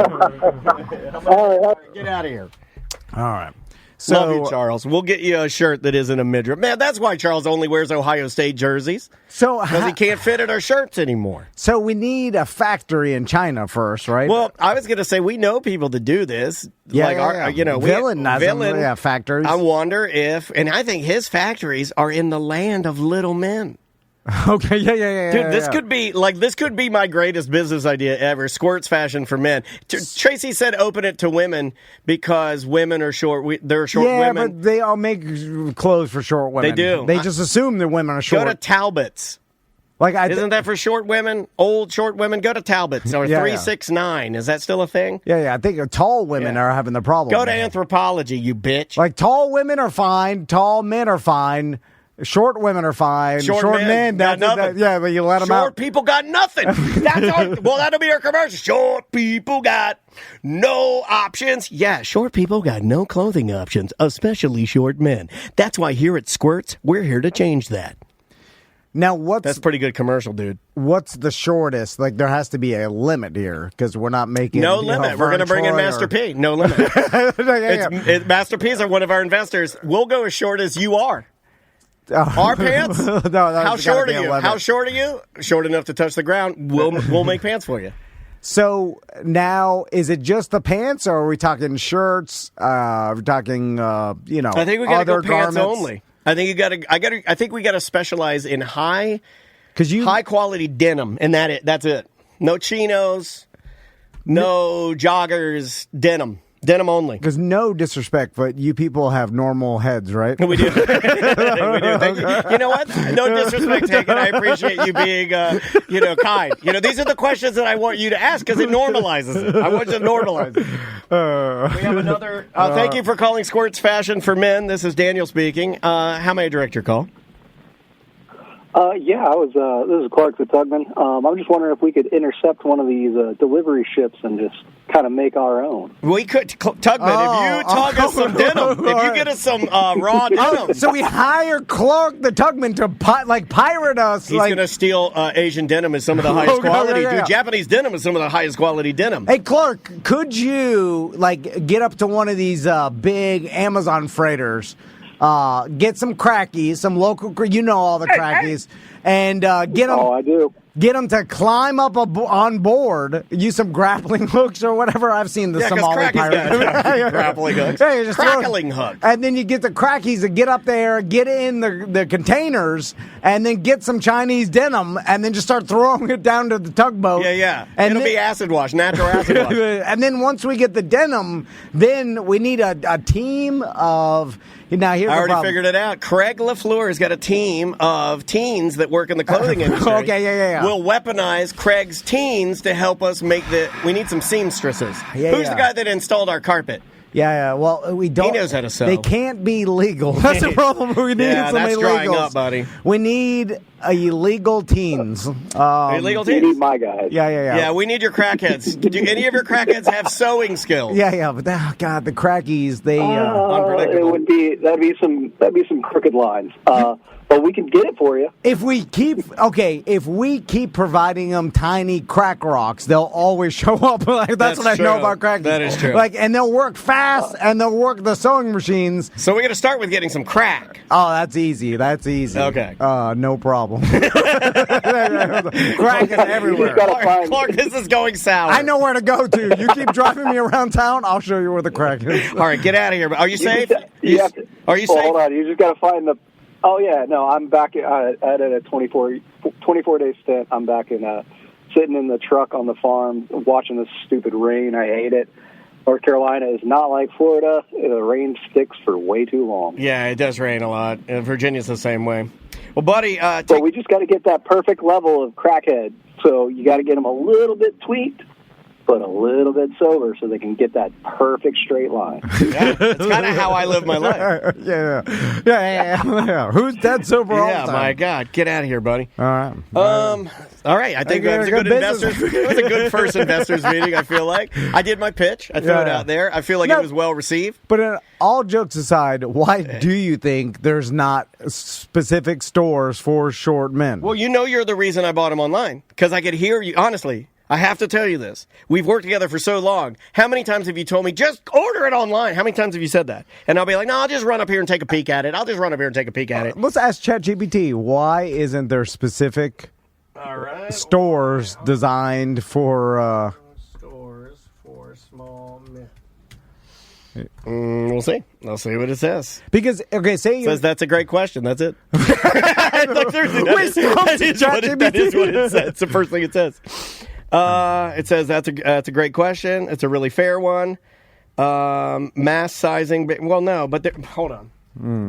Speaker 1: here.
Speaker 4: All right.
Speaker 1: Get out of here.
Speaker 2: All right.
Speaker 1: So, love you, Charles. We'll get you a shirt that isn't a midriff. Man, that's why Charles only wears Ohio State jerseys. Because he can't fit in our shirts anymore.
Speaker 2: So we need a factory in China first, right?
Speaker 1: Well, I was going to say, we know people that do this.
Speaker 2: Yeah, Villain factories.
Speaker 1: I wonder if, and I think his factories are in the land of little men.
Speaker 2: Okay, yeah.
Speaker 1: Dude, this could be my greatest business idea ever. Squirts fashion for men. Tracy said open it to women because women are short. They're short women.
Speaker 2: Yeah, but they all make clothes for short women.
Speaker 1: They do.
Speaker 2: They just assume that women are short.
Speaker 1: Go to Talbot's. Isn't that for short women? Old short women? Go to Talbot's or 369. Is that still a thing?
Speaker 2: Yeah. I think tall women are having the problem.
Speaker 1: Go to Anthropology, you bitch.
Speaker 2: Like tall women are fine. Tall men are fine. Short women are fine. Short men
Speaker 1: got nothing.
Speaker 2: Yeah, but you let them out.
Speaker 1: Short people got nothing. That'll be our commercial. Short people got no options. Yeah, short people got no clothing options, especially short men. That's why here at Squirts, we're here to change that.
Speaker 2: Now,
Speaker 1: that's a pretty good commercial, dude.
Speaker 2: What's the shortest? Like, there has to be a limit here because we're not making
Speaker 1: no limit. We're going to bring in Master P. No limit. Master P's are one of our investors. We'll go as short as you are. Our pants? How short are you? How short are you? Short enough to touch the ground. We'll make pants for you.
Speaker 2: So now, is it just the pants, or are we talking shirts? Are we talking, I
Speaker 1: think we got to go pants only. I think I think we got to specialize in high quality denim, and that's it. No chinos, no joggers, denim. Denim only.
Speaker 2: Because no disrespect, but you people have normal heads, right?
Speaker 1: We do. We do. You know what? No disrespect taken. I appreciate you being, kind. These are the questions that I want you to ask because it normalizes it. I want you to normalize it. We have another. Thank you for calling Squirts Fashion for Men. This is Daniel speaking. How may I direct your call?
Speaker 5: Yeah, this is Clark the Tugman. I'm just wondering if we could intercept one of these delivery ships and just kind of make our own.
Speaker 1: We could, Tugman, if you tug us some denim, if you get us some raw denim.
Speaker 2: So we hire Clark the Tugman to pirate us.
Speaker 1: He's going to steal Asian denim as some of the highest quality. Dude, Japanese denim is some of the highest quality denim.
Speaker 2: Hey, Clark, could you get up to one of these big Amazon freighters, get some crackies, some local, all the crackies, and get them.
Speaker 5: Oh, I do.
Speaker 2: Get them to climb up on board, use some grappling hooks or whatever. I've seen the Somali pirates.
Speaker 1: Grappling hooks. Crackling hooks.
Speaker 2: And then you get the crackies to get up there, get in the containers, and then get some Chinese denim, and then just start throwing it down to the tugboat.
Speaker 1: Yeah.
Speaker 2: And
Speaker 1: it'll be acid wash, natural acid wash.
Speaker 2: And then once we get the denim, then we need a team of... Now, here's
Speaker 1: I already
Speaker 2: the problem.
Speaker 1: figured it out. Craig LaFleur has got a team of teens that work in the clothing industry.
Speaker 2: Okay, yeah.
Speaker 1: We'll weaponize Craig's teens to help us make we need some seamstresses. Who's the guy that installed our carpet?
Speaker 2: Yeah. Well, we don't.
Speaker 1: He knows how to sew.
Speaker 2: They can't be legal. That's the problem. We need some
Speaker 1: that's
Speaker 2: illegals.
Speaker 1: drying up, buddy.
Speaker 2: We need illegal teens.
Speaker 1: Illegal
Speaker 5: You
Speaker 1: teens?
Speaker 5: need my guys.
Speaker 2: Yeah.
Speaker 1: Yeah, we need your crackheads. Do any of your crackheads have sewing skills?
Speaker 2: Yeah. But God, the crackies, they.
Speaker 1: Unpredictable.
Speaker 5: That'd be some crooked lines. But we can get it for you.
Speaker 2: If we keep providing them tiny crack rocks, they'll always show up. That's what I know about crackies.
Speaker 1: That is true.
Speaker 2: And they'll work fast, and they'll work the sewing machines.
Speaker 1: So we're going to start with getting some crack.
Speaker 2: Oh, that's easy.
Speaker 1: Okay.
Speaker 2: No problem. Crack is everywhere.
Speaker 1: Clark, this is going sour.
Speaker 2: I know where to go to. You keep driving me around town, I'll show you where the crack is.
Speaker 1: All right, get out of here. Are you safe? Are you safe?
Speaker 5: Hold on. You just got to find the... Oh, yeah. No, I'm back at a 24-day stint. I'm back sitting in the truck on the farm watching this stupid rain. I hate it. North Carolina is not like Florida. The rain sticks for way too long.
Speaker 1: Yeah, it does rain a lot. Virginia's the same way. Well, buddy...
Speaker 5: So we just got to get that perfect level of crackhead. So you got to get them a little bit tweaked, but a little bit sober so they can get that perfect straight line.
Speaker 1: Yeah, that's kind of how I live my life.
Speaker 2: Yeah. Who's dead sober all the time?
Speaker 1: Yeah, my God. Get out of here, buddy.
Speaker 2: All right.
Speaker 1: All right. I think that was a good investors. It was a good first investors meeting, I feel like. I did my pitch. I threw it out there. I feel like it was well received.
Speaker 2: But all jokes aside, why do you think there's not specific stores for short men?
Speaker 1: Well, you're the reason I bought them online. Because I could hear you, honestly. I have to tell you this. We've worked together for so long. How many times have you told me, just order it online? How many times have you said that? And I'll be like, no, I'll just run up here and take a peek at it.
Speaker 2: Let's ask ChatGPT, why isn't there specific stores designed for...
Speaker 1: Stores for small men. We'll see. I'll see what it says.
Speaker 2: Because, it
Speaker 1: says that's a great question. That's it. That is what it says. It's the first thing it says. It says that's a great question. It's a really fair one. Mass sizing. Well, no, but hold on.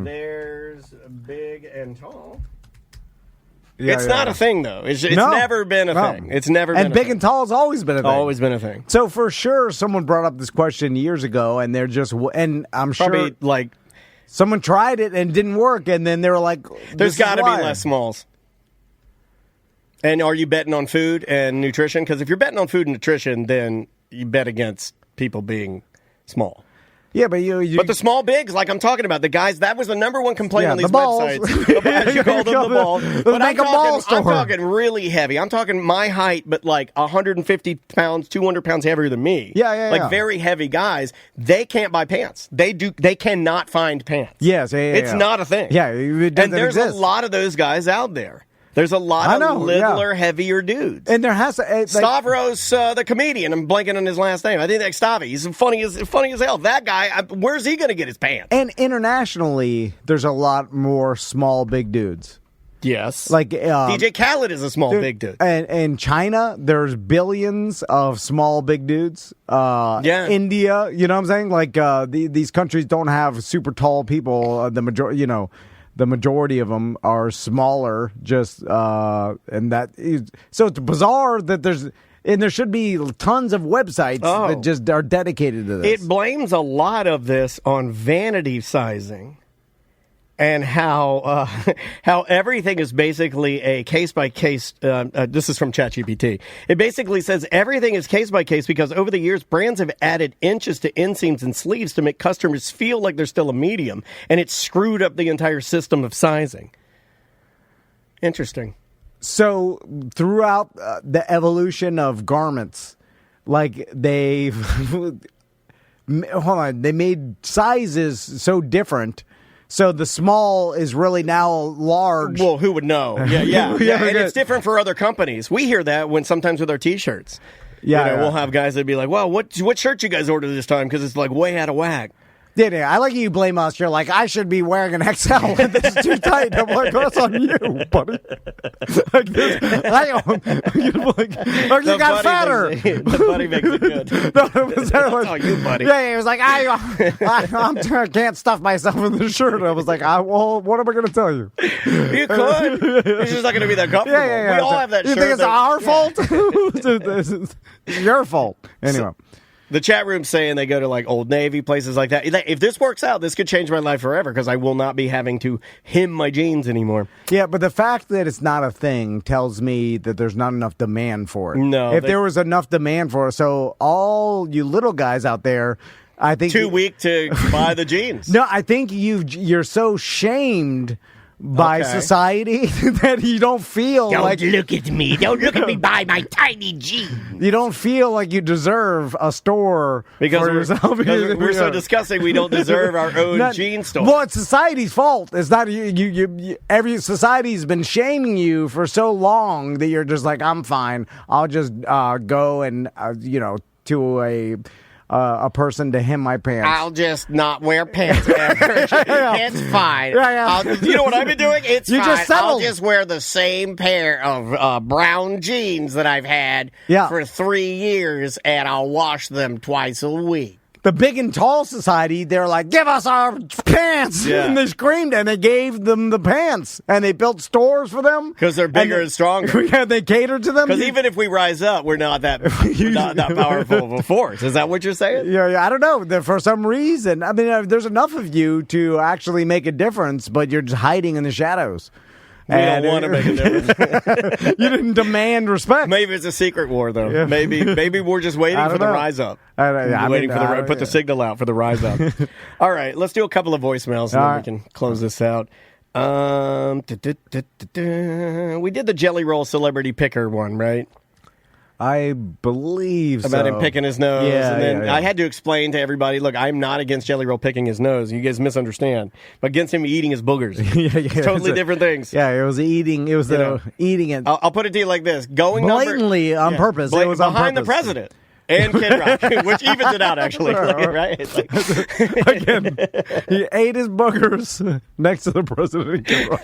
Speaker 1: There's big and tall. It's not a thing, though. It's never been a thing. It's never been
Speaker 2: and big and tall has always been a thing.
Speaker 1: Always been a thing.
Speaker 2: So for sure, someone brought up this question years ago, and they're just, and I'm
Speaker 1: probably
Speaker 2: sure someone tried it and it didn't work, and then they were like,
Speaker 1: "There's got to be less smalls." And are you betting on food and nutrition? Because if you're betting on food and nutrition, then you bet against people being small.
Speaker 2: Yeah, but
Speaker 1: but the small bigs, like I'm talking about, the guys, that was the number one complaint on these websites. You call them the balls. But I'm talking really heavy. I'm talking my height, but like 150 pounds, 200 pounds heavier than me.
Speaker 2: Yeah.
Speaker 1: Very heavy guys. They can't buy pants. They cannot find pants.
Speaker 2: Yes,
Speaker 1: it's not a thing.
Speaker 2: Yeah, it doesn't
Speaker 1: and there's
Speaker 2: exist.
Speaker 1: a lot of those guys out there. There's a lot of littler, heavier dudes.
Speaker 2: And there has to...
Speaker 1: Stavros, the comedian, I'm blanking on his last name. I think that's Stavi. He's funny as hell. That guy, where's he going to get his pants?
Speaker 2: And internationally, there's a lot more small, big dudes.
Speaker 1: Yes.
Speaker 2: Like
Speaker 1: DJ Khaled is a small, big dude.
Speaker 2: And in China, there's billions of small, big dudes. India, you know what I'm saying? Like these countries don't have super tall people. The majority of them are smaller, and that is, so it's bizarre that there should be tons of websites that just are dedicated to this.
Speaker 1: It blames a lot of this on vanity sizing and how everything is basically a case by case. This is from ChatGPT. It basically says everything is case by case because over the years, brands have added inches to inseams and sleeves to make customers feel like they're still a medium, and it's screwed up the entire system of sizing. Interesting.
Speaker 2: So throughout the evolution of garments, like they made sizes so different. So the small is really now large.
Speaker 1: Well, who would know? Yeah. And it's different for other companies. We hear that sometimes with our T-shirts. Yeah, we'll have guys that be like, "Well, what shirt you guys ordered this time?" Because it's like way out of whack.
Speaker 2: Yeah, I like you blame us. You're like, I should be wearing an XL. And this is too tight. I'm like, that's on you, buddy. Like this, you got fatter.
Speaker 1: The buddy makes it good. That's all you, buddy.
Speaker 2: Yeah, he was like, I can't stuff myself in the shirt. I was like, well, what am I going to tell you?
Speaker 1: You could. It's just not going to be that comfortable. Yeah. We all have that
Speaker 2: shirt. You think it's our fault? It's your fault. Anyway.
Speaker 1: The chat room's saying they go to like Old Navy, places like that. If this works out, this could change my life forever because I will not be having to hem my jeans anymore.
Speaker 2: Yeah, but the fact that it's not a thing tells me that there's not enough demand for it.
Speaker 1: No.
Speaker 2: If there was enough demand for it, so all you little guys out there, I think...
Speaker 1: Too weak to buy the jeans.
Speaker 2: No, I think you're so shamed by society that you don't feel like...
Speaker 1: Don't look at me. Don't look at me by my tiny jeans.
Speaker 2: You don't feel like you deserve a store
Speaker 1: because
Speaker 2: for yourself.
Speaker 1: Because we're so disgusting we don't deserve our own jean store.
Speaker 2: Well, it's society's fault. It's not you. Every society's been shaming you for so long that you're just like, I'm fine. I'll just go and, to a person to hem my pants.
Speaker 1: I'll just not wear pants ever. It's fine. You know what I've been doing? It's fine.
Speaker 2: Just settled.
Speaker 1: I'll just wear the same pair of brown jeans that I've had for 3 years, and I'll wash them twice a week.
Speaker 2: The big and tall society, they're like, give us our pants. Yeah. And they screamed, and they gave them the pants. And they built stores for them.
Speaker 1: Because they're bigger and stronger.
Speaker 2: Yeah, they catered to them.
Speaker 1: Because even if we rise up, we're not that powerful of a force. Is that what you're saying?
Speaker 2: Yeah, I don't know. For some reason, I mean, there's enough of you to actually make a difference, but you're just hiding in the shadows.
Speaker 1: We don't want to make a difference.
Speaker 2: You didn't demand respect.
Speaker 1: Maybe it's a secret war, though. Yeah. Maybe we're just waiting for the rise up. Waiting for put the signal out for the rise up. All right, let's do a couple of voicemails and then we can close this out. We did the Jelly Roll Celebrity Picker one, right?
Speaker 2: I believe
Speaker 1: about
Speaker 2: so.
Speaker 1: him picking his nose.
Speaker 2: Yeah,
Speaker 1: and then I had to explain to everybody, look, I'm not against Jelly Roll picking his nose. You guys misunderstand. But against him eating his boogers. It's totally different things.
Speaker 2: Yeah, it was eating. It was eating it.
Speaker 1: I'll put it to you like this. Blatantly
Speaker 2: on purpose. It was
Speaker 1: behind the president. And Kid Rock, which evens it out, actually. Right? It's like...
Speaker 2: Again, he ate his boogers next to the president of Kid Rock.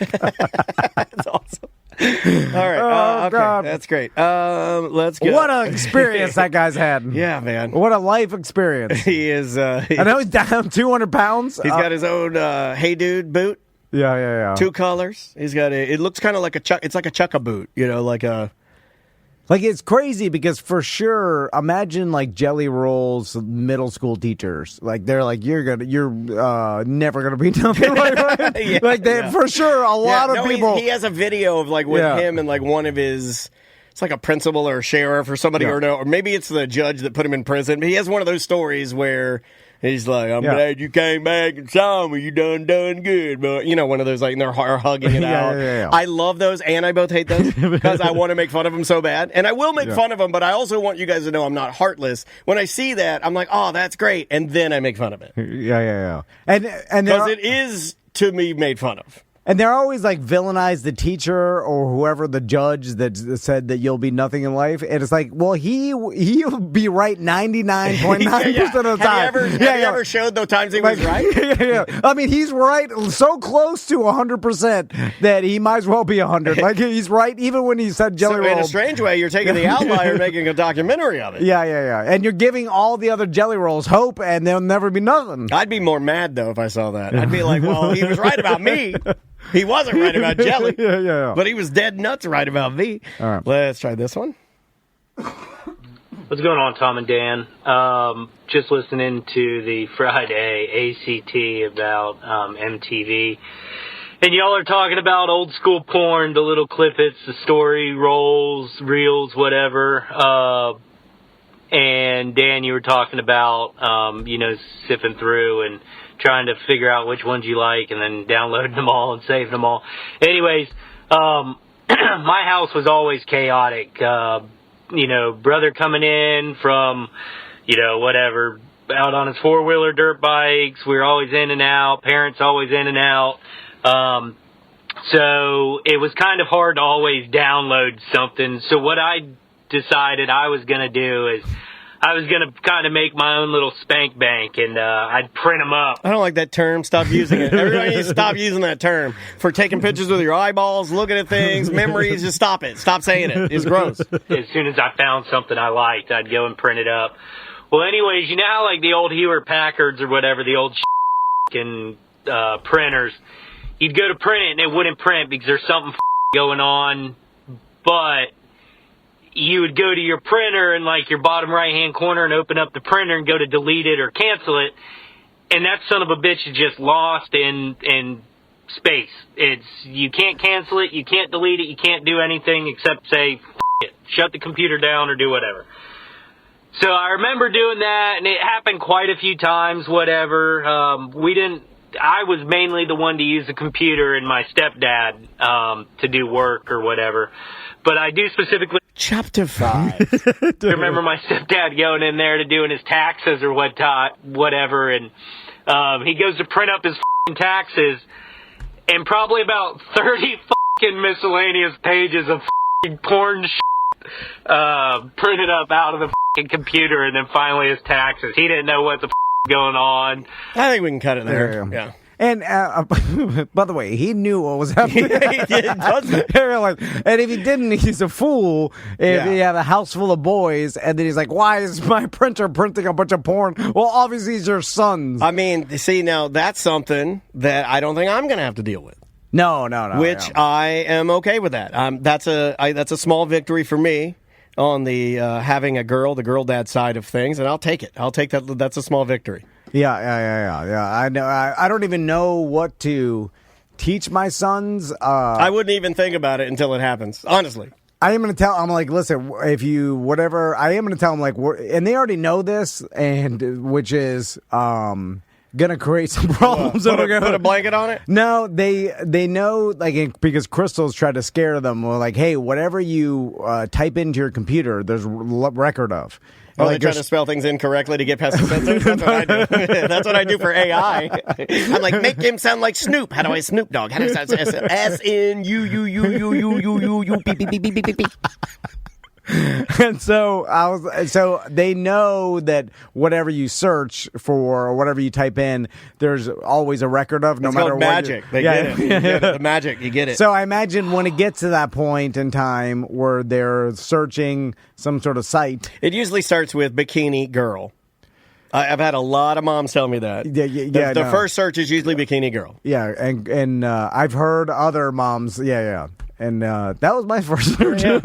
Speaker 1: That's awesome. All right. Okay. God. That's great. Let's go.
Speaker 2: What an experience that guy's had.
Speaker 1: Yeah, man.
Speaker 2: What a life experience.
Speaker 1: He is.
Speaker 2: I know he's down 200 pounds.
Speaker 1: He's got his own Hey Dude boot.
Speaker 2: Yeah.
Speaker 1: 2 colors. He's got it looks kind of like it's like a chukka boot, like a...
Speaker 2: Like, it's crazy because for sure, imagine like Jelly Roll's middle school teachers. Like, they're like, you're never gonna be nothing like that. For sure, a lot of people.
Speaker 1: He has a video of like with him and like one of his. It's like a principal or a sheriff or somebody or maybe it's the judge that put him in prison. But he has one of those stories where. He's like, I'm glad you came back and saw me. You done good. But, one of those, like, and they're hugging it out.
Speaker 2: Yeah.
Speaker 1: I love those, and I both hate those because I want to make fun of them so bad. And I will make fun of them, but I also want you guys to know I'm not heartless. When I see that, I'm like, oh, that's great. And then I make fun of it.
Speaker 2: Yeah. And
Speaker 1: because it is, to me, made fun of.
Speaker 2: And they're always like villainize the teacher or whoever the judge that said that you'll be nothing in life. And it's like, well, he'll be right 99.9% of the time.
Speaker 1: Have you ever showed the times he was right?
Speaker 2: Yeah. I mean, he's right so close to 100% that he might as well be 100. Like, he's right even when he said Jelly Roll.
Speaker 1: In a strange way, you're taking the outlier and making a documentary of it.
Speaker 2: Yeah. And you're giving all the other Jelly Rolls hope and there'll never be nothing.
Speaker 1: I'd be more mad, though, if I saw that. I'd be like, well, he was right about me. He wasn't right about Jelly.
Speaker 2: Yeah.
Speaker 1: But he was dead nuts right about me.
Speaker 2: All right.
Speaker 1: Let's try this one.
Speaker 6: What's going on, Tom and Dan? Just listening to the Friday ACT about MTV. And y'all are talking about old school porn, the little clippets, the story rolls, reels, whatever. And Dan, you were talking about, sifting through and trying to figure out which ones you like and then downloading them all and saving them all. Anyways, my house was always chaotic. Brother coming in from, whatever, out on his four-wheeler dirt bikes. We were always in and out. Parents always in and out. So it was kind of hard to always download something. So what I decided I was going to do is I was going to kind of make my own little spank bank, and I'd print them up.
Speaker 1: I don't like that term. Stop using it. Everybody needs to stop using that term for taking pictures with your eyeballs, looking at things, memories. Just stop it. Stop saying it. It's gross.
Speaker 6: As soon as I found something I liked, I'd go and print it up. Well, anyways, you know how like the old Hewlett-Packards or whatever, the old and printers, you'd go to print it and it wouldn't print because there's something going on, but you would go to your printer in like your bottom right-hand corner and open up the printer and go to delete it or cancel it, and that son of a bitch is just lost in space. You can't cancel it, you can't delete it, you can't do anything except say, it, shut the computer down or do whatever. So I remember doing that, and it happened quite a few times, whatever. I was mainly the one to use the computer and my stepdad to do work or whatever. But I do specifically...
Speaker 1: Chapter 5.
Speaker 6: remember my stepdad going in there to doing his taxes or whatever, and he goes to print up his taxes, and probably about 30 miscellaneous pages of porn printed up out of the computer, and then finally his taxes. He didn't know what the going on.
Speaker 1: I think we can cut it there. Yeah.
Speaker 2: And by the way, he knew what was happening.
Speaker 1: He did, doesn't he?
Speaker 2: And if he didn't, he's a fool. If he had a house full of boys, and then he's like, "Why is my printer printing a bunch of porn?" Well, obviously, he's your sons.
Speaker 1: I mean, see, now that's something that I don't think I'm going to have to deal with.
Speaker 2: No.
Speaker 1: Which I am okay with that. That's a small victory for me on the having the girl dad side of things, and I'll take it. I'll take that. That's a small victory.
Speaker 2: Yeah. I know. I don't even know what to teach my sons.
Speaker 1: I wouldn't even think about it until it happens. Honestly,
Speaker 2: I am going to tell. I'm like, listen, if you whatever. I am going to tell them like, and they already know this, and which is gonna create some problems.
Speaker 1: Put a blanket on it?
Speaker 2: No, they know, like, because Crystal's tried to scare them. Well, like, hey, whatever you type into your computer, there's record of.
Speaker 1: Oh,
Speaker 2: like,
Speaker 1: they try to spell things incorrectly to get past the censors? That's what I do. That's what I do for AI. I'm like, make him sound like Snoop. How do I Snoop Dogg? How do I sound S-N-U-U-U-U-U-U-U beep beep beep beep beep beep.
Speaker 2: And so they know that whatever you search for or whatever you type in, there's always a record of, no matter what.
Speaker 1: Magic. They get it. You get it. The magic. You get it.
Speaker 2: So I imagine when it gets to that point in time where they're searching some sort of site,
Speaker 1: it usually starts with bikini girl. I've had a lot of moms tell me that. The first search is usually bikini girl.
Speaker 2: Yeah, and I've heard other moms. Yeah. And that was my first search.
Speaker 1: Yeah,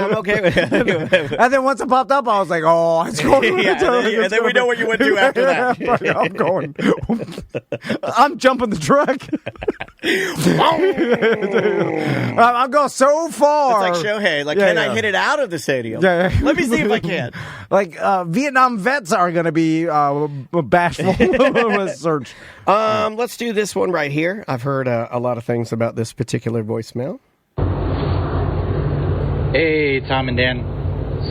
Speaker 1: I'm okay with it.
Speaker 2: And then once it popped up, I was like, "Oh, it's going."
Speaker 1: And then we know what you went to after that.
Speaker 2: I'm going. I'm jumping the truck. I'm going so far.
Speaker 1: It's like Shohei. Like, can I hit it out of the stadium?
Speaker 2: Yeah.
Speaker 1: Let me see if I can.
Speaker 2: Like Vietnam vets are going to be bashful with search.
Speaker 1: Let's do this one right here. I've heard a lot of things about this particular voicemail.
Speaker 7: Hey, Tom and Dan.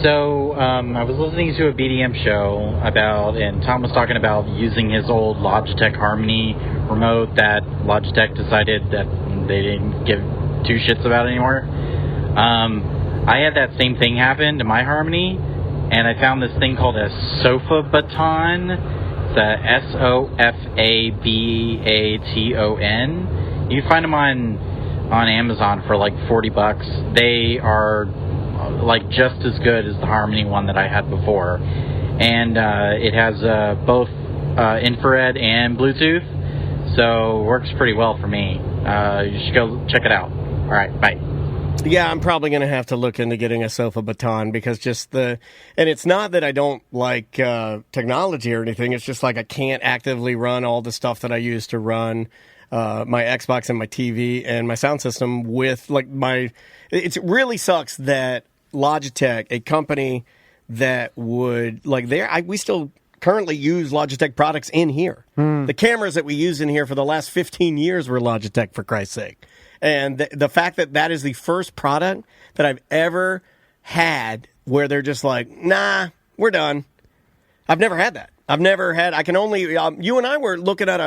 Speaker 7: So, I was listening to a BDM show and Tom was talking about using his old Logitech Harmony remote that Logitech decided that they didn't give two shits about anymore. I had that same thing happen to my Harmony, and I found this thing called a Sofa Baton. It's a SOFABATON. You can find them on Amazon for like $40. They are like just as good as the Harmony one that I had before, and it has both infrared and Bluetooth, so it works pretty well for me. You should go check it out. All right, bye.
Speaker 1: Yeah, I'm probably going to have to look into getting a sofa baton because and it's not that I don't like technology or anything. It's just like I can't actively run all the stuff that I use to run my Xbox and my TV and my sound system with it really sucks that Logitech, a company that would we still currently use Logitech products in here. The cameras that we use in here for the last 15 years were Logitech, for Christ's sake. And the fact that is the first product that I've ever had where they're just like, nah, we're done. I've never had that. I can only, you and I were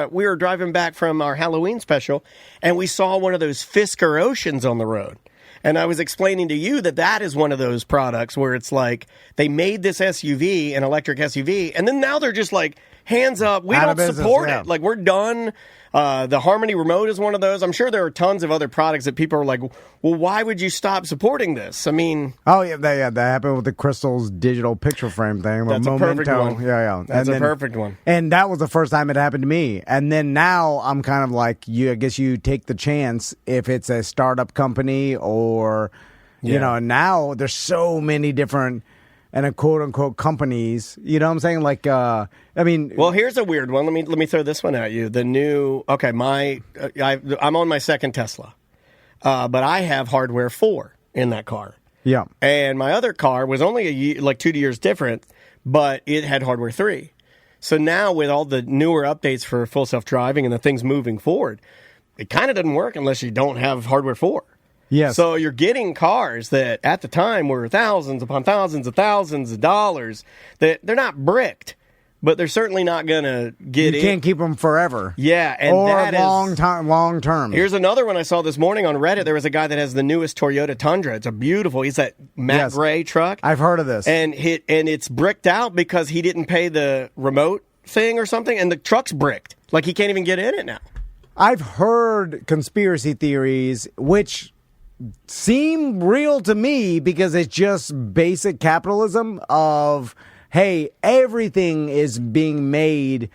Speaker 1: we were driving back from our Halloween special, and we saw one of those Fisker Oceans on the road. And I was explaining to you that is one of those products where it's like they made this SUV, an electric SUV, and then now they're just like, hands up, we don't support it. Like, we're done. The Harmony remote is one of those. I'm sure there are tons of other products that people are like, well, why would you stop supporting this? I mean...
Speaker 2: Oh, yeah, that happened with the Crystal's digital picture frame thing.
Speaker 1: That's a perfect one.
Speaker 2: Yeah.
Speaker 1: That's a perfect one.
Speaker 2: And that was the first time it happened to me. And then now I'm kind of like, I guess you take the chance if it's a startup company or, now there's so many different... and a quote-unquote companies, you know what I'm saying? Like,
Speaker 1: Well, here's a weird one. Let me throw this one at you. The new... Okay, I'm on my second Tesla, but I have hardware 4 in that car.
Speaker 2: Yeah.
Speaker 1: And my other car was only 2 years different, but it had hardware 3. So now with all the newer updates for full self-driving and the things moving forward, it kind of doesn't work unless you don't have hardware 4.
Speaker 2: Yes.
Speaker 1: So you're getting cars that at the time were thousands upon thousands of dollars that they're not bricked, but they're certainly not going to get
Speaker 2: You can't keep them forever.
Speaker 1: Yeah. And
Speaker 2: or
Speaker 1: that
Speaker 2: long term.
Speaker 1: Here's another one I saw this morning on Reddit. There was a guy that has the newest Toyota Tundra. It's he's that matte gray truck.
Speaker 2: I've heard of this.
Speaker 1: And it's bricked out because he didn't pay the remote thing or something, and the truck's bricked. Like, he can't even get in it now.
Speaker 2: I've heard conspiracy theories, which seem real to me because it's just basic capitalism of, hey, everything is being made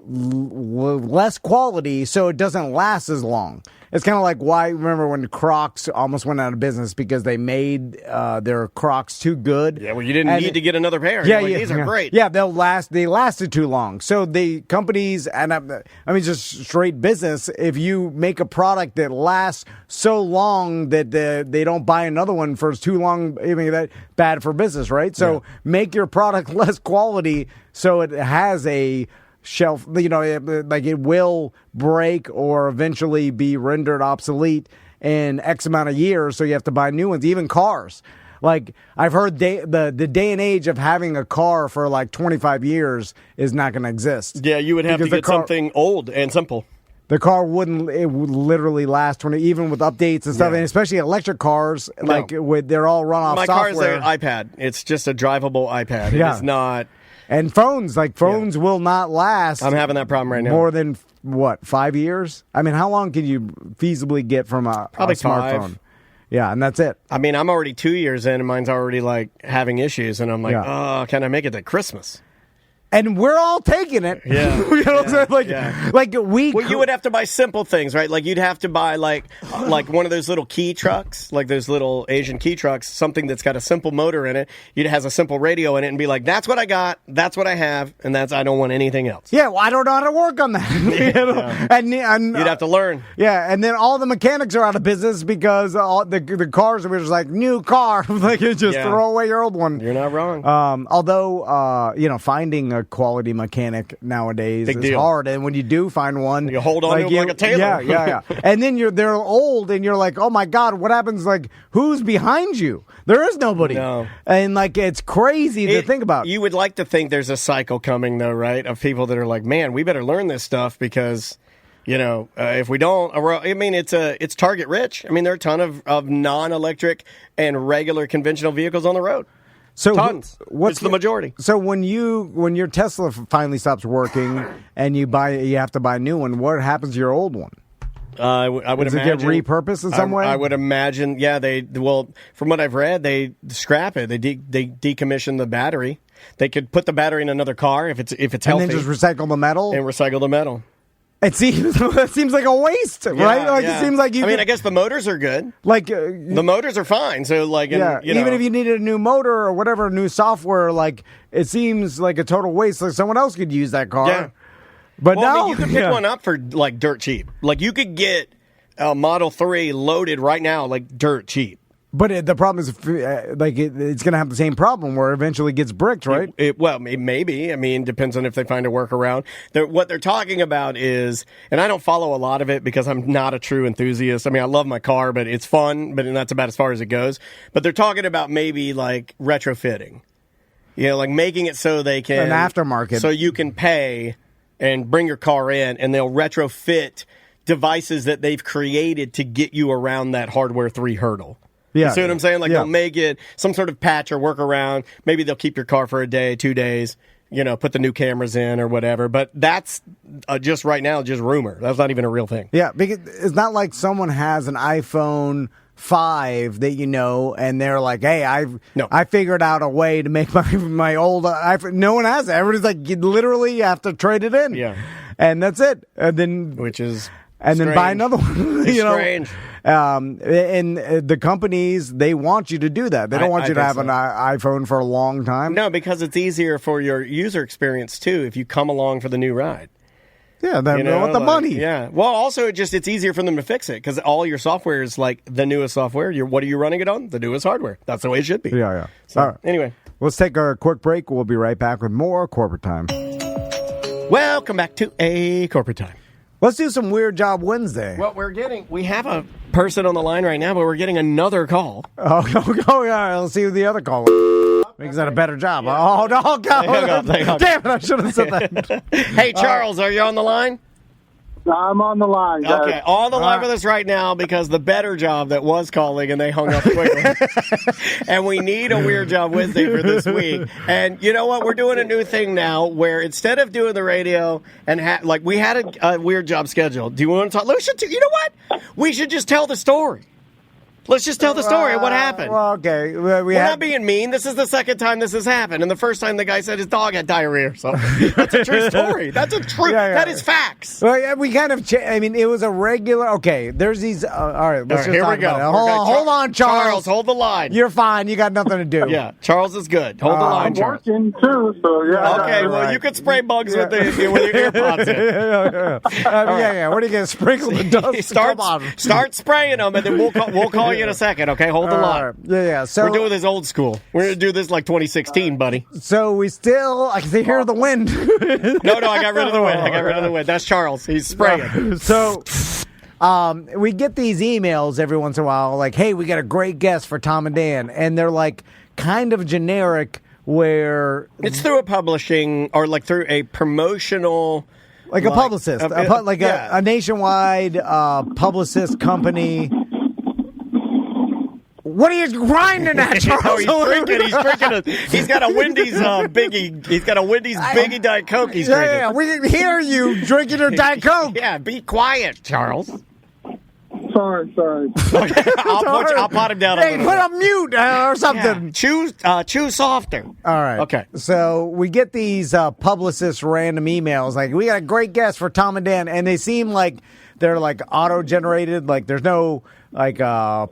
Speaker 2: less quality so it doesn't last as long. It's kind of like remember when Crocs almost went out of business because they made their Crocs too good.
Speaker 1: Yeah, well, you didn't need to get another pair.
Speaker 2: Yeah,
Speaker 1: these are great.
Speaker 2: Yeah, they lasted too long. So the companies, and just straight business, if you make a product that lasts so long that they don't buy another one for too long, that's bad for business, right? So make your product less quality so it has a shelf, like it will break or eventually be rendered obsolete in X amount of years, so you have to buy new ones. Even cars. Like, I've heard the day and age of having a car for 25 years is not going to exist.
Speaker 1: Yeah, you would have to get something old and simple.
Speaker 2: The car would literally last 20, even with updates and stuff, and especially electric cars, they're all run off
Speaker 1: software. My car is an iPad. It's just a drivable iPad. It is not...
Speaker 2: And phones will not last.
Speaker 1: I'm having that problem right now.
Speaker 2: More than, 5 years? I mean, how long can you feasibly get from a smartphone?
Speaker 1: 5.
Speaker 2: Yeah, and that's it.
Speaker 1: I mean, I'm already 2 years in, and mine's already, having issues, and I'm like, oh, can I make it to Christmas?
Speaker 2: And we're all taking it.
Speaker 1: Yeah.
Speaker 2: You know what I'm saying?
Speaker 1: Well, you would have to buy simple things, right? Like, you'd have to buy, like one of those little key trucks, like those little Asian key trucks, something that's got a simple motor in it. It has a simple radio in it and be like, that's what I got, that's what I have, and I don't want anything else.
Speaker 2: Yeah, well, I don't know how to work on that. And
Speaker 1: you'd have to learn.
Speaker 2: Yeah, and then all the mechanics are out of business because all the cars are just like, new car. Throw away your old one.
Speaker 1: You're not wrong.
Speaker 2: Although, finding a quality mechanic nowadays is hard, and when you do find one,
Speaker 1: you hold on to them like a tailor.
Speaker 2: Yeah. And then they're old, and you're like, oh my god, what happens? Like, who's behind you? There is nobody.
Speaker 1: No.
Speaker 2: And it's crazy to think about.
Speaker 1: You would like to think there's a cycle coming, though, right? Of people that are like, man, we better learn this stuff because, if we don't, it's target rich. I mean, there are a ton of non-electric and regular conventional vehicles on the road.
Speaker 2: So
Speaker 1: tons. What's the majority?
Speaker 2: So when your Tesla finally stops working and you have to buy a new one, what happens to your old one?
Speaker 1: I would imagine.
Speaker 2: Does it get repurposed in some way?
Speaker 1: I would imagine. Yeah, from what I've read, they scrap it. They decommission the battery. They could put the battery in another car if it's healthy,
Speaker 2: and then just recycle the metal. It seems like a waste, right? Like it seems like you.
Speaker 1: I guess the motors are good.
Speaker 2: Like
Speaker 1: the motors are fine. So like,
Speaker 2: even if you needed a new motor or whatever, new software, like it seems like a total waste. Like someone else could use that car.
Speaker 1: Yeah.
Speaker 2: But now
Speaker 1: you could pick one up for like dirt cheap. Like you could get a Model 3 loaded right now, like dirt cheap.
Speaker 2: But the problem is, it's going to have the same problem where it eventually gets bricked, right?
Speaker 1: Maybe. I mean, depends on if they find a workaround. What they're talking about is, and I don't follow a lot of it because I'm not a true enthusiast. I mean, I love my car, but it's fun, but that's about as far as it goes. But they're talking about maybe like retrofitting. Like making it so they can...
Speaker 2: An aftermarket.
Speaker 1: So you can pay and bring your car in, and they'll retrofit devices that they've created to get you around that hardware 3 hurdle.
Speaker 2: Yeah.
Speaker 1: You see what I'm saying? Like they'll make it some sort of patch or workaround. Maybe they'll keep your car for a day, 2 days, put the new cameras in or whatever. But that's just right now, just rumor. That's not even a real thing.
Speaker 2: Yeah, because it's not like someone has an iPhone 5 that and they're like, hey, I figured out a way to make my old iPhone. No one has it. Everybody's like, you literally have to trade it in.
Speaker 1: Yeah.
Speaker 2: And that's it. And then...
Speaker 1: Which is...
Speaker 2: And
Speaker 1: strange.
Speaker 2: Then buy another one.
Speaker 1: It's strange.
Speaker 2: And the companies, they want you to do that. They don't want you to have an iPhone for a long time.
Speaker 1: No, because it's easier for your user experience, too, if you come along for the new ride.
Speaker 2: Yeah, they want the money.
Speaker 1: Yeah. Well, also, it's easier for them to fix it because all your software is like the newest software. What are you running it on? The newest hardware. That's the way it should be.
Speaker 2: Yeah.
Speaker 1: So,
Speaker 2: all right.
Speaker 1: Anyway.
Speaker 2: Let's take a quick break. We'll be right back with more Corporate Time.
Speaker 1: Welcome back to A Corporate Time.
Speaker 2: Let's do some Weird Job Wednesday.
Speaker 1: Well, we have a person on the line right now, but we're getting another call.
Speaker 2: Oh yeah. Let's see who the other call is. Makes that a better job. Yeah. Oh, no, God. Damn it, I should have said that.
Speaker 1: Hey, Charles, are you on the line?
Speaker 4: I'm on the line, guys.
Speaker 1: Okay, on the line with us right now because the better job that was calling and they hung up quickly. And we need a Weird Job Wednesday for this week. And you know what? We're doing a new thing now where instead of doing the radio and we had a Weird Job schedule. Do you want to talk? You know what? We should just tell the story. Let's just tell the story of what happened.
Speaker 2: Well, okay.
Speaker 1: We're not being mean. This is the second time this has happened. And the first time the guy said his dog had diarrhea or something. That's a true story. That's a true. That is facts.
Speaker 2: Well, yeah, we kind of, it was a regular, okay, there's these, all right, let's just
Speaker 1: here
Speaker 2: talk
Speaker 1: we go.
Speaker 2: About it. Hold on, Charles.
Speaker 1: Charles, hold the line.
Speaker 2: You're fine. You got nothing to do.
Speaker 1: Yeah, Charles is good. Hold the line, Charles.
Speaker 4: I'm working too, so yeah.
Speaker 1: Okay, well, you could spray bugs with your earpods in.
Speaker 2: Yeah. What are you going to sprinkle the dust?
Speaker 1: Start spraying them, and then we'll call you in a second, okay? Hold the line.
Speaker 2: Yeah. So
Speaker 1: we're doing this old school. We're going to do this like 2016, buddy.
Speaker 2: So I can hear the wind.
Speaker 1: No, I got rid of the wind. That's Charles. He's spraying.
Speaker 2: So we get these emails every once in a while like, hey, we got a great guest for Tom and Dan. And they're like kind of generic where...
Speaker 1: It's through a publishing or like through a promotional...
Speaker 2: Like a publicist. A nationwide publicist company... What are you grinding at, Charles?
Speaker 1: He's drinking. He's got a Wendy's biggie. He's got a Wendy's biggie Diet Coke. He's drinking.
Speaker 2: Yeah, we didn't hear you drinking your Diet Coke.
Speaker 1: Yeah, be quiet, Charles.
Speaker 4: Sorry.
Speaker 1: Okay, I'll pot him down.
Speaker 2: Hey, put on mute or something.
Speaker 1: Yeah. Chew softer.
Speaker 2: All right.
Speaker 1: Okay.
Speaker 2: So we get these publicist random emails like, we got a great guest for Tom and Dan, and they seem like they're like auto-generated. Like there's no like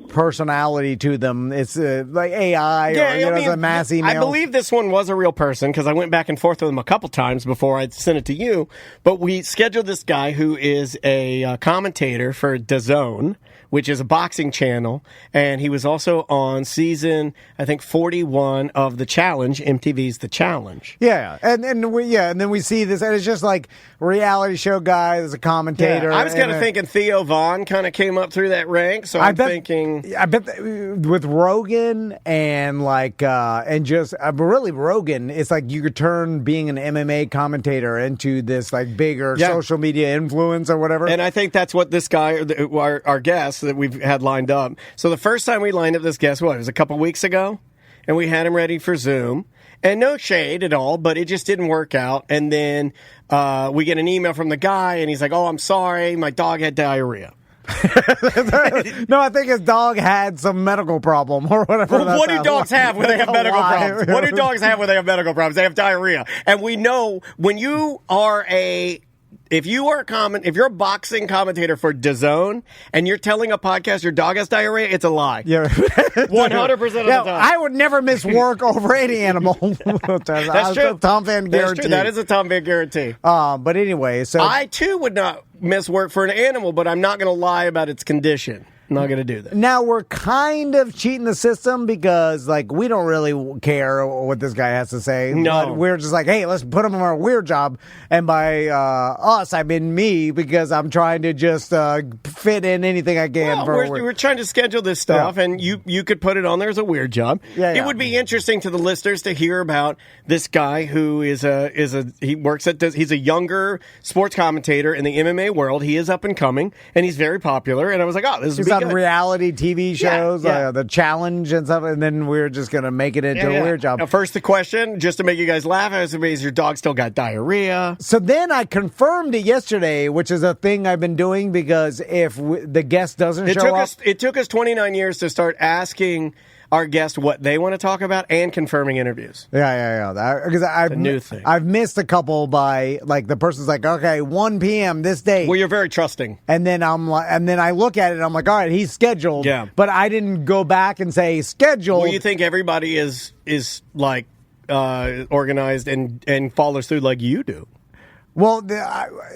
Speaker 2: personality to them. It's like AI or it's a mass email.
Speaker 1: I believe this one was a real person because I went back and forth with him a couple times before I sent it to you. But we scheduled this guy who is a commentator for DAZN, which is a boxing channel, and he was also on season, I think, 41 of The Challenge, MTV's The Challenge.
Speaker 2: Yeah, and then we see this, and it's just like reality show guy as a commentator.
Speaker 1: Yeah, I was kind of thinking Theo Vaughn kind of came up through that rank, so I bet
Speaker 2: with Rogan and really Rogan, it's like you could turn being an MMA commentator into this like bigger social media influence or whatever.
Speaker 1: And I think that's what this guy, our guest that we've had lined up. So the first time we lined up this guest, it was a couple weeks ago, and we had him ready for Zoom. And no shade at all, but it just didn't work out. And then we get an email from the guy, and he's like, "Oh, I'm sorry, my dog had diarrhea."
Speaker 2: No, I think his dog had some medical problem or whatever.
Speaker 1: Well, what do dogs have when they have medical problems? What do dogs have when they have medical problems? They have diarrhea. And we know when you are a if you're a boxing commentator for DAZN and you're telling a podcast your dog has diarrhea, it's a lie.
Speaker 2: Yeah.
Speaker 1: 100% of the time.
Speaker 2: I would never miss work over any animal.
Speaker 1: That's true.
Speaker 2: Tom Van guarantee.
Speaker 1: That is a Tom Van guarantee.
Speaker 2: But anyway, so
Speaker 1: I too would not miss work for an animal, but I'm not going to lie about its condition. I'm not going to do that.
Speaker 2: Now we're kind of cheating the system because, like, we don't really care what this guy has to say.
Speaker 1: No,
Speaker 2: but we're just like, hey, let's put him on a weird job. And by us, I mean me, because I'm trying to just fit in anything I can.
Speaker 1: Well, we're trying to schedule this stuff, and you could put it on there as a weird job.
Speaker 2: Yeah.
Speaker 1: It would be interesting to the listeners to hear about this guy who he's a younger sports commentator in the MMA world. He is up and coming, and he's very popular. And I was like, oh, this is.
Speaker 2: On reality TV shows, the challenge and stuff, and then we're just going to make it into a weird job.
Speaker 1: Now, first, the question, just to make you guys laugh, is your dog still got diarrhea?
Speaker 2: So then I confirmed it yesterday, which is a thing I've been doing because if the guest doesn't show up...
Speaker 1: It took us 29 years to start asking our guests what they want to talk about and confirming interviews.
Speaker 2: Yeah. Because
Speaker 1: a new thing.
Speaker 2: I've missed a couple by, like, the person's like, okay, 1 p.m. this day.
Speaker 1: Well, you're very trusting.
Speaker 2: And then I look at it and I'm like, all right, he's scheduled.
Speaker 1: Yeah.
Speaker 2: But I didn't go back and say scheduled.
Speaker 1: Well, you think everybody is like organized and follows through like you do.
Speaker 2: Well,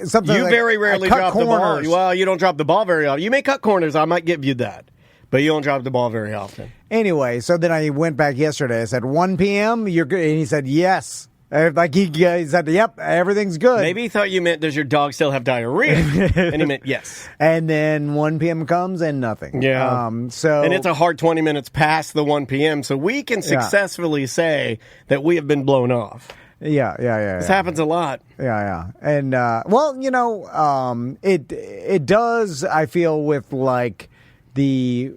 Speaker 2: something
Speaker 1: you
Speaker 2: like,
Speaker 1: very rarely drop
Speaker 2: corners.
Speaker 1: the ball. Well, you don't drop the ball very often. You may cut corners. I might give you that. But you don't drop the ball very often.
Speaker 2: Anyway, so then I went back yesterday. I said, 1 p.m., you're good. And he said, yes. Like he said, yep, everything's good.
Speaker 1: Maybe he thought you meant, does your dog still have diarrhea? And he meant, yes.
Speaker 2: And then 1 p.m. comes and nothing.
Speaker 1: Yeah. And it's a hard 20 minutes past the 1 p.m., so we can successfully say that we have been blown off.
Speaker 2: Yeah.
Speaker 1: This happens a lot.
Speaker 2: Yeah. And, it does, I feel, with, like, the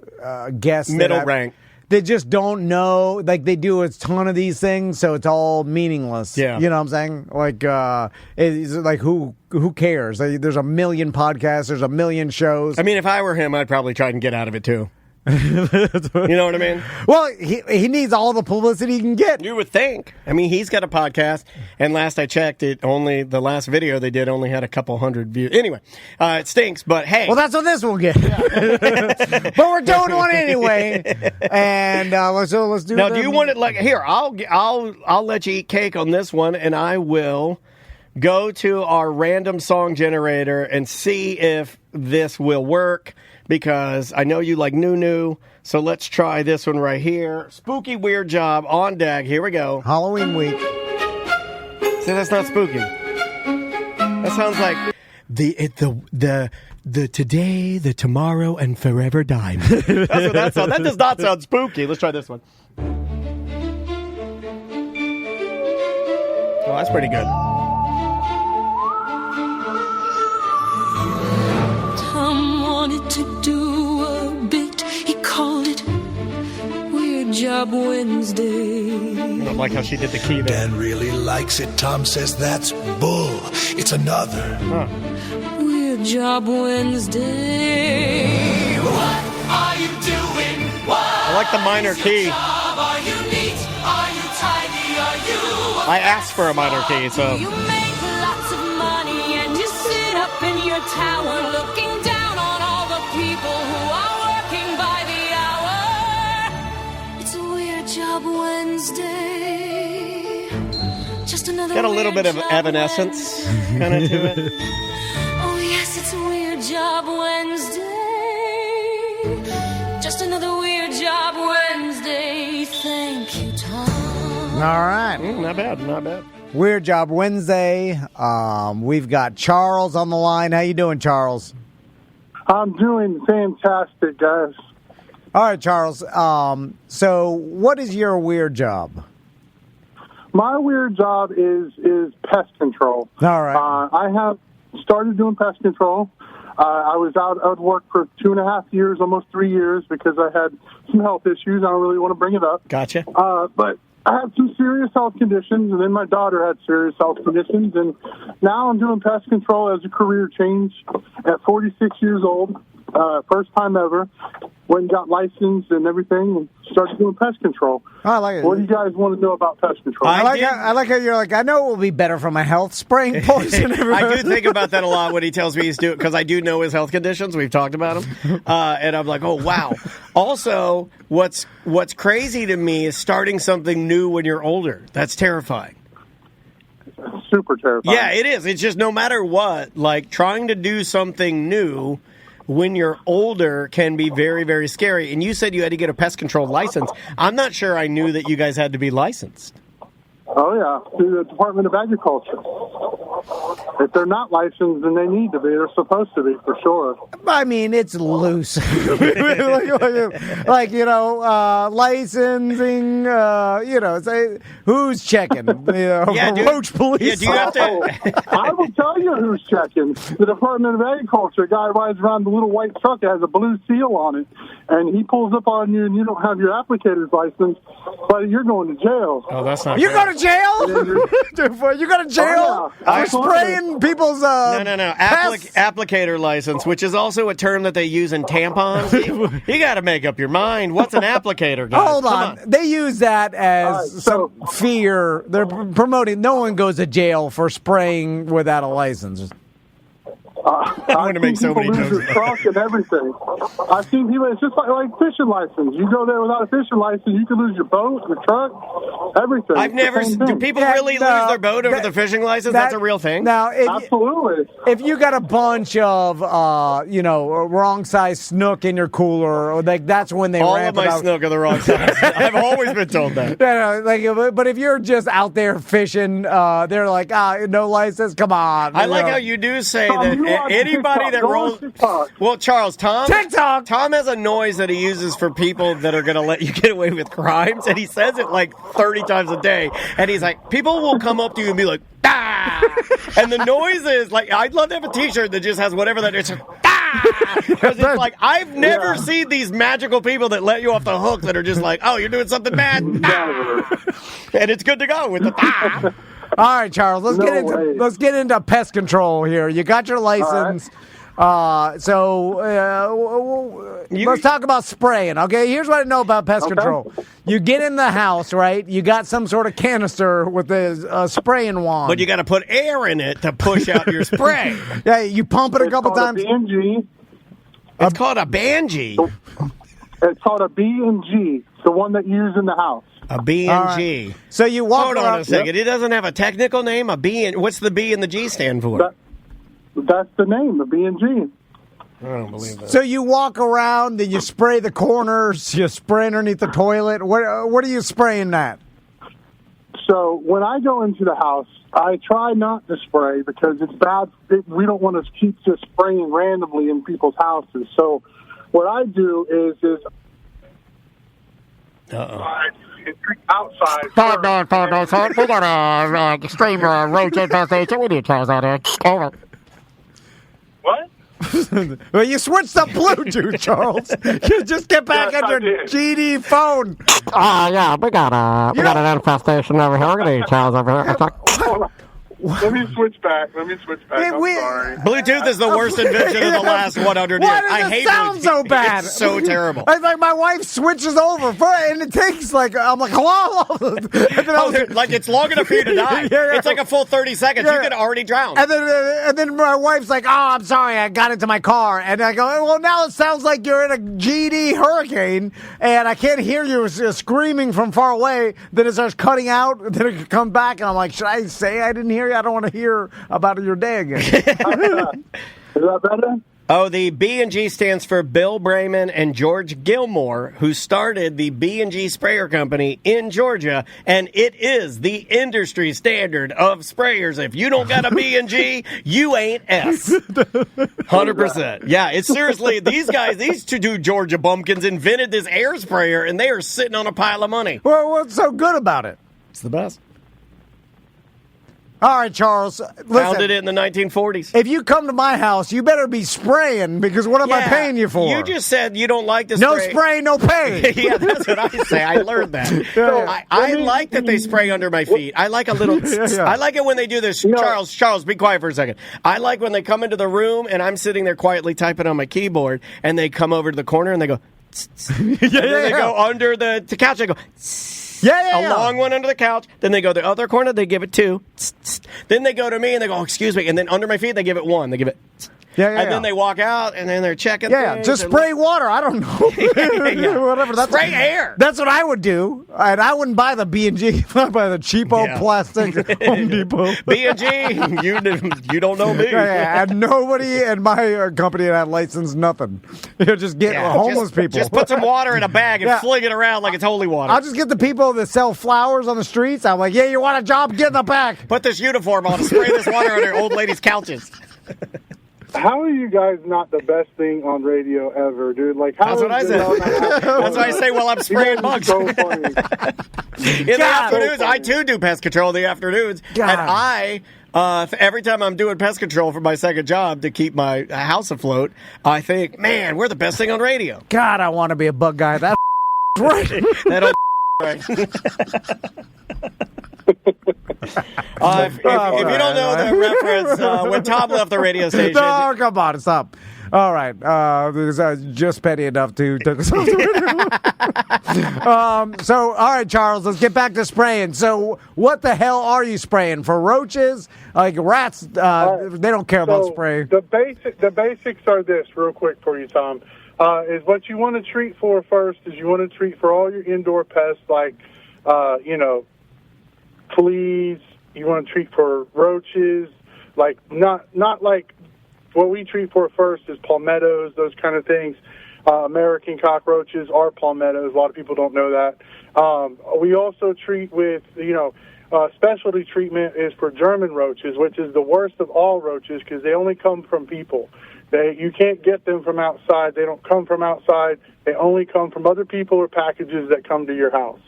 Speaker 2: guests
Speaker 1: middle rank,
Speaker 2: they just don't know, like they do a ton of these things, so it's all meaningless.
Speaker 1: Yeah,
Speaker 2: you know what I'm saying? Like it's like who cares? There's a million podcasts, there's a million shows.
Speaker 1: I mean, if I were him, I'd probably try and get out of it too. You know what I mean?
Speaker 2: Well, he needs all the publicity he can get.
Speaker 1: You would think. I mean, he's got a podcast, and last I checked, the last video they did only had a couple hundred views. Anyway, it stinks, but hey.
Speaker 2: Well, that's what this will get. But we're doing one anyway, and let's do.
Speaker 1: Now, do you want it like here? I'll let you eat cake on this one, and I will go to our random song generator and see if this will work. Because I know you like new, so let's try this one right here. Spooky Weird Job on deck. Here we go.
Speaker 2: Halloween week.
Speaker 1: See, that's not spooky. That sounds like the today, the tomorrow, and forever diamond. That's what that sounds. That does not sound spooky. Let's try this one. Oh, that's pretty good.
Speaker 8: Wanted to do a bit. He called it Weird Job Wednesday.
Speaker 1: I don't like how she did the key there.
Speaker 9: Dan really likes it. Tom says that's bull. It's another
Speaker 8: Weird Job Wednesday. What are you doing?
Speaker 1: I like the minor key.
Speaker 8: Are you neat? Are you tidy? Are you?
Speaker 1: I asked for a minor key, so.
Speaker 8: You make lots of money and you sit up in your tower looking down on all the people who are working by the hour. It's a Weird Job Wednesday. Just another
Speaker 1: got a little bit of
Speaker 8: Job
Speaker 1: Evanescence kind of to it.
Speaker 8: Oh yes, it's a Weird Job Wednesday. Just another Weird Job Wednesday. Thank you, Tom.
Speaker 2: All right.
Speaker 1: Not bad.
Speaker 2: Weird Job Wednesday. We've got Charles on the line. How you doing, Charles?
Speaker 4: I'm doing fantastic, guys.
Speaker 2: All right, Charles. So what is your weird job?
Speaker 4: My weird job is pest control.
Speaker 2: All right.
Speaker 4: I have started doing pest control. I was out of work for 2.5 years, almost 3 years, because I had some health issues. I don't really want to bring it up.
Speaker 1: Gotcha.
Speaker 4: But I had some serious health conditions, and then my daughter had serious health conditions, and now I'm doing pest control as a career change at 46 years old. First time ever. Went and got licensed and everything and started doing pest control.
Speaker 2: I like it.
Speaker 4: What do you guys want to know about pest control?
Speaker 2: I like how you're like, I know it will be better for my health, spraying poison everywhere.
Speaker 1: I do think about that a lot when he tells me he's doing, because I do know his health conditions. We've talked about them. And I'm like, oh, wow. Also, what's crazy to me is starting something new when you're older. That's terrifying.
Speaker 4: Super terrifying.
Speaker 1: Yeah, it is. It's just no matter what, like trying to do something new when you're older can be very, very scary. And you said you had to get a pest control license. I'm not sure I knew that you guys had to be licensed.
Speaker 4: Oh, yeah, through the Department of Agriculture. If they're not licensed, then they need to be. They're supposed to be, for sure.
Speaker 2: I mean, it's loose. like, licensing, say, who's checking? Roach police.
Speaker 1: Yeah, do you have to...
Speaker 4: I will tell you who's checking. The Department of Agriculture. A guy rides around the little white truck that has a blue seal on it, and he pulls up on you, and you don't have your applicator's license, but you're going to jail.
Speaker 1: Oh, that's not
Speaker 2: You
Speaker 1: good.
Speaker 2: go to jail? You go to jail for spraying people's
Speaker 1: No. Applicator license, which is also a term that they use in tampons. You got to make up your mind. What's an applicator, guys?
Speaker 2: Hold on. They use that as some fear. They're promoting no one goes to jail for spraying without a license.
Speaker 1: I'm going to make so many jokes.
Speaker 4: Lose truck and everything. I've seen people. It's just like fishing license. You go there without a fishing license, you can lose your boat, your truck, everything.
Speaker 1: I've never. Do people really lose their boat over the fishing license? That's a real thing.
Speaker 2: Now,
Speaker 4: absolutely.
Speaker 2: If you got a bunch of wrong size snook in your cooler, or that's when they
Speaker 1: all
Speaker 2: ramp
Speaker 1: of my
Speaker 2: it out.
Speaker 1: snook are the wrong size. I've always been told that.
Speaker 2: But if you're just out there fishing, they're like, no license. Come on.
Speaker 1: I like how you do say that. Anybody that rolls, well, Charles, Tom has a noise that he uses for people that are going to let you get away with crimes, and he says it like 30 times a day. And he's like, people will come up to you and be like, ah, and the noise is like, I'd love to have a T-shirt that just has whatever that is. Because it's like, I've never seen these magical people that let you off the hook that are just like, oh, you're doing something bad, and it's good to go with the.
Speaker 2: All right, Charles. Let's get into pest control here. You got your license. Let's talk about spraying. Okay, here's what I know about pest control. You get in the house, right? You got some sort of canister with a spraying wand,
Speaker 1: but you got to put air in it to push out your spray.
Speaker 2: Yeah, you pump it a couple times.
Speaker 1: It's called a banshee.
Speaker 4: It's called a B&G, the one that you use in the house.
Speaker 1: A B&G.
Speaker 2: Right. So you walk
Speaker 1: Hold on a second. Yep. It doesn't have a technical name? What's the B and the G stand for?
Speaker 4: That's the name, the B&G.
Speaker 1: I don't believe that.
Speaker 2: So you walk around, then you spray the corners, you spray underneath the toilet. What are you spraying that?
Speaker 4: So when I go into the house, I try not to spray because it's bad. We don't want to keep just spraying randomly in people's houses. So what I do is outside.
Speaker 10: Outside. We got a extreme roach infestation. We need Charles out here. Over.
Speaker 4: What?
Speaker 2: Well, you switched the Bluetooth, Charles. You just get back on your GD phone.
Speaker 10: Yeah, we got an infestation over here. We're gonna need Charles over here.
Speaker 4: Let me switch back. I'm sorry.
Speaker 1: Bluetooth is the worst invention of the last 100 years.
Speaker 2: I hate it. Sound so bad.
Speaker 1: It's so terrible.
Speaker 2: It's like my wife switches over, and it takes I'm like, hello.
Speaker 1: Like it's long enough for you to die. Yeah. It's like a full 30 seconds. Yeah. You could already drown.
Speaker 2: And then my wife's like, oh, I'm sorry, I got into my car. And I go, well, now it sounds like you're in a GD hurricane, and I can't hear you screaming from far away. Then it starts cutting out. Then it could come back, and I'm like, should I say I didn't hear you? I don't want to hear about your day again.
Speaker 4: Is that better?
Speaker 1: Oh, the B&G stands for Bill Brayman and George Gilmore, who started the B&G sprayer company in Georgia, and it is the industry standard of sprayers. If you don't got a B&G, you ain't S. 100%. Yeah, it's seriously, these two Georgia bumpkins invented this air sprayer, and they are sitting on a pile of money.
Speaker 2: Well, what's so good about it?
Speaker 1: It's the best.
Speaker 2: All right, Charles. Listen,
Speaker 1: Founded it in the 1940s.
Speaker 2: if you come to my house, you better be spraying because what am I paying you for?
Speaker 1: You just said you don't like to
Speaker 2: no
Speaker 1: spray.
Speaker 2: spray, no pay.
Speaker 1: Yeah, that's what I say. I learned that. I like that they spray under my feet. I like a little. I like it when they do this. Charles, be quiet for a second. I like when they come into the room and I'm sitting there quietly typing on my keyboard, and they come over to the corner and they go. They go under the couch. They go. A long one under the couch. Then they go to the other corner. They give it 2. Then they go to me and they go, excuse me. And then under my feet, they give it 1. They give it. And then they walk out and then they're checking.
Speaker 2: Yeah, just spray water. I don't know. Whatever. That's
Speaker 1: spray air.
Speaker 2: That's what I would do. And I wouldn't buy the B&G. I'd buy the cheapo plastic Home Depot.
Speaker 1: B&G, you don't know me.
Speaker 2: And nobody in my company had licensed nothing. You just get homeless people.
Speaker 1: Just put some water in a bag and fling it around like it's holy water.
Speaker 2: I'll just get the people that sell flowers on the streets. I'm like, you want a job? Get in the back.
Speaker 1: Put this uniform on and spray this water on your old ladies' couches.
Speaker 4: How are you guys not the best thing on radio ever, dude? Like, how
Speaker 1: that's what I said. That's what I say while I'm spraying bugs.
Speaker 4: So funny.
Speaker 1: In the afternoons, I too do pest control in the afternoons. God. And every time I'm doing pest control for my second job to keep my house afloat, I think, man, we're the best thing on radio.
Speaker 2: God, I want to be a bug guy. That's right.
Speaker 1: That old right. If you don't know the reference, when Tom left the radio station.
Speaker 2: No, come on, stop. All right. Just petty enough to take us off the radio. So, all right, Charles, let's get back to spraying. So, what the hell are you spraying? For roaches? Like rats, they don't care about spray.
Speaker 4: The basics are this, real quick for you, Tom. Is what you want to treat for first is you want to treat for all your indoor pests like, fleas. You want to treat for roaches, like not like what we treat for first is palmettos, those kind of things. American cockroaches are palmettos. A lot of people don't know that. We also treat with, specialty treatment is for German roaches, which is the worst of all roaches because they only come from people. You can't get them from outside. They don't come from outside. They only come from other people or packages that come to your house.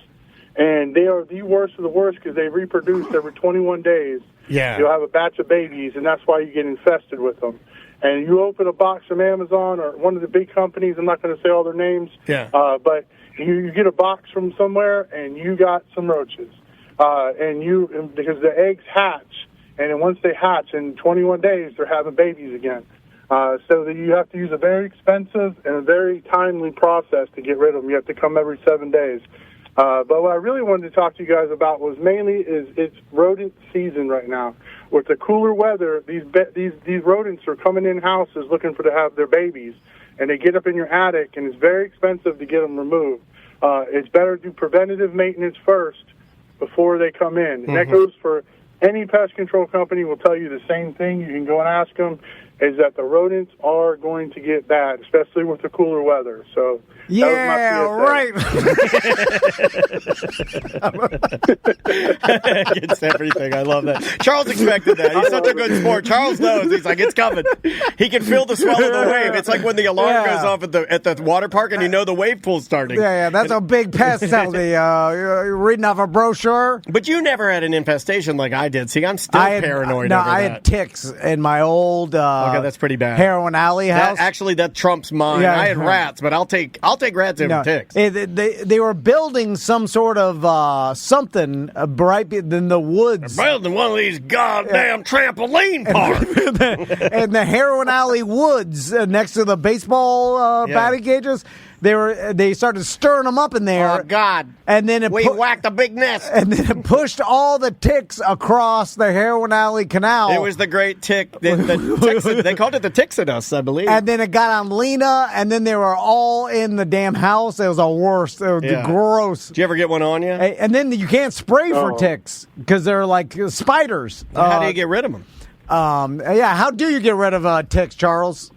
Speaker 4: And they are the worst of the worst because they reproduce every 21 days.
Speaker 1: Yeah.
Speaker 4: You'll have a batch of babies, and that's why you get infested with them. And you open a box from Amazon or one of the big companies, I'm not going to say all their names, but you get a box from somewhere, and you got some roaches. Because the eggs hatch, and then once they hatch, in 21 days, they're having babies again. So that you have to use a very expensive and a very timely process to get rid of them. You have to come every 7 days. But what I really wanted to talk to you guys about was mainly it's rodent season right now. With the cooler weather, these rodents are coming in houses looking to have their babies, and they get up in your attic, and it's very expensive to get them removed. It's better to do preventative maintenance first before they come in. And that goes for any pest control company will tell you the same thing. You can go and ask them, is that the rodents are going to get bad, especially with the cooler weather. So
Speaker 2: right.
Speaker 1: Against everything. I love that. Charles expected that. He's such a good sport. Charles knows. He's like, it's coming. He can feel the swell of the wave. It's like when the alarm goes off at the water park and you know the wave pool's starting.
Speaker 2: Yeah, that's a big pest penalty. You're reading off a brochure.
Speaker 1: But you never had an infestation like I did. See, I'm still paranoid.
Speaker 2: No, I had ticks in my old
Speaker 1: okay, that's pretty bad.
Speaker 2: Heroin Alley house.
Speaker 1: That trumps mine. I had rats, but I'll take rats over ticks.
Speaker 2: They were building some sort of something right in the woods.
Speaker 1: They're building one of these goddamn trampoline parks.
Speaker 2: In the Heroin Alley woods next to the baseball batting cages. They started stirring them up in there.
Speaker 1: Oh, God.
Speaker 2: And then
Speaker 1: we whacked a big nest.
Speaker 2: And then it pushed all the ticks across the Heroin Alley Canal.
Speaker 1: It was the great tick. They called it the Tixidus, I believe.
Speaker 2: And then it got on Lena, and then they were all in the damn house. It was the worst. It was gross.
Speaker 1: Did you ever get one on you?
Speaker 2: And then you can't spray for ticks because they're like spiders.
Speaker 1: How do you get rid of them?
Speaker 2: How do you get rid of ticks, Charles?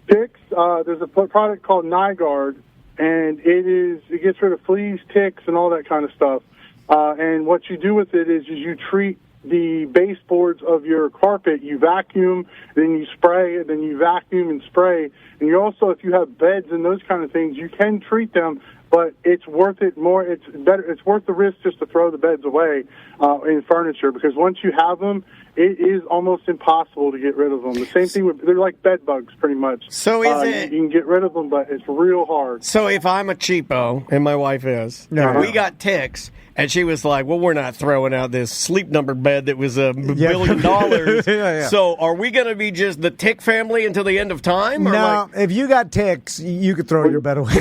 Speaker 4: Ticks, there's a product called Nygaard, and it gets rid of fleas, ticks, and all that kind of stuff. And what you do with it is you treat the baseboards of your carpet. You vacuum, then you spray, and then you vacuum and spray. And you also, if you have beds and those kind of things, you can treat them but it's worth it more. It's better. It's worth the risk just to throw the beds away in furniture, because once you have them, it is almost impossible to get rid of them. The same thing they're like bed bugs, pretty much.
Speaker 1: So is
Speaker 4: you can get rid of them, but it's real hard.
Speaker 1: So if I'm a cheapo, and my wife is, we got ticks, and she was like, well, we're not throwing out this Sleep Number bed that was $1 billion. So are we going to be just the tick family until the end of time? Or
Speaker 2: no, if you got ticks, you could throw your bed away.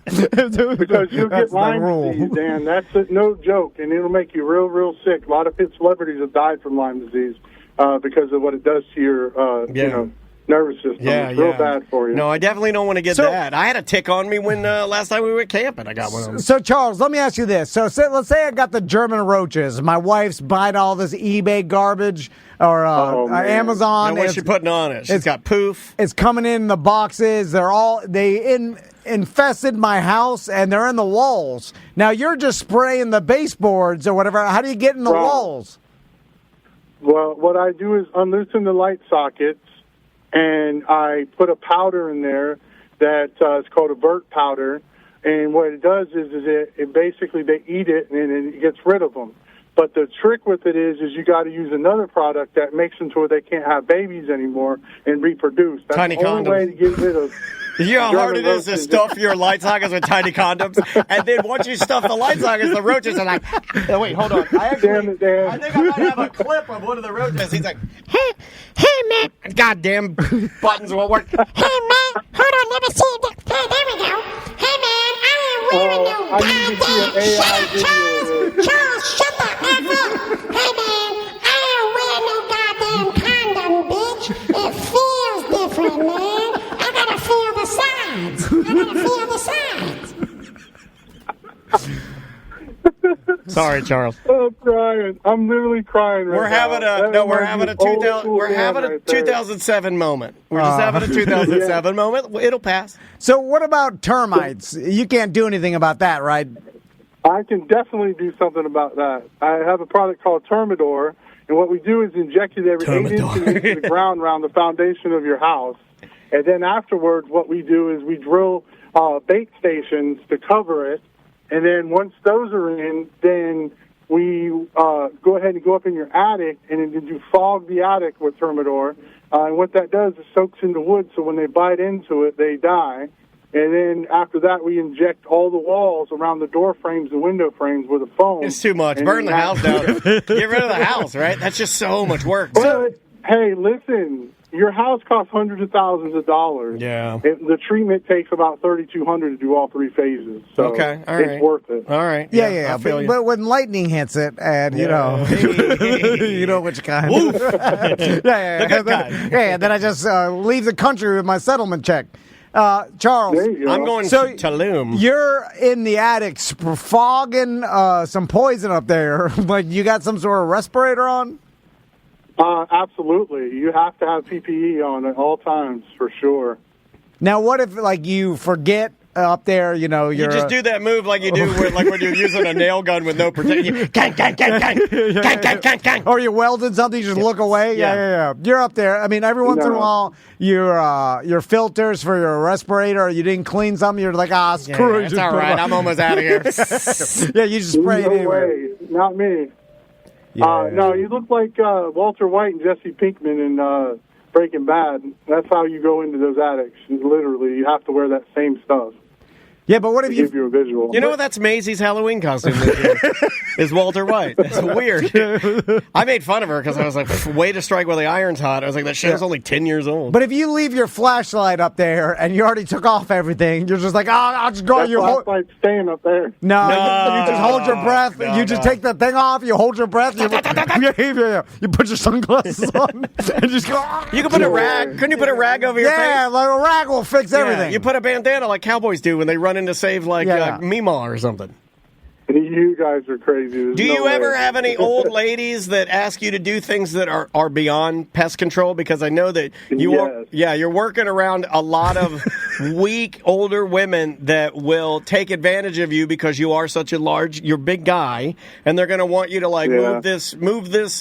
Speaker 4: Because you'll get Lyme disease, Dan. That's no joke, and it'll make you real, real sick. A lot of celebrities have died from Lyme disease because of what it does to your, nervous system. It's real bad for you.
Speaker 1: No, I definitely don't want to get that. I had a tick on me when last time we were camping. I got one of them.
Speaker 2: So, Charles, let me ask you this. So, let's say I got the German roaches. My wife's buying all this eBay garbage or Amazon.
Speaker 1: Now, what's she putting on it? She's got poof.
Speaker 2: It's coming in the boxes. They infested my house, and they're in the walls. Now, you're just spraying the baseboards or whatever. How do you get in the walls?
Speaker 4: Well, what I do is unloosen the light sockets, and I put a powder in there that is called a Vert powder. And what it does is it basically they eat it and it gets rid of them. But the trick with it is you got to use another product that makes them to where they can't have babies anymore and reproduce. That's
Speaker 1: tiny
Speaker 4: the only
Speaker 1: condoms.
Speaker 4: way to get rid of.
Speaker 1: You know how hard it is to stuff your light sockets with tiny condoms? And then once you stuff the light sockets, the roaches are like, oh, wait, hold on. I think I might have a clip of one of the roaches. He's like, hey, man. Goddamn buttons won't work.
Speaker 10: Hey, man, hold on, let me see. Hey, there we go. Hey, man, I ain't wearing no goddamn Charles, shut the F up. Hey, man, I ain't wearing no goddamn condom, bitch. It feels different, man. I gotta feel the sides.
Speaker 1: Sorry, Charles.
Speaker 4: I'm crying. I'm literally crying right now.
Speaker 1: We're having a 2007 moment. We're just having a 2007 moment. It'll pass.
Speaker 2: So what about termites? You can't do anything about that, right?
Speaker 4: I can definitely do something about that. I have a product called Termidor, and what we do is inject it every 8 inches into the ground around the foundation of your house. And then afterwards, what we do is we drill bait stations to cover it. And then once those are in, then we go ahead and go up in your attic, and then you fog the attic with Termidor. And what that does is soaks into wood, so when they bite into it, they die. And then after that, we inject all the walls around the door frames and window frames with a foam.
Speaker 1: It's too much. Burn the house down. Get rid of the house, right? That's just so much work.
Speaker 4: But, hey, listen. Your house costs hundreds of thousands of dollars.
Speaker 1: Yeah.
Speaker 4: The treatment takes about $3,200 to do all 3 phases. So
Speaker 1: okay, all right.
Speaker 4: It's worth it.
Speaker 1: All right.
Speaker 2: Yeah. But when lightning hits it, and you know, you know which kind.
Speaker 1: The good kind.
Speaker 2: Yeah, then I just leave the country with my settlement check. Charles,
Speaker 1: I'm going to Tulum.
Speaker 2: You're in the attic fogging some poison up there. Like you got some sort of respirator on?
Speaker 4: Absolutely. You have to have PPE on at all times, for sure.
Speaker 2: Now, what if, like, you forget up there, you know,
Speaker 1: you just do that move like you do like when you're using a nail gun with no protection.
Speaker 2: Or you welded something, you just look away. Yeah. You're up there. I mean, every once in a while, your filters for your respirator, you didn't clean something, you're like, screw it.
Speaker 1: It's all right. I'm almost out of here.
Speaker 2: Yeah, you just spray it anywhere.
Speaker 4: Way. Not me. Yeah. No, you look like Walter White and Jesse Pinkman in Breaking Bad. That's how you go into those attics. Literally, you have to wear that same stuff.
Speaker 2: Yeah, but what if
Speaker 4: give you a visual?
Speaker 1: You know, that's Maisie's Halloween costume this year, is Walter White. That's weird. I made fun of her because I was like, way to strike while the iron's hot. I was like, that show's only 10 years old.
Speaker 2: But if you leave your flashlight up there and you already took off everything, you're just like, I'll just go.
Speaker 4: Your flashlight's staying up there.
Speaker 2: No, you just hold your breath. You just take that thing off. You hold your breath. You put your sunglasses on and just go.
Speaker 1: You can put a rag. Couldn't you put a rag over your face?
Speaker 2: Yeah, like a rag will fix everything.
Speaker 1: You put a bandana like cowboys do when they run in to save like Meemaw or something.
Speaker 4: You guys are crazy.
Speaker 1: Do you ever have any old ladies that ask you to do things that are beyond pest control? Because I know that you're working around a lot of weak older women that will take advantage of you because you are such you're big guy, and they're going to want you to move this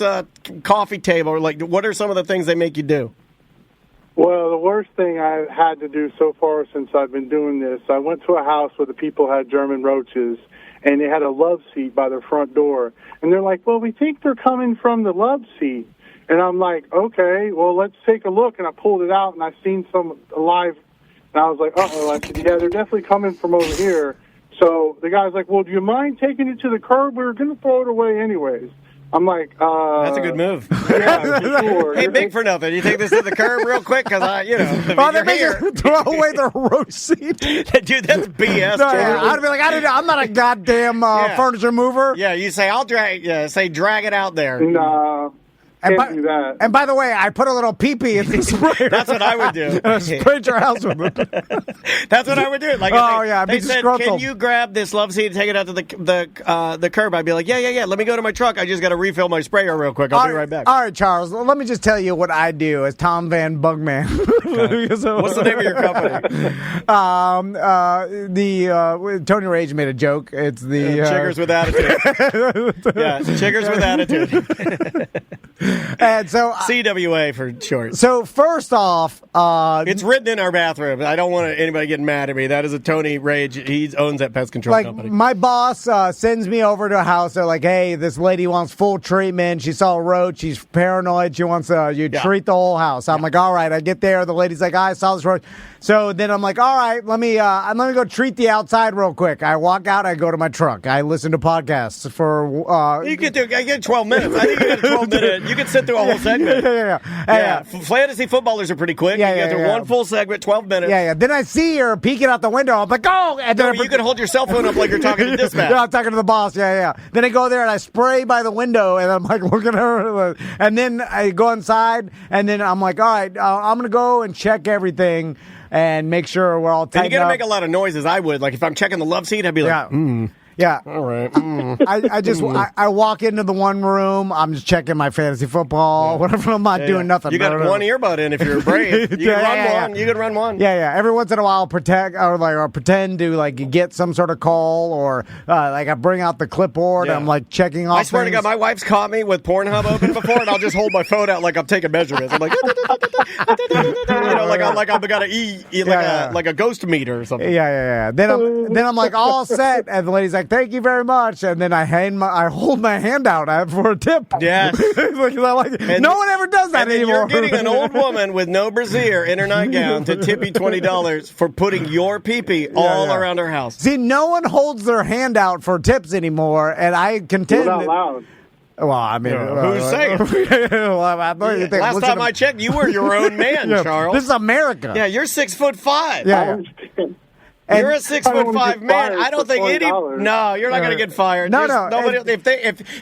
Speaker 1: coffee table. Or like, what are some of the things they make you do?
Speaker 4: Well, the worst thing I've had to do so far since I've been doing this, I went to a house where the people had German roaches, and they had a love seat by their front door. And they're like, well, we think they're coming from the love seat. And I'm like, okay, well, let's take a look. And I pulled it out, and I seen some alive. And I was like, uh-oh. I said, yeah, they're definitely coming from over here. So the guy's like, well, do you mind taking it to the curb? We were going to throw it away anyways. I'm like,
Speaker 1: that's a good move.
Speaker 4: Yeah, for sure.
Speaker 1: Hey, big for nothing. You take this to the curb real quick because
Speaker 2: they make you throw away the roach seat.
Speaker 1: Dude, that's BS.
Speaker 2: No, yeah, I'd be like, I'm not a goddamn furniture mover.
Speaker 1: Yeah, you say drag it out there.
Speaker 4: No. Can't do that.
Speaker 2: And by the way, I put a little pee-pee in the sprayer.
Speaker 1: That's what I would do.
Speaker 2: Sprayed your house with it.
Speaker 1: That's what I would do. Like, they said, can you grab this love seat and take it out to the curb? I'd be like, yeah. Let me go to my truck. I just got to refill my sprayer real quick. I'll be right back.
Speaker 2: All right, Charles. Let me just tell you what I do as Tom Van Bugman.
Speaker 1: Okay. What's the name of your
Speaker 2: company? Tony Rage made a joke. It's the
Speaker 1: Chiggers with Attitude. Yeah, Chiggers with Attitude.
Speaker 2: And so
Speaker 1: CWA for short.
Speaker 2: So first off,
Speaker 1: it's written in our bathroom. I don't want anybody getting mad at me. That is a Tony Rage. He owns that pest control company.
Speaker 2: My boss sends me over to a house. They're like, hey, this lady wants full treatment. She saw a roach. She's paranoid. She wants treat the whole house. I'm like, all right. I get there. The lady's like, I saw this roach. So then I'm like, all right, let me go treat the outside real quick. I walk out. I go to my truck. I listen to podcasts for.
Speaker 1: I get 12 minutes. I think you get a 12-minute. You can sit through a whole segment.
Speaker 2: Yeah.
Speaker 1: Fantasy footballers are pretty quick. You get through one full segment, 12 minutes.
Speaker 2: Yeah. Then I see her peeking out the window. I'm like, oh! And then
Speaker 1: you can hold your cell phone up like you're talking to dispatch.
Speaker 2: Yeah, I'm talking to the boss. Yeah. Then I go there and I spray by the window, and I'm like, look at her. And then I go inside, and then I'm like, all right, I'm gonna go and check everything and make sure we're all tight.
Speaker 1: And you got to make a lot of noises. I would. Like, if I'm checking the love seat, I'd be like,
Speaker 2: Yeah.
Speaker 1: All right.
Speaker 2: I walk into the one room. I'm just checking my fantasy football. Whatever. I'm not doing nothing.
Speaker 1: You got one earbud in if you're brave. You can run one. You can run one.
Speaker 2: Yeah. Every once in a while, I'll pretend to get some sort of call or I bring out the clipboard. And I'm like checking off.
Speaker 1: I swear to God, my wife's caught me with Pornhub open before, and I'll just hold my phone out like I'm taking measurements. I'm like, like I've got to eat like a ghost meter or something.
Speaker 2: Yeah. Then I'm like all set, and the lady's like, thank you very much, and then I hold my hand out for a tip.
Speaker 1: Yes.
Speaker 2: No one ever does that anymore.
Speaker 1: You're getting an old woman with no brassiere in her nightgown to tip you $20 for putting your pee-pee all around her house.
Speaker 2: See, no one holds their hand out for tips anymore, and I contend
Speaker 4: that loud.
Speaker 2: Well, I mean,
Speaker 1: who's saying? Last time I checked, you were your own man, Charles.
Speaker 2: This is America.
Speaker 1: Yeah, you're 6'5".
Speaker 2: Yeah.
Speaker 1: You're a 6'5" man. I don't think any. No, you're not going to get fired.
Speaker 2: No.
Speaker 1: Nobody.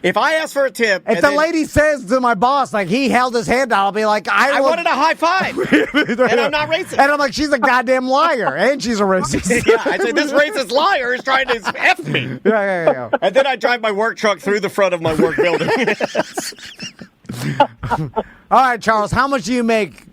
Speaker 1: If I ask for a tip,
Speaker 2: if the lady says to my boss like he held his hand out, I'll be like, I
Speaker 1: wanted a high five, and I'm not racist.
Speaker 2: And I'm like, she's a goddamn liar, and she's a racist.
Speaker 1: Yeah, I say this racist liar is trying to F me.
Speaker 2: Yeah.
Speaker 1: And then I drive my work truck through the front of my work building.
Speaker 2: All right, Charles, how much do you make?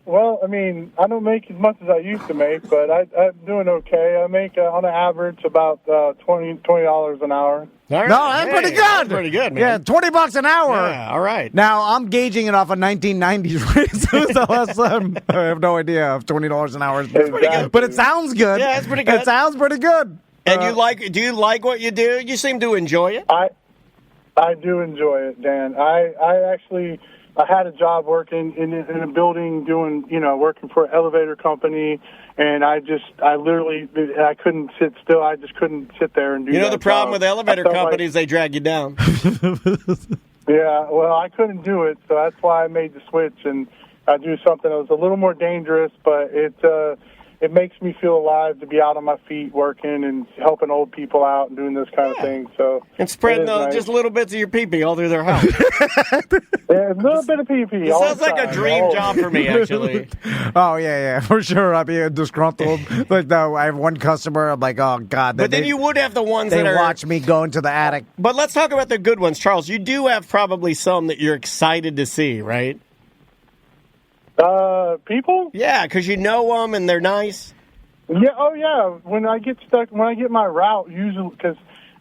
Speaker 4: Well, I mean, I don't make as much as I used to make, but I'm doing okay. I make, on an average, about $20 an hour.
Speaker 1: Right.
Speaker 2: No, that's pretty good.
Speaker 1: That's pretty good, man.
Speaker 2: Yeah, $20 an hour.
Speaker 1: Yeah, all right.
Speaker 2: Now, I'm gauging it off a 1990s rate, so I have no idea if $20 an hour is pretty good. But it sounds good.
Speaker 1: Yeah, it's pretty good.
Speaker 2: It sounds pretty good.
Speaker 1: And do you like what you do? You seem to enjoy it.
Speaker 4: I do enjoy it, Dan. I had a job working in a building working for an elevator company, and I couldn't sit still. I just couldn't sit there and do that.
Speaker 1: The problem with elevator companies, they drag you down.
Speaker 4: Yeah, well, I couldn't do it, so that's why I made the switch, and I do something that was a little more dangerous, but it makes me feel alive to be out on my feet working and helping old people out and doing this kind of thing. So
Speaker 1: and spreading just little bits of your pee-pee all through their house.
Speaker 4: Yeah, a little bit of pee-pee.
Speaker 1: It sounds like a dream job for me, actually.
Speaker 2: Oh, yeah, for sure. I'd be disgruntled. I have one customer. I'm like, oh, God.
Speaker 1: But then you would have the ones that
Speaker 2: watch me go into the attic.
Speaker 1: But let's talk about the good ones, Charles. You do have probably some that you're excited to see, right?
Speaker 4: People?
Speaker 1: Yeah, because you know them and they're nice.
Speaker 4: Yeah. Oh, yeah. When I get my route, usually because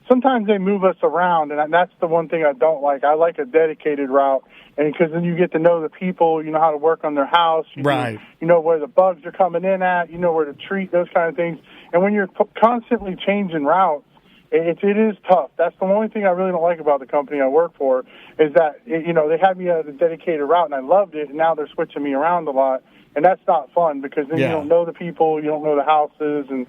Speaker 4: sometimes they move us around, and that's the one thing I don't like. I like a dedicated route, and because then you get to know the people, you know how to work on their house, you know where the bugs are coming in at, you know where to treat, those kind of things. And when you're constantly changing routes, it is tough. That's the only thing I really don't like about the company I work for is that, you know, they had me at a dedicated route, and I loved it, and now they're switching me around a lot, and that's not fun because then you don't know the people, you don't know the houses, and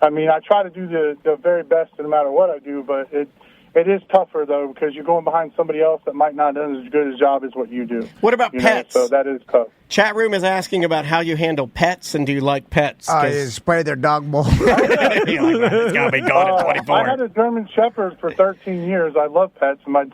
Speaker 4: I mean, I try to do the very best no matter what I do, but it is tougher, though, because you're going behind somebody else that might not do as good a job as what you do.
Speaker 1: What about pets?
Speaker 4: So that is tough.
Speaker 1: Chat room is asking about how you handle pets, and do you like pets?
Speaker 2: You spray their dog bowl.
Speaker 1: It's got to be gone at 24.
Speaker 4: I had a German Shepherd for 13 years. I love pets. My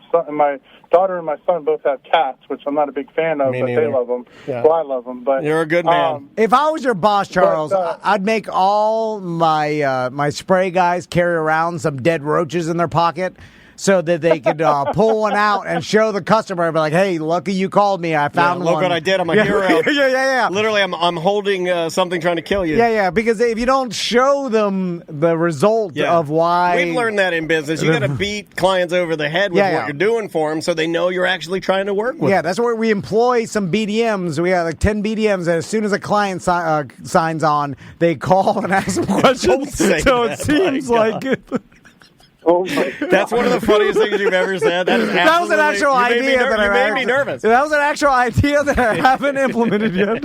Speaker 4: daughter and my son both have cats, which I'm not a big fan of, but they love them. Yeah. Well, I love them. But
Speaker 1: you're a good man.
Speaker 2: If I was your boss, Charles, I'd make all my my spray guys carry around some dead roaches in their pocket, so that they could pull one out and show the customer and be like, hey, lucky you called me. I found one.
Speaker 1: Look what I did. I'm a hero.
Speaker 2: Yeah.
Speaker 1: Literally, I'm holding something trying to kill you.
Speaker 2: Yeah, because if you don't show them the result of why...
Speaker 1: We've learned that in business. You got to beat clients over the head with what you're doing for them so they know you're actually trying to work with them.
Speaker 2: That's where we employ some BDMs. We have like 10 BDMs, and as soon as a client signs on, they call and ask them questions. So it seems like...
Speaker 4: Oh my God.
Speaker 1: That's one of the funniest things you've ever said. That was
Speaker 2: an actual idea that
Speaker 1: you made me nervous.
Speaker 2: That was an actual idea that I haven't implemented yet.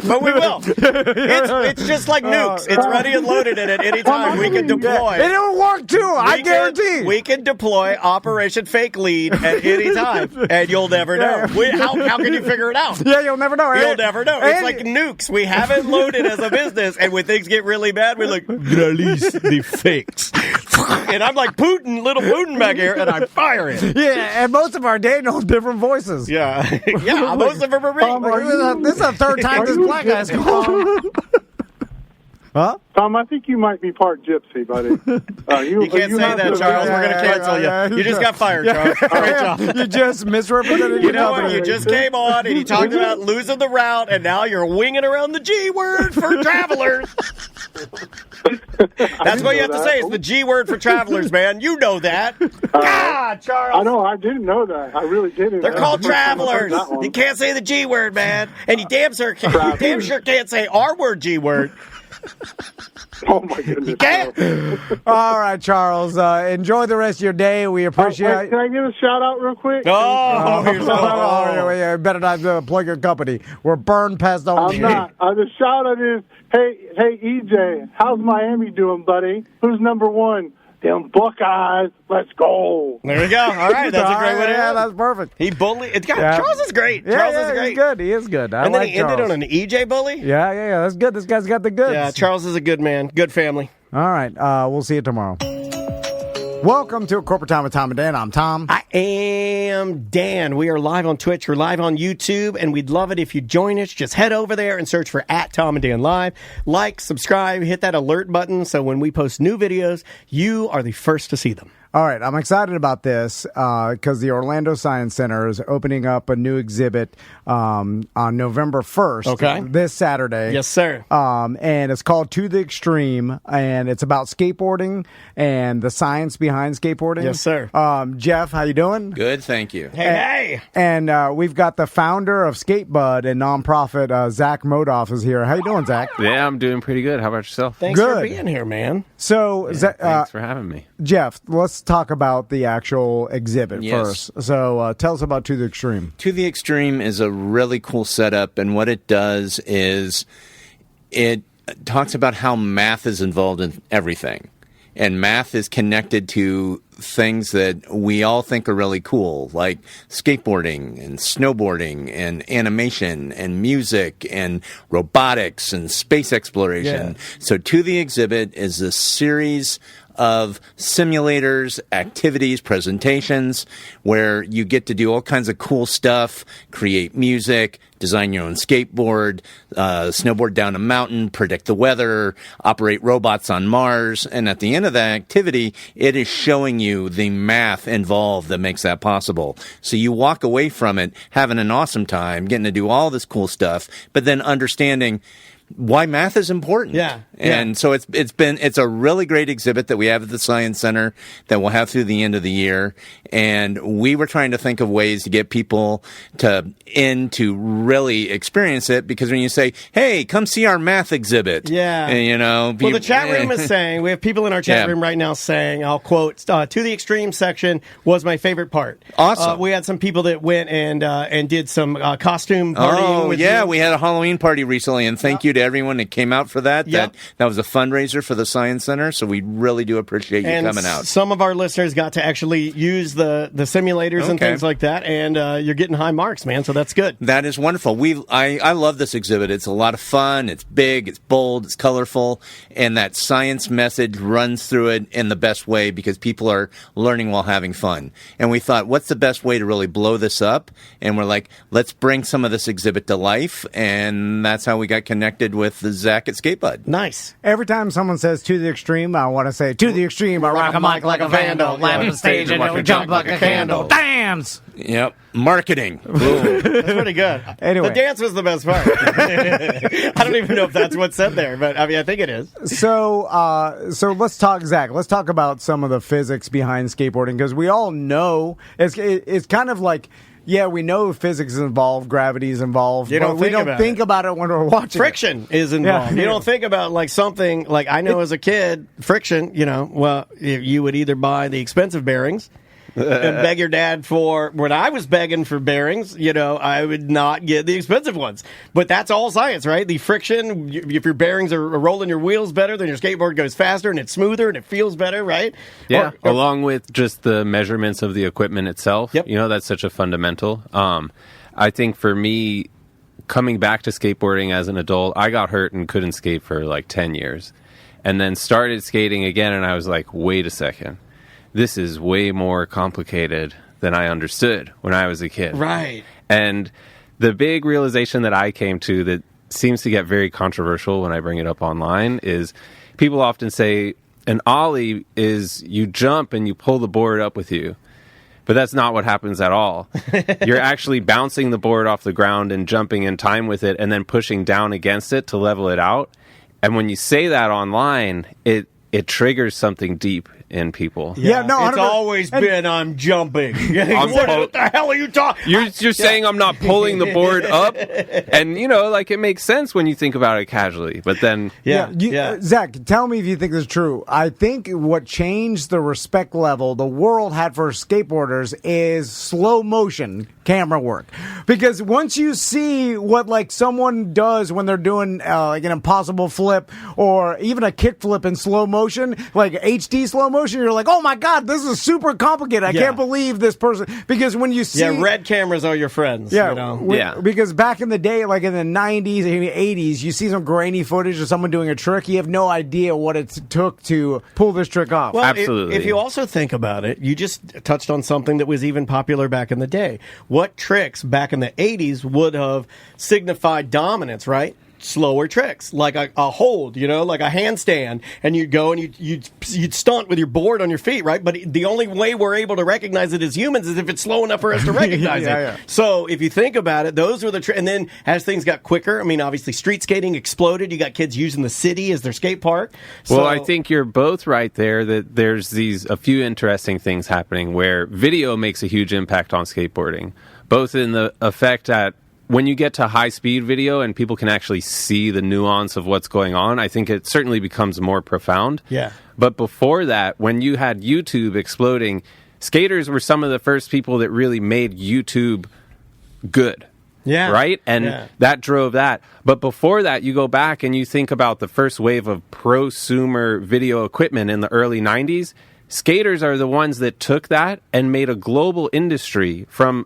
Speaker 1: But we will. It's just like nukes. It's ready and loaded at any time. We can deploy.
Speaker 2: And it'll work too, I guarantee.
Speaker 1: We can deploy Operation Fake Lead at any time, and you'll never know. How can you figure it out?
Speaker 2: Yeah, you'll never know.
Speaker 1: You'll never know. It's like nukes. We haven't loaded as a business, and when things get really bad, we're like, release the fakes. And I'm like, Putin, little Putin back here, and I'm firing.
Speaker 2: Yeah, and most of our Daniel different voices.
Speaker 1: Yeah, most of them are me.
Speaker 2: This is the third time this black guy's called. Huh?
Speaker 4: Tom, I think you might be part gypsy, buddy.
Speaker 1: You can't say that, Charles. We're going to cancel you. You just got fired, Charles. Great job.
Speaker 2: You just misrepresented your company.
Speaker 1: You just came on, and you talked about losing the route, and now you're winging around the G word for travelers. That's what you have to say. It's the G word for travelers, man. You know that. God, Charles.
Speaker 4: I know. I didn't know that. I really didn't.
Speaker 1: They're called travelers. You can't say the G word, man. And you damn sure can't say our word G word.
Speaker 4: Oh, my goodness.
Speaker 1: You can't.
Speaker 2: All right, Charles. Enjoy the rest of your day. We appreciate it.
Speaker 4: Can I give a shout-out real quick?
Speaker 2: You better not plug your company. We're burned past the
Speaker 4: I'm not. The shout-out is, hey, EJ, how's Miami doing, buddy? Who's number one? Them Buckeyes, let's go.
Speaker 1: There we go. All right, that's a great way to
Speaker 2: Yeah, that's perfect.
Speaker 1: He bullied. Charles is great. Charles is great.
Speaker 2: He's good. He is good.
Speaker 1: And then he ended on an EJ bully?
Speaker 2: Yeah, that's good. This guy's got the goods.
Speaker 1: Yeah, Charles is a good man. Good family.
Speaker 2: All right, we'll see you tomorrow. Welcome to Corporate Time with Tom and Dan. I'm Tom.
Speaker 1: I am Dan. We are live on Twitch. We're live on YouTube, and we'd love it if you join us. Just head over there and search for @Tom and Dan Live. Like, subscribe, hit that alert button so when we post new videos, you are the first to see them.
Speaker 2: All right, I'm excited about this because the Orlando Science Center is opening up a new exhibit on November 1st.
Speaker 1: Okay.
Speaker 2: This Saturday.
Speaker 1: Yes, sir.
Speaker 2: And it's called To the Extreme, and it's about skateboarding and the science behind skateboarding.
Speaker 1: Yes, sir.
Speaker 2: Jeff, how you doing?
Speaker 11: Good, thank you.
Speaker 1: Hey.
Speaker 2: And we've got the founder of SkateBud and nonprofit, Zach Modoff, is here. How you doing, Zach?
Speaker 11: Yeah, I'm doing pretty good. How about yourself?
Speaker 1: Thanks for being here, man.
Speaker 2: So,
Speaker 11: thanks for having me.
Speaker 2: Jeff, let's talk about the actual exhibit first. So tell us about To the Extreme.
Speaker 11: To the Extreme is a really cool setup, and what it does is it talks about how math is involved in everything. And math is connected to things that we all think are really cool, like skateboarding and snowboarding and animation and music and robotics and space exploration. Yeah. So To the Exhibit is a series of simulators, activities, presentations, where you get to do all kinds of cool stuff, create music, design your own skateboard, snowboard down a mountain, predict the weather, operate robots on Mars. And at the end of that activity, it is showing you the math involved that makes that possible. So you walk away from it having an awesome time, getting to do all this cool stuff, but then understanding why math is important.
Speaker 1: Yeah.
Speaker 11: And so it's a really great exhibit that we have at the Science Center that we'll have through the end of the year. And we were trying to think of ways to get people to really experience it, because when you say, hey, come see our math exhibit.
Speaker 1: Yeah.
Speaker 11: And,
Speaker 1: well, the chat room is saying, we have people in our chat room right now saying, I'll quote, to the extreme section was my favorite part.
Speaker 11: Awesome.
Speaker 1: We had some people that went and did some costume partying.
Speaker 11: We had a Halloween party recently, and thank you to everyone that came out for that.
Speaker 1: Yep.
Speaker 11: That was a fundraiser for the Science Center, so we really do appreciate you coming out.
Speaker 1: Some of our listeners got to actually use the simulators and things like that, and you're getting high marks, man, so that's good.
Speaker 11: That is wonderful. I love this exhibit. It's a lot of fun. It's big, it's bold, it's colorful, and that science message runs through it in the best way, because people are learning while having fun. And we thought, what's the best way to really blow this up? And we're like, let's bring some of this exhibit to life, and that's how we got connected with the Zach at Skatebud.
Speaker 1: Nice.
Speaker 2: Every time someone says to the extreme, I want to say to the extreme. I rock a mic like a vandal, laugh on the stage and jump like a candle. Dance.
Speaker 11: Yep. Marketing.
Speaker 1: Boom. That's pretty good.
Speaker 2: Anyway.
Speaker 1: The dance was the best part. I don't even know if that's what's said there, but I mean, I think it is.
Speaker 2: So let's talk, Zach. Let's talk about some of the physics behind skateboarding, because we all know it's kind of like, yeah, we know physics is involved, gravity is involved, but we don't think about it when we're watching.
Speaker 1: Friction is involved. You don't think about like something like, I know as a kid, friction, you would either buy the expensive bearings and beg your dad for, when I was begging for bearings, I would not get the expensive ones. But that's all science, right? The friction, if your bearings are rolling your wheels better, then your skateboard goes faster and it's smoother and it feels better, right?
Speaker 12: Yeah, along with just the measurements of the equipment itself.
Speaker 1: Yep.
Speaker 12: That's such a fundamental. I think for me, coming back to skateboarding as an adult, I got hurt and couldn't skate for like 10 years. And then started skating again, and I was like, wait a second. This is way more complicated than I understood when I was a kid.
Speaker 1: Right.
Speaker 12: And the big realization that I came to that seems to get very controversial when I bring it up online is people often say an ollie is you jump and you pull the board up with you. But that's not what happens at all. You're actually bouncing the board off the ground and jumping in time with it and then pushing down against it to level it out. And when you say that online, it triggers something deep in people.
Speaker 2: Yeah, no,
Speaker 1: it's always been I'm jumping. What the hell are you talking?
Speaker 12: You're saying I'm not pulling the board up, and it makes sense when you think about it casually. But then,
Speaker 2: Zach, tell me if you think this is true. I think what changed the respect level the world had for skateboarders is slow motion camera work, because once you see what someone does when they're doing an impossible flip or even a kick flip in slow motion, like HD slow motion, you're like, oh my god, this is super complicated. I can't believe this person, because when you see
Speaker 1: red cameras are your friends.
Speaker 2: Because back in the day, like in the 90s and 80s, you see some grainy footage of someone doing a trick, you have no idea what it took to pull this trick off.
Speaker 1: Well,
Speaker 12: absolutely.
Speaker 1: If you also think about it, you just touched on something that was even popular back in the day. What tricks back in the 80s would have signified dominance, right? Slower tricks, like a hold, like a handstand, and you'd go and you'd stunt with your board on your feet, right? But the only way we're able to recognize it as humans is if it's slow enough for us to recognize it. So if you think about it, those were the and then as things got quicker, I mean, obviously street skating exploded. You got kids using the city as their skate park.
Speaker 12: Well, I think you're both right there that there's a few interesting things happening where video makes a huge impact on skateboarding, both in the effect that when you get to high-speed video and people can actually see the nuance of what's going on, I think it certainly becomes more profound.
Speaker 1: Yeah.
Speaker 12: But before that, when you had YouTube exploding, skaters were some of the first people that really made YouTube good.
Speaker 1: Yeah.
Speaker 12: Right? And that drove that. But before that, you go back and you think about the first wave of prosumer video equipment in the early 90s. Skaters are the ones that took that and made a global industry from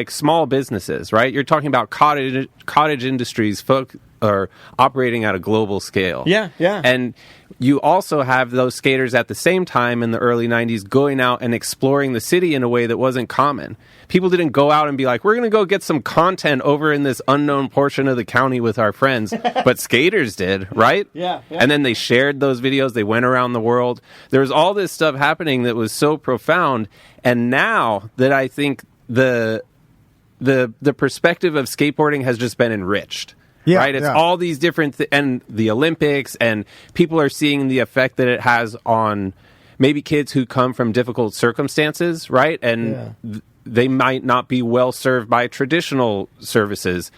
Speaker 12: small businesses, right? You're talking about cottage industries, folk are operating at a global scale.
Speaker 1: Yeah.
Speaker 12: And you also have those skaters at the same time in the early 90s going out and exploring the city in a way that wasn't common. People didn't go out and be like, we're going to go get some content over in this unknown portion of the county with our friends. But skaters did, right?
Speaker 1: Yeah.
Speaker 12: And then they shared those videos. They went around the world. There was all this stuff happening that was so profound. And now that I think the perspective of skateboarding has just been enriched. right? It's all these different and the Olympics, and people are seeing the effect that it has on maybe kids who come from difficult circumstances, right? And they might not be well served by traditional services.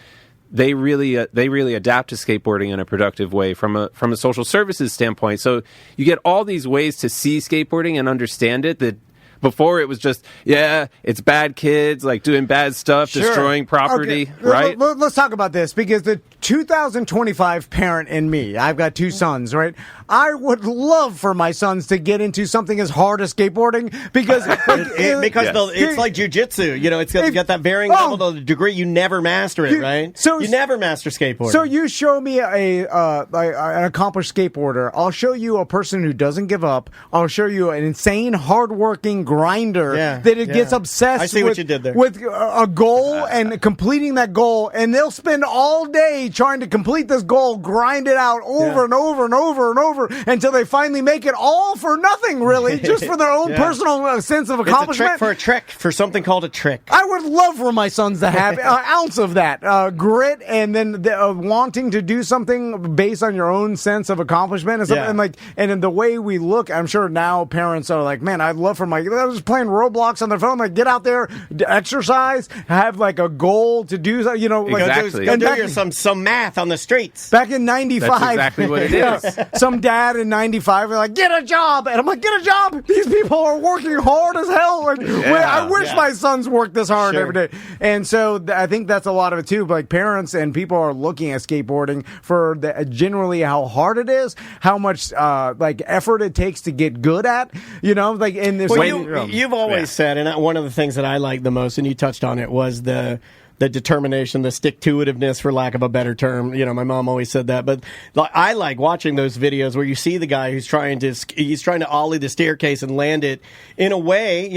Speaker 12: They really adapt to skateboarding in a productive way from a social services standpoint. So you get all these ways to see skateboarding and understand it that before it was just, it's bad kids, like doing bad stuff, destroying property, right?
Speaker 2: Let's talk about this, because the 2025 parent in me, I've got two sons, right? I would love for my sons to get into something as hard as skateboarding, because
Speaker 1: it's like jujitsu. You know, it's got that varying level to the degree you never master it, right? So you never master skateboarding.
Speaker 2: So you show me an accomplished skateboarder. I'll show you a person who doesn't give up. I'll show you an insane, hardworking grinder that gets obsessed.
Speaker 1: I see what you did there.
Speaker 2: With a goal and completing that goal, and they'll spend all day trying to complete this goal, grind it out over and over and over and over until they finally make it, all for nothing, really, just for their own personal sense of accomplishment.
Speaker 1: It's a trick for something called a trick.
Speaker 2: I would love for my sons to have an ounce of that grit, and then wanting to do something based on your own sense of accomplishment and something and in the way we look. I'm sure now parents are like, man, I'd love for my I was playing Roblox on their phone, like get out there, exercise, have like a goal to do,
Speaker 1: exactly. Go do some math on the streets.
Speaker 2: Back in 95.
Speaker 12: That's exactly what it is.
Speaker 2: Some dad in 95 were like, get a job. And I'm like, get a job. These people are working hard as hell. Like, I wish my sons worked this hard every day. And so I think that's a lot of it too. Like parents and people are looking at skateboarding for generally how hard it is, how much effort it takes to get good at, in this
Speaker 1: you've always said, and one of the things that I like the most, and you touched on it, was the determination, the stick-to-itiveness, for lack of a better term. My mom always said that. But I like watching those videos where you see the guy who's trying to ollie the staircase and land it in a way,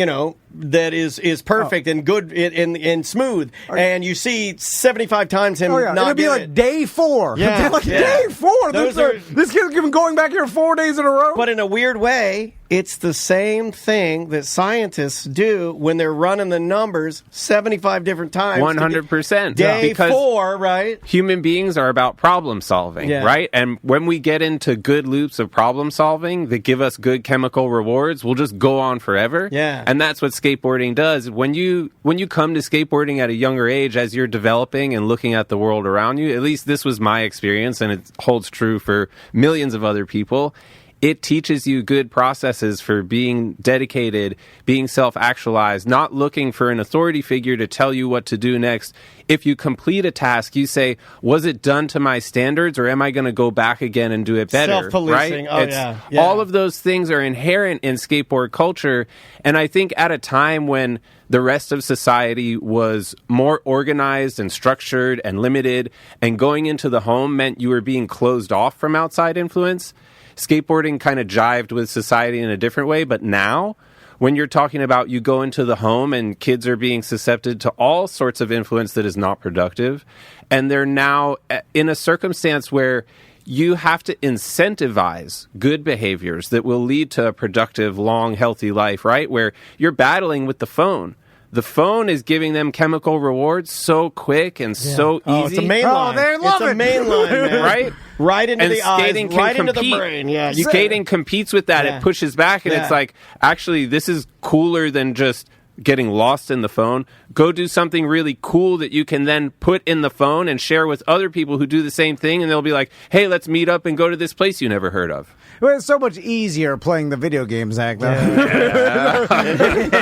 Speaker 1: that is perfect and good and smooth. And you see 75 times him not
Speaker 2: It'll be like day 4.
Speaker 1: Yeah.
Speaker 2: Day 4. This kid's been going back here 4 days in a row.
Speaker 1: But in a weird way, it's the same thing that scientists do when they're running the numbers 75 different times.
Speaker 12: 100%.
Speaker 1: Day 4, right?
Speaker 12: Human beings are about problem solving, right? And when we get into good loops of problem solving that give us good chemical rewards, we'll just go on forever.
Speaker 1: Yeah.
Speaker 12: And that's what skateboarding does. When you come to skateboarding at a younger age, as you're developing and looking at the world around you, at least this was my experience, and it holds true for millions of other people, it teaches you good processes for being dedicated, being self-actualized, not looking for an authority figure to tell you what to do next. If you complete a task, you say, was it done to my standards, or am I going to go back again and do it better?
Speaker 1: Self-policing.
Speaker 12: Right? All of those things are inherent in skateboard culture. And I think at a time when the rest of society was more organized and structured and limited, and going into the home meant you were being closed off from outside influence, skateboarding kind of jived with society in a different way. But now, when you're talking about you go into the home and kids are being susceptible to all sorts of influence that is not productive, and they're now in a circumstance where you have to incentivize good behaviors that will lead to a productive, long, healthy life, right? Where you're battling with the phone. The phone is giving them chemical rewards so quick and so easy.
Speaker 1: Oh, it's a main line.
Speaker 2: They love it.
Speaker 1: It's a main line, man.
Speaker 12: Right?
Speaker 1: Right into the eyes, right into the
Speaker 12: compete.
Speaker 1: brain. Yeah,
Speaker 12: Skating competes with that. It pushes back, and it's like, actually, this is cooler than just getting lost in the phone. Go do something really cool that you can then put in the phone and share with other people who do the same thing, and they'll be like, hey, let's meet up and go to this place you never heard of.
Speaker 2: Well, it's so much easier playing the video game, Zach, though.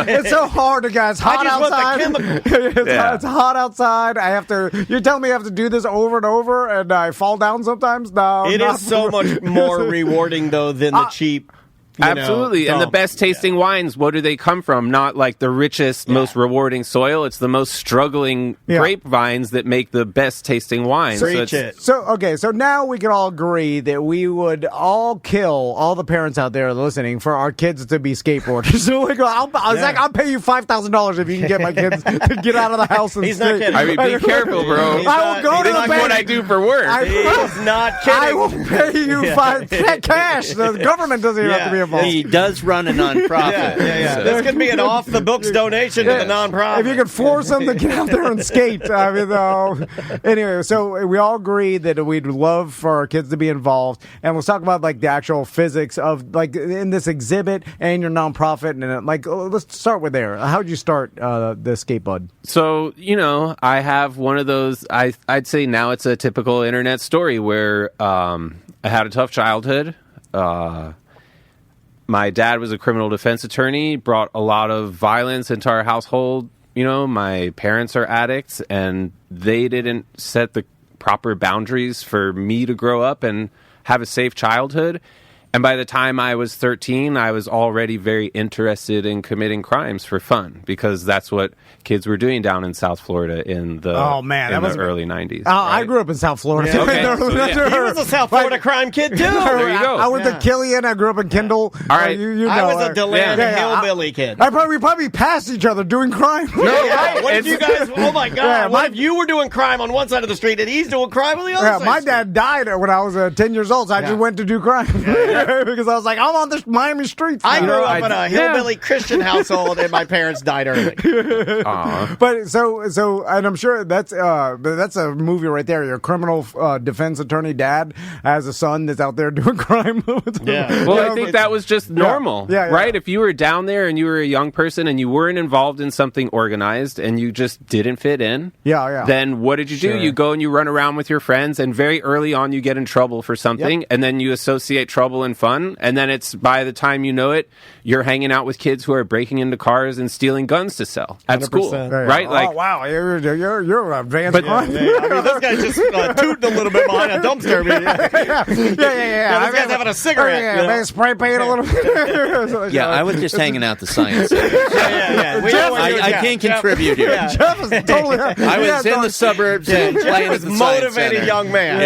Speaker 2: It's so hard, guys. Hot outside. It's hot outside. You're telling me I have to do this over and over, and I fall down sometimes? No.
Speaker 1: It is so much more rewarding, though, than the cheap.
Speaker 12: Absolutely. And the best tasting wines, what do they come from? Not like the richest, most rewarding soil. It's the most struggling grapevines that make the best tasting wines.
Speaker 2: So now we can all agree that we would all kill all the parents out there listening for our kids to be skateboarders. So we go, Zach, I'll pay you $5,000 if you can get my kids to get out of the house and
Speaker 1: He's not kidding.
Speaker 12: I mean, be careful, bro.
Speaker 2: I will go to the bank.
Speaker 12: What I do for work.
Speaker 1: He's not kidding.
Speaker 2: I will pay you cash. The government doesn't even have to be involved.
Speaker 11: He does run a nonprofit.
Speaker 1: Yeah.
Speaker 11: So.
Speaker 1: This could be an off-the-books donation to the nonprofit.
Speaker 2: If you could force them to get out there and skate. I mean, though. Anyway, so we all agree that we'd love for our kids to be involved. And let's talk about, like, the actual physics of, like, in this exhibit and your nonprofit. And, like, let's start with there. How'd you start the skate bud?
Speaker 12: So, I have one of those, I'd say now it's a typical internet story where I had a tough childhood. My dad was a criminal defense attorney, brought a lot of violence into our household. My parents are addicts, and they didn't set the proper boundaries for me to grow up and have a safe childhood. And by the time I was 13, I was already very interested in committing crimes for fun, because that's what kids were doing down in South Florida in the early 90s.
Speaker 2: I grew up in South Florida.
Speaker 12: Okay.
Speaker 1: He was a South Florida crime kid, too.
Speaker 12: There you go.
Speaker 2: I went to Killian. I grew up in Kendall.
Speaker 12: All right.
Speaker 1: I was a DeLand hillbilly kid.
Speaker 2: We probably passed each other doing crime.
Speaker 1: What if you guys, oh my God, what if you were doing crime on one side of the street and he's doing crime on the other side?
Speaker 2: My dad died when I was 10 years old, so I just went to do crime. Because I was like, I'm on the Miami streets.
Speaker 1: I grew up in a hillbilly Christian household, and my parents died early.
Speaker 2: But so, and I'm sure that's a movie right there. Your criminal defense attorney dad has a son that's out there doing crime.
Speaker 12: Well, I think that was just normal, right? If you were down there and you were a young person and you weren't involved in something organized and you just didn't fit in, then what did you do? You go and you run around with your friends, and very early on you get in trouble for something, and then you associate trouble and fun. And then it's, by the time you know it, you're hanging out with kids who are breaking into cars and stealing guns to sell at school, right?
Speaker 2: Oh wow, you're advanced.
Speaker 1: I mean, this guy's just tooting a little bit behind a dumpster.
Speaker 2: Yeah.
Speaker 1: This guy's having a cigarette.
Speaker 2: They spray paint a little bit.
Speaker 11: I was just hanging out the science.
Speaker 1: I
Speaker 11: can't contribute here.
Speaker 2: Jeff is totally.
Speaker 11: I was in the suburbs and playing
Speaker 1: was
Speaker 11: at the science
Speaker 1: motivated
Speaker 11: center.
Speaker 1: young man.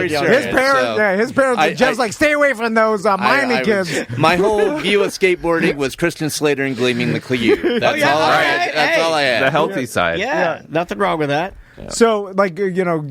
Speaker 11: Yes,
Speaker 2: His parents. Jeff's like, stay away from those Miami kids.
Speaker 11: My whole view of skateboarding was Christian Slater and Gleaming the Clou. That's all I had.
Speaker 12: The healthy side.
Speaker 1: Yeah, nothing wrong with that.
Speaker 2: Yeah. So, like,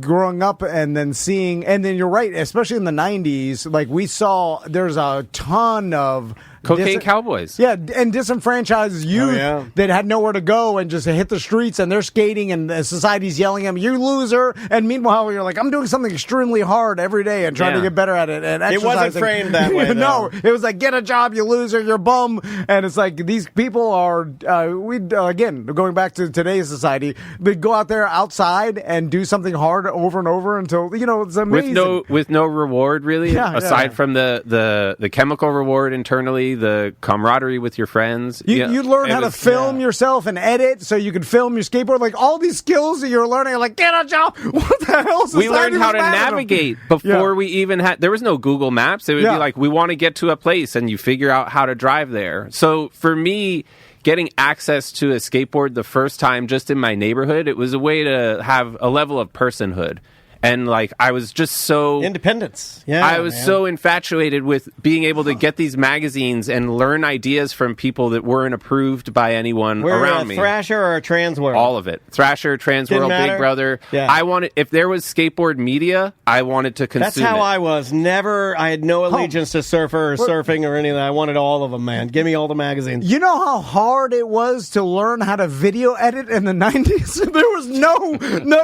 Speaker 2: growing up and then seeing, and then you're right, especially in the 90s, like, we saw there's a ton of
Speaker 12: cocaine cowboys.
Speaker 2: Yeah, and disenfranchised youth that had nowhere to go and just hit the streets, and they're skating, and the society's yelling at them, you loser. And meanwhile, you're like, I'm doing something extremely hard every day and trying to get better at it. And
Speaker 1: it wasn't framed that way,
Speaker 2: No, it was like, get a job, you loser, you're bum. And it's like, these people are, again, going back to today's society, they go out there outside and do something hard over and over until, it's amazing.
Speaker 12: With no reward, really, aside from the chemical reward internally, the camaraderie with your friends.
Speaker 2: You learn how to film yourself and edit so you can film your skateboard. Like, all these skills that you're learning, like, get a job. What the hell?
Speaker 12: We learned how to navigate before we even had, there was no Google Maps. It would be like, we want to get to a place, and you figure out how to drive there. So for me, getting access to a skateboard the first time just in my neighborhood, it was a way to have a level of personhood. And, like, I was just so...
Speaker 1: Independence.
Speaker 12: I was so infatuated with being able to get these magazines and learn ideas from people that weren't approved by anyone around me.
Speaker 1: Thrasher or Transworld?
Speaker 12: All of it. Thrasher, Transworld, Big Brother.
Speaker 1: Yeah.
Speaker 12: I wanted... If there was skateboard media, I wanted to consume
Speaker 1: That's how I was. I had no allegiance to surfer or surfing or anything. I wanted all of them, man. Give me all the magazines.
Speaker 2: You know how hard it was to learn how to video edit in the 90s? There was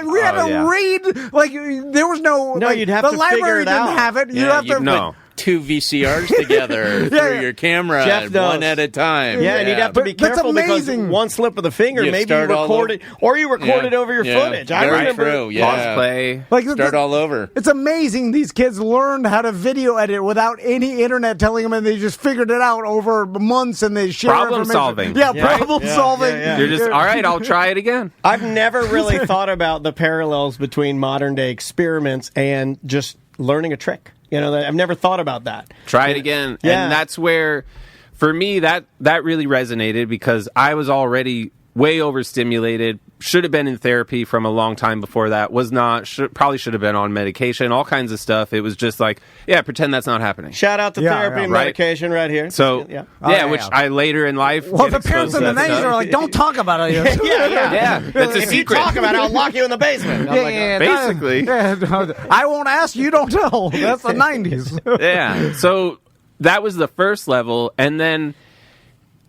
Speaker 2: we had to read, like... There was no,
Speaker 1: you'd have to
Speaker 2: the library
Speaker 1: figure it out.
Speaker 2: Didn't have it. You have to
Speaker 11: put 2 VCRs together through your camera, one at a time.
Speaker 1: Yeah, and you'd have to be careful because one slip of the finger, maybe you recorded, or you recorded over your footage. I remember
Speaker 11: pause
Speaker 12: play,
Speaker 11: start all over.
Speaker 2: It's amazing these kids learned how to video edit without any internet telling them, and they just figured it out over months, and they share
Speaker 12: problem solving.
Speaker 2: Problem solving.
Speaker 12: You're just all right. I'll try it again.
Speaker 1: I've never really thought about the parallels between modern day experiments and just learning a trick. I've never thought about that.
Speaker 12: Try it again. Yeah. And that's where, for me, that really resonated because I was already way overstimulated, should have been in therapy from a long time before that, was not, probably should have been on medication, all kinds of stuff. It was just like, pretend that's not happening.
Speaker 1: Shout out to therapy and medication right here.
Speaker 12: So, which I later in life...
Speaker 2: Well, the parents in the 90s are like, don't talk about it.
Speaker 12: That's a secret.
Speaker 1: If you talk about it, I'll lock you in the basement.
Speaker 12: Basically.
Speaker 2: I won't ask, you don't tell. That's the 90s.
Speaker 12: So... that was the first level. And then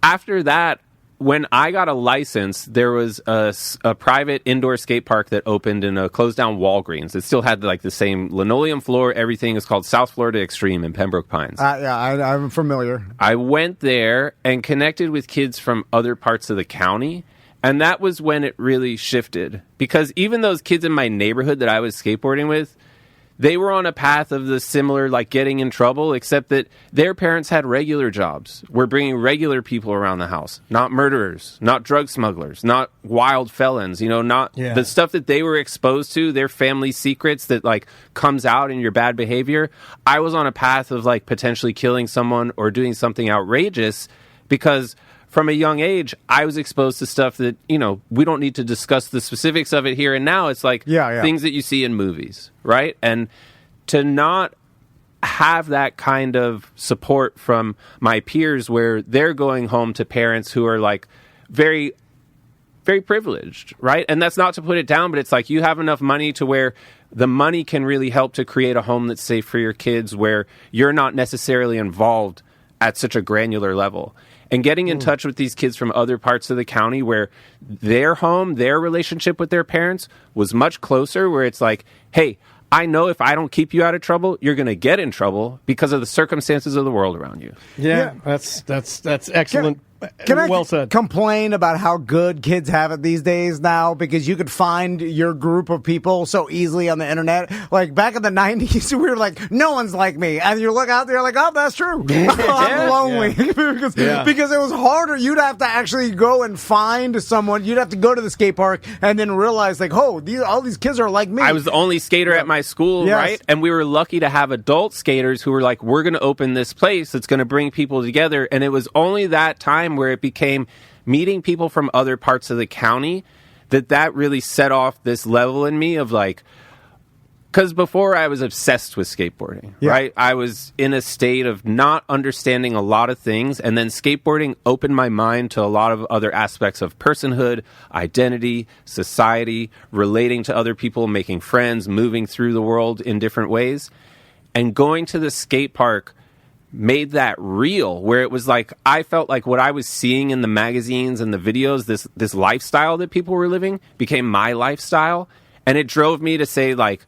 Speaker 12: after that, when I got a license, there was a private indoor skate park that opened in a closed down Walgreens. It still had like the same linoleum floor, everything. Is called South Florida Extreme in Pembroke Pines.
Speaker 2: I'm familiar.
Speaker 12: I went there and connected with kids from other parts of the county. And that was when it really shifted. Because even those kids in my neighborhood that I was skateboarding with, they were on a path of the similar, like, getting in trouble, except that their parents had regular jobs. We're bringing regular people around the house, not murderers, not drug smugglers, not wild felons, not the stuff that they were exposed to, their family secrets that, like, comes out in your bad behavior. I was on a path of, like, potentially killing someone or doing something outrageous because from a young age, I was exposed to stuff that, we don't need to discuss the specifics of it here and now. It's like things that you see in movies, right? And to not have that kind of support from my peers where they're going home to parents who are like very, very privileged, right? And that's not to put it down, but it's like you have enough money to where the money can really help to create a home that's safe for your kids where you're not necessarily involved at such a granular level. And getting in touch with these kids from other parts of the county where their home, their relationship with their parents was much closer, where it's like, hey, I know if I don't keep you out of trouble, you're going to get in trouble because of the circumstances of the world around you.
Speaker 1: Yeah. That's excellent.
Speaker 2: Can I
Speaker 1: well said.
Speaker 2: complain about how good kids have it these days now? Because you could find your group of people so easily on the internet. Like back in the 90s, we were like, no one's like me. And you look out there like, oh, that's true. I'm lonely. because it was harder. You'd have to actually go and find someone. You'd have to go to the skate park and then realize like, oh, all these kids are like me.
Speaker 12: I was the only skater at my school, right? And we were lucky to have adult skaters who were like, we're going to open this place that's going to bring people together. And it was only that time where it became meeting people from other parts of the county that really set off this level in me of like, because before I was obsessed with skateboarding, right? I was in a state of not understanding a lot of things, and then skateboarding opened my mind to a lot of other aspects of personhood, identity, society, relating to other people, making friends, moving through the world in different ways. And going to the skate park made that real, where it was like I felt like what I was seeing in the magazines and the videos, this lifestyle that people were living became my lifestyle. And it drove me to say, like,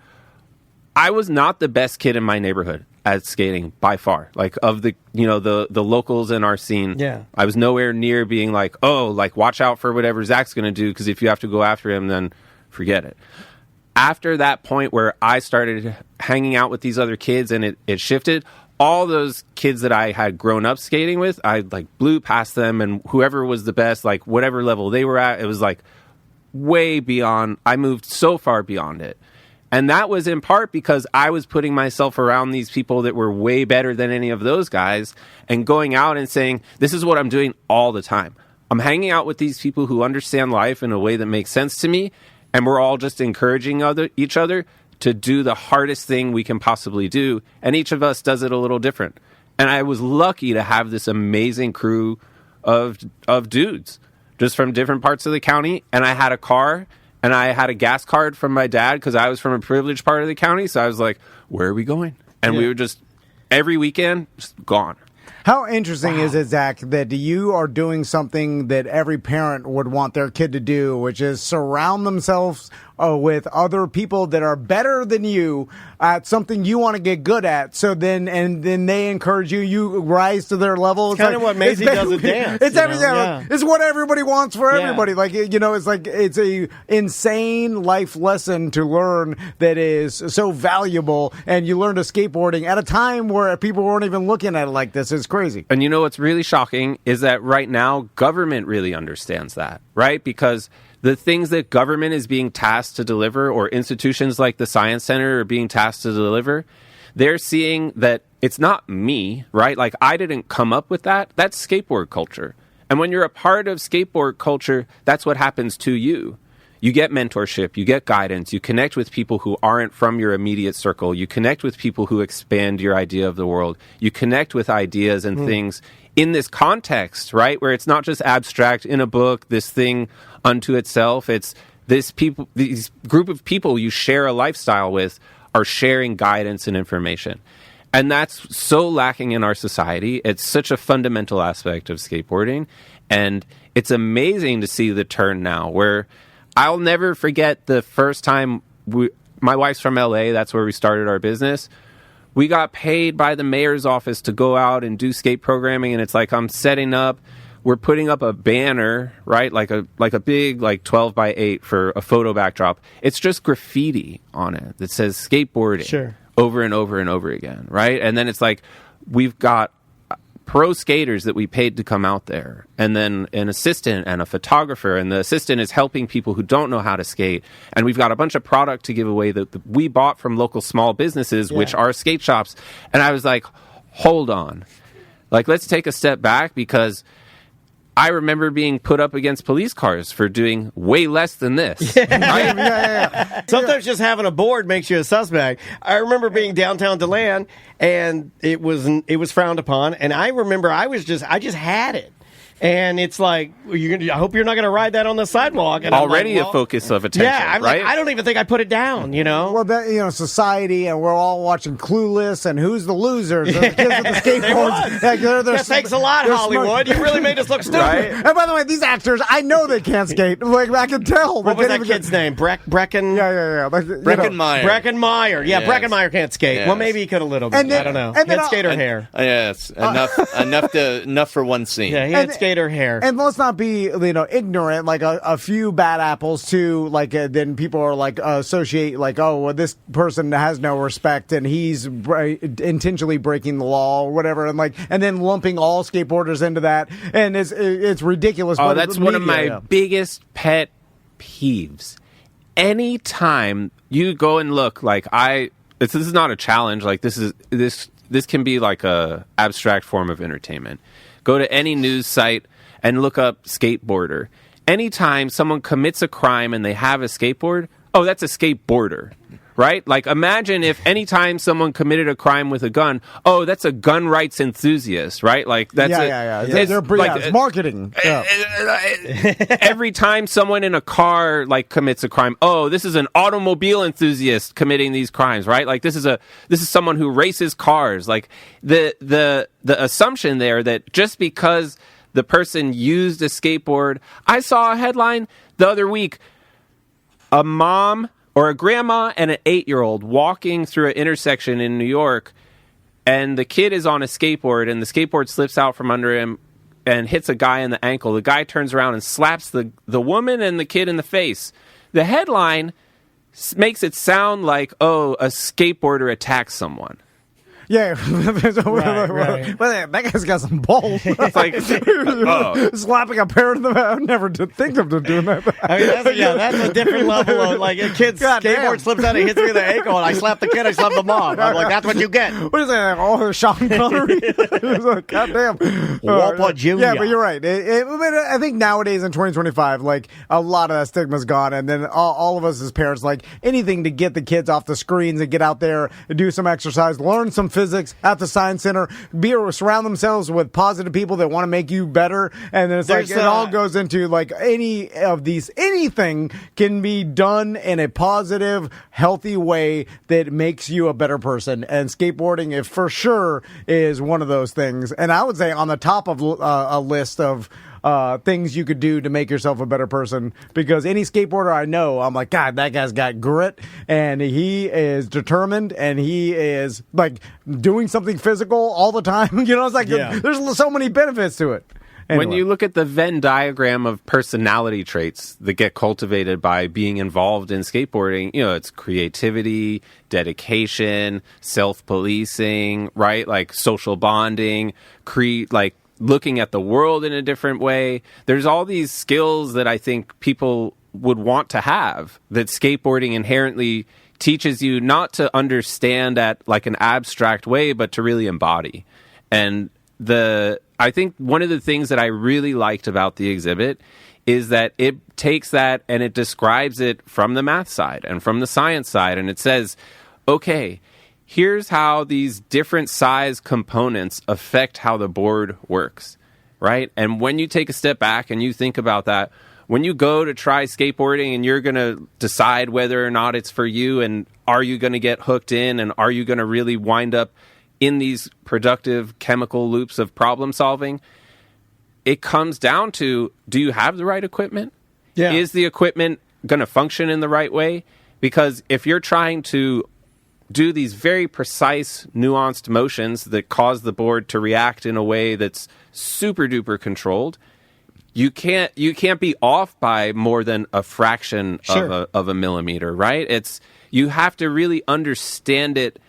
Speaker 12: I was not the best kid in my neighborhood at skating by far. Like, of the the locals in our scene, I was nowhere near being like, oh, like, watch out for whatever Zach's going to do, because if you have to go after him, then forget it. After that point where I started hanging out with these other kids and it shifted, all those kids that I had grown up skating with, I like blew past them, and whoever was the best, like whatever level they were at, it was like way beyond. I moved so far beyond it. And that was in part because I was putting myself around these people that were way better than any of those guys and going out and saying, this is what I'm doing all the time. I'm hanging out with these people who understand life in a way that makes sense to me, and we're all just encouraging each other to do the hardest thing we can possibly do, and each of us does it a little different. And I was lucky to have this amazing crew of dudes just from different parts of the county, and I had a car, and I had a gas card from my dad because I was from a privileged part of the county, so I was like, where are we going? And we were just, every weekend, just gone.
Speaker 2: How interesting is it, Zach, that you are doing something that every parent would want their kid to do, which is surround themselves with other people that are better than you at something you want to get good at. So then they encourage you. You rise to their level.
Speaker 1: It's kind of what Maisie does at dance.
Speaker 2: It's everything. It's what everybody wants for everybody. Like, it's like it's a insane life lesson to learn that is so valuable. And you learn to skateboarding at a time where people weren't even looking at it like this. It's crazy.
Speaker 12: And what's really shocking is that right now government really understands that, right? Because the things that government is being tasked to deliver, or institutions like the Science Center are being tasked to deliver, they're seeing that it's not me, right? Like, I didn't come up with that. That's skateboard culture. And when you're a part of skateboard culture, that's what happens to you. You get mentorship, you get guidance, you connect with people who aren't from your immediate circle, you connect with people who expand your idea of the world, you connect with ideas and things in this context, right? Where it's not just abstract in a book, this thing unto itself. It's these group of people you share a lifestyle with are sharing guidance and information. And that's so lacking in our society. It's such a fundamental aspect of skateboarding. And it's amazing to see the turn now where I'll never forget the first time my wife's from LA. That's where we started our business. We got paid by the mayor's office to go out and do skate programming. And it's like, I'm setting up, we're putting up a banner, right? Like a big, 12 by 8 for a photo backdrop. It's just graffiti on it that says skateboarding.
Speaker 1: Sure.
Speaker 12: Over and over and over again, right? And then it's like we've got pro skaters that we paid to come out there, and then an assistant and a photographer, and the assistant is helping people who don't know how to skate. And we've got a bunch of product to give away that we bought from local small businesses, which are skate shops. And I was like, hold on. Let's take a step back, because I remember being put up against police cars for doing way less than this.
Speaker 1: Yeah. Sometimes just having a board makes you a suspect. I remember being downtown DeLand, and it was frowned upon. And I remember I just had it. And it's like, I hope you're not going to ride that on the sidewalk. And
Speaker 12: already a focus of attention, right?
Speaker 1: I don't even think I put it down,
Speaker 2: Well, that, society, and we're all watching Clueless and Who's the Losers? The kids with the skateboards.
Speaker 1: Thanks a lot, Hollywood. You really made us look stupid.
Speaker 2: Right? And by the way, these actors, I know they can't skate. I can tell.
Speaker 1: What was that kid's name? Brecken?
Speaker 2: Yeah.
Speaker 11: Breckenmeyer.
Speaker 1: Breckenmeyer. Yeah, yes. Breckenmeyer can't skate. Yes. Well, maybe he could a little bit. I don't know. Head skater hair.
Speaker 11: Yes, enough for one scene.
Speaker 1: Yeah, he had skater hair.
Speaker 2: And let's not be, ignorant. Like a few bad apples too. Then people are associate this person has no respect and he's intentionally breaking the law or whatever, and then lumping all skateboarders into that, and it's ridiculous.
Speaker 12: Oh, that's one of my biggest pet peeves. Anytime you go and look, this is not a challenge. This can be like a abstract form of entertainment. Go to any news site and look up skateboarder. Anytime someone commits a crime and they have a skateboard, oh, that's a skateboarder, right? Imagine if anytime someone committed a crime with a gun, oh, that's a gun rights enthusiast, right? That's
Speaker 2: it's marketing.
Speaker 12: Every time someone in a car commits a crime, oh, this is an automobile enthusiast committing these crimes, right? This is someone who races cars. The assumption there that just because the person used a skateboard, I saw a headline the other week, a mom or a grandma and an 8-year-old walking through an intersection in New York, and the kid is on a skateboard, and the skateboard slips out from under him and hits a guy in the ankle. The guy turns around and slaps the woman and the kid in the face. The headline makes it sound like, oh, a skateboarder attacked someone.
Speaker 2: Yeah, that guy's got some balls. It's slapping a parent in the mouth. I would never think of doing that.
Speaker 1: That's a different level of a kid's skateboard slips out and hits me in the ankle, and I slap the kid, I slap the mom. I'm like, that's what you get.
Speaker 2: What is that? Oh, Sean Connery. God damn.
Speaker 1: Whopper Jr.
Speaker 2: Yeah, but you're right. I think nowadays in 2025, a lot of that stigma's gone, and then all of us as parents, anything to get the kids off the screens and get out there and do some exercise, learn some physics at the Science Center, surround themselves with positive people that want to make you better, and then it all goes into any of these, anything can be done in a positive, healthy way that makes you a better person, and skateboarding for sure is one of those things. And I would say on the top of a list of things you could do to make yourself a better person, because any skateboarder I know, I'm like, God, that guy's got grit and he is determined and he is doing something physical all the time. There's so many benefits to it. Anyway.
Speaker 12: When you look at the Venn diagram of personality traits that get cultivated by being involved in skateboarding, it's creativity, dedication, self-policing, right? Social bonding, looking at the world in a different way. There's all these skills that I think people would want to have that skateboarding inherently teaches you not to understand at an abstract way, but to really embody. And I think one of the things that I really liked about the exhibit is that it takes that and it describes it from the math side and from the science side. And it says, okay, here's how these different size components affect how the board works, right? And when you take a step back and you think about that, when you go to try skateboarding and you're going to decide whether or not it's for you, and are you going to get hooked in, and are you going to really wind up in these productive chemical loops of problem solving, it comes down to, do you have the right equipment?
Speaker 1: Yeah.
Speaker 12: Is the equipment going to function in the right way? Because if you're trying to do these very precise, nuanced motions that cause the board to react in a way that's super duper controlled, you can't be off by more than a fraction of a millimeter, right? You have to really understand it,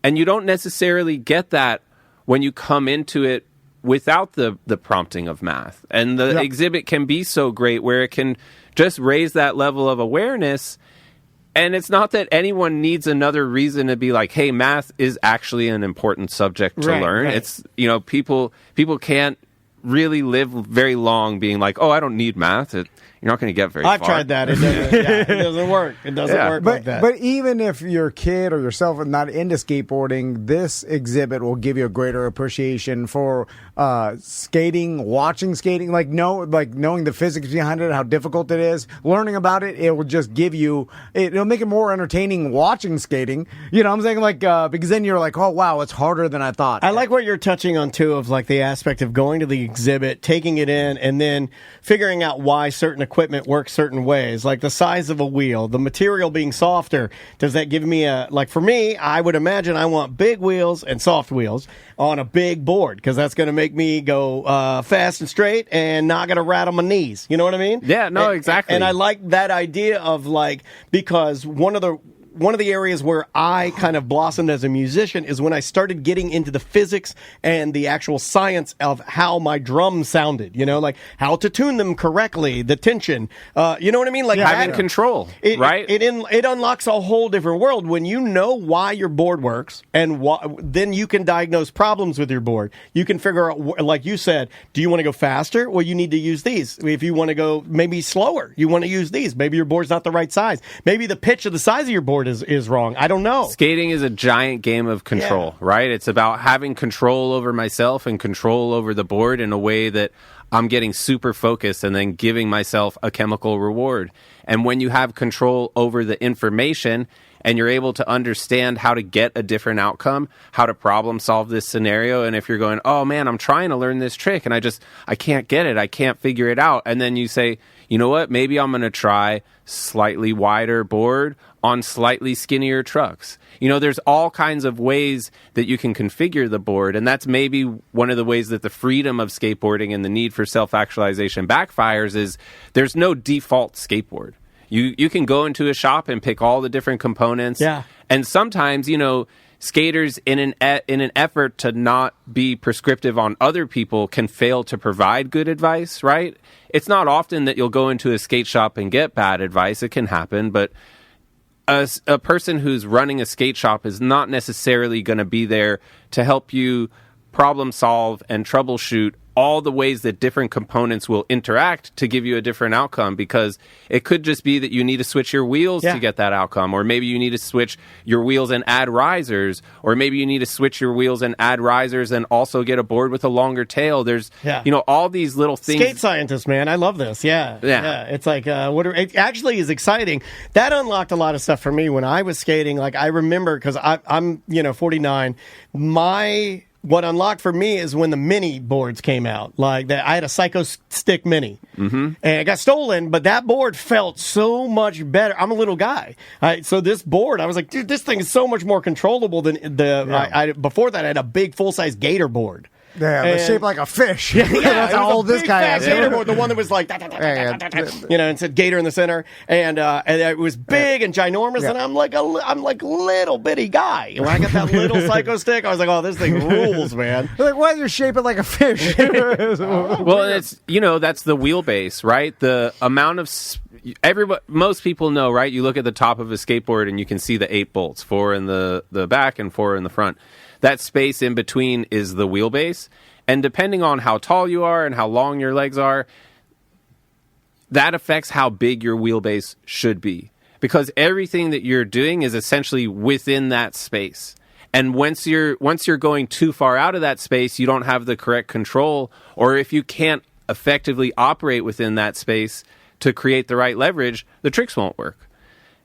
Speaker 12: and you don't necessarily get that when you come into it without the prompting of math. And the exhibit can be so great where it can just raise that level of awareness. And it's not that anyone needs another reason to be like, hey, math is actually an important subject to learn. Right. It's, people can't really live very long being like, oh, I don't need math. You're not going to get very far.
Speaker 1: I've tried that. It doesn't work. It doesn't work like that.
Speaker 2: But even if your kid or yourself are not into skateboarding, this exhibit will give you a greater appreciation for skating, watching skating, knowing the physics behind it, how difficult it is. Learning about it, it will just give you, it'll make it more entertaining watching skating. You know what I'm saying? Because then you're like, oh, wow, it's harder than I thought.
Speaker 1: I like what you're touching on, too, of the aspect of going to the exhibit, taking it in, and then figuring out why certain equipment works certain ways, like the size of a wheel, the material being softer. Does that give me for me, I would imagine I want big wheels and soft wheels on a big board, because that's going to make me go fast and straight and not going to rattle my knees. You know what I mean?
Speaker 12: Yeah, no, exactly.
Speaker 1: And I like that idea of because one of the areas where I kind of blossomed as a musician is when I started getting into the physics and the actual science of how my drums sounded, how to tune them correctly, the tension, you know what I mean?
Speaker 12: Having control, right?
Speaker 1: It unlocks a whole different world when you know why your board works, and then you can diagnose problems with your board. You can figure out, like you said, do you want to go faster? Well, you need to use these. If you want to go maybe slower, you want to use these. Maybe your board's not the right size. Maybe the pitch of the size of your board is wrong. I don't know.
Speaker 12: Skating is a giant game of control, right? It's about having control over myself and control over the board in a way that I'm getting super focused and then giving myself a chemical reward. And when you have control over the information and you're able to understand how to get a different outcome, how to problem solve this scenario, and if you're going, oh man, I'm trying to learn this trick and I can't get it, I can't figure it out, and then you say, you know what, maybe I'm going to try slightly wider board on slightly skinnier trucks. There's all kinds of ways that you can configure the board, and that's maybe one of the ways that the freedom of skateboarding and the need for self-actualization backfires is there's no default skateboard. You can go into a shop and pick all the different components.
Speaker 1: Yeah.
Speaker 12: And sometimes, skaters in an effort to not be prescriptive on other people can fail to provide good advice, right? It's not often that you'll go into a skate shop and get bad advice. It can happen, but a person who's running a skate shop is not necessarily going to be there to help you problem solve and troubleshoot all the ways that different components will interact to give you a different outcome, because it could just be that you need to switch your wheels to get that outcome, or maybe you need to switch your wheels and add risers, or maybe you need to switch your wheels and add risers and also get a board with a longer tail. There's all these little things.
Speaker 1: Skate scientists, man, I love this. Yeah. It's it actually is exciting. That unlocked a lot of stuff for me when I was skating. I remember, because I'm 49. What unlocked for me is when the mini boards came out. I had a Psycho Stick Mini, and it got stolen, but that board felt so much better. I'm a little guy, so this board, I was like, dude, this thing is so much more controllable than before that I had a big full-size Gator board.
Speaker 2: Yeah, but shaped like a fish.
Speaker 1: That's
Speaker 2: how old this guy is.
Speaker 1: Gator board, the one that was and said Gator in the center, and it was big and ginormous, and I'm like little bitty guy. When I got that little Psycho Stick, I was like, oh, this thing rules, man.
Speaker 2: Why are you shaping like a fish?
Speaker 12: Well, it's that's the wheelbase, right? The amount of most people know, right? You look at the top of a skateboard and you can see the 8 bolts, 4 in the back and 4 in the front. That space in between is the wheelbase. And depending on how tall you are and how long your legs are, that affects how big your wheelbase should be. Because everything that you're doing is essentially within that space. And once you're going too far out of that space, you don't have the correct control. Or if you can't effectively operate within that space to create the right leverage, the tricks won't work.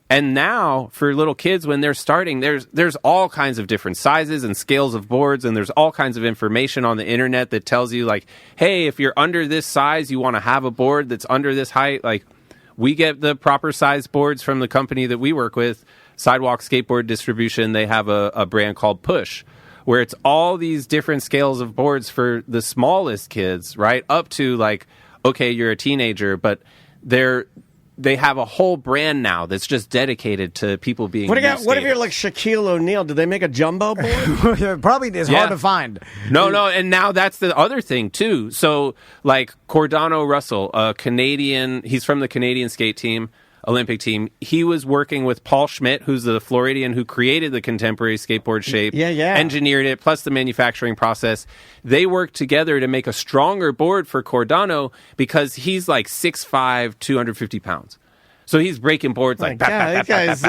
Speaker 12: And now for little kids, when they're starting, there's all kinds of different sizes and scales of boards, and there's all kinds of information on the internet that tells you, like, hey, if you're under this size, you want to have a board that's under this height. Like, we get the proper size boards from the company that we work with, Sidewalk Skateboard Distribution. They have a brand called Push, where it's all these different scales of boards for the smallest kids, right? Up to, like, okay, you're a teenager, but they have a whole brand now that's just dedicated to people being.
Speaker 1: What if you're like Shaquille O'Neal? Did they make a jumbo board?
Speaker 2: Probably is hard to find.
Speaker 12: No, and now that's the other thing too. So, like Cordano Russell, a Canadian, he's from the Canadian skate team, Olympic team. He was working with Paul Schmidt, who's the Floridian who created the contemporary skateboard shape, engineered it, plus the manufacturing process. They worked together to make a stronger board for Cordano because he's like 6'5", 250 pounds. So he's breaking boards like
Speaker 1: this guy's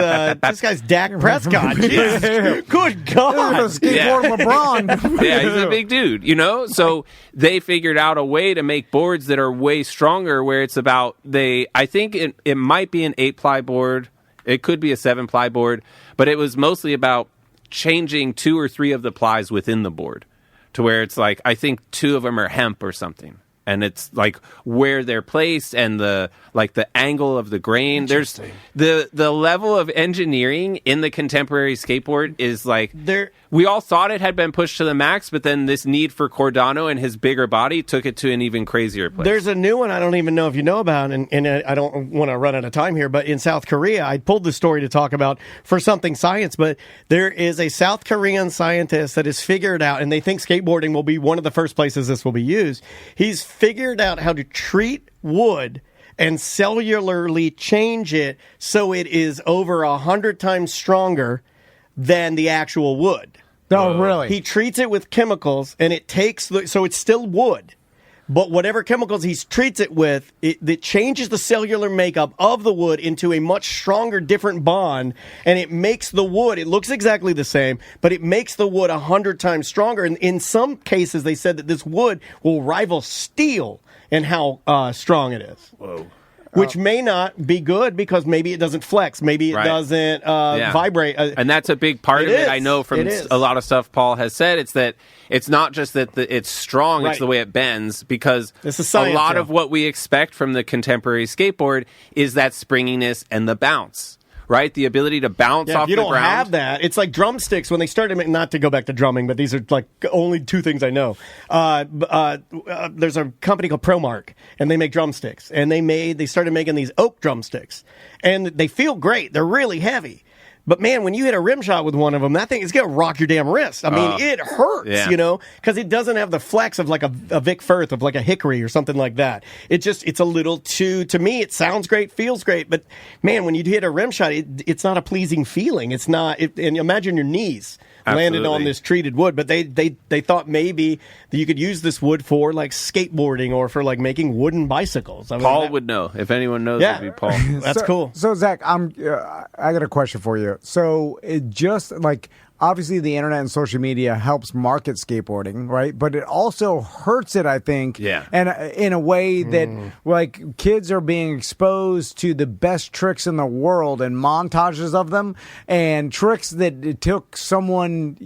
Speaker 1: Dak Prescott. Jeez. Good God.
Speaker 2: Skateboard LeBron.
Speaker 12: Yeah, he's a big dude, you know? So they figured out a way to make boards that are way stronger where it's about, I think it might be an 8-ply board. It could be a 7-ply board. But it was mostly about changing 2 or 3 of the plies within the board to where it's like, I think 2 of them are hemp or something. And it's like where they're placed and the angle of the grain. There's the level of engineering in the contemporary skateboard is like we all thought it had been pushed to the max, but then this need for Cordano and his bigger body took it to an even crazier place.
Speaker 1: There's a new one I don't even know if you know about, and I don't want to run out of time here, but in South Korea, I pulled the story to talk about for something science, but there is a South Korean scientist that has figured out, and they think skateboarding will be one of the first places this will be used. He's figured out how to treat wood and cellularly change it so it is over 100 times stronger than the actual wood.
Speaker 2: Oh, really?
Speaker 1: He treats it with chemicals, and it takes so it's still wood, but whatever chemicals he treats it with, it changes the cellular makeup of the wood into a much stronger, different bond, and it makes the wood, it looks exactly the same, but it makes the wood 100 times stronger. And in some cases, they said that this wood will rival steel in how strong it is.
Speaker 12: Whoa.
Speaker 1: Which may not be good because maybe it doesn't flex. Maybe it doesn't vibrate.
Speaker 12: And that's a big part of it. I know from a lot of stuff Paul has said. It's that it's not just that it's strong, it's the way it bends. Because a lot of what we expect from the contemporary skateboard is that springiness and the bounce. Right? The ability to bounce off the ground.
Speaker 1: You don't have that. It's like drumsticks when they started, not to go back to drumming, but these are like only 2 things I know. There's a company called ProMark, and they make drumsticks. And they started making these oak drumsticks. And they feel great. They're really heavy. But man, when you hit a rim shot with one of them, that thing is going to rock your damn wrist. I mean, it hurts, because it doesn't have the flex of like a Vic Firth, of like a Hickory or something like that. It's a little too, to me, it sounds great, feels great. But man, when you hit a rim shot, it's not a pleasing feeling. It's not, and imagine your knees landed on this treated wood. But they thought maybe that you could use this wood for like skateboarding or for like making wooden bicycles.
Speaker 12: Paul would know. If anyone knows, it would be Paul.
Speaker 1: That's cool.
Speaker 2: So Zach, I got a question for you. So it just like obviously the internet and social media helps market skateboarding, right? But it also hurts it, I think.
Speaker 12: Yeah.
Speaker 2: And in a way that like kids are being exposed to the best tricks in the world and montages of them and tricks that it took someone,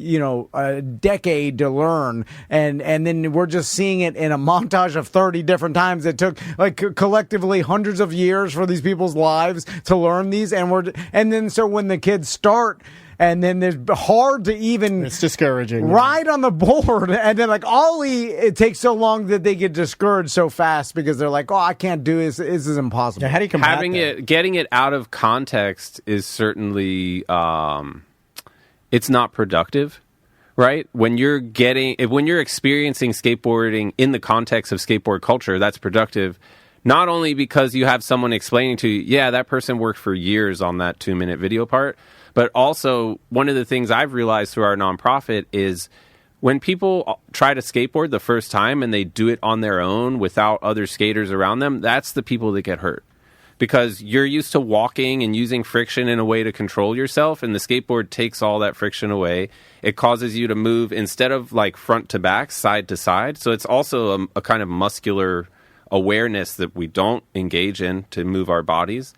Speaker 2: a decade to learn. And then we're just seeing it in a montage of 30 different times. It took like collectively hundreds of years for these people's lives to learn these. And then so when the kids start, and then there's hard to even...
Speaker 1: It's discouraging.
Speaker 2: Ride on the board. And then like ollie, it takes so long that they get discouraged so fast because they're like, I can't do this. This is impossible.
Speaker 1: Yeah, how do you combat that?
Speaker 12: Getting it out of context is certainly... it's not productive, right? When you're experiencing skateboarding in the context of skateboard culture, that's productive. Not only because you have someone explaining to you, that person worked for years on that 2-minute video part, but also one of the things I've realized through our nonprofit is when people try to skateboard the first time and they do it on their own without other skaters around them, that's the people that get hurt. Because you're used to walking and using friction in a way to control yourself, and the skateboard takes all that friction away. It causes you to move instead of like front to back, side to side. So it's also a kind of muscular awareness that we don't engage in to move our bodies.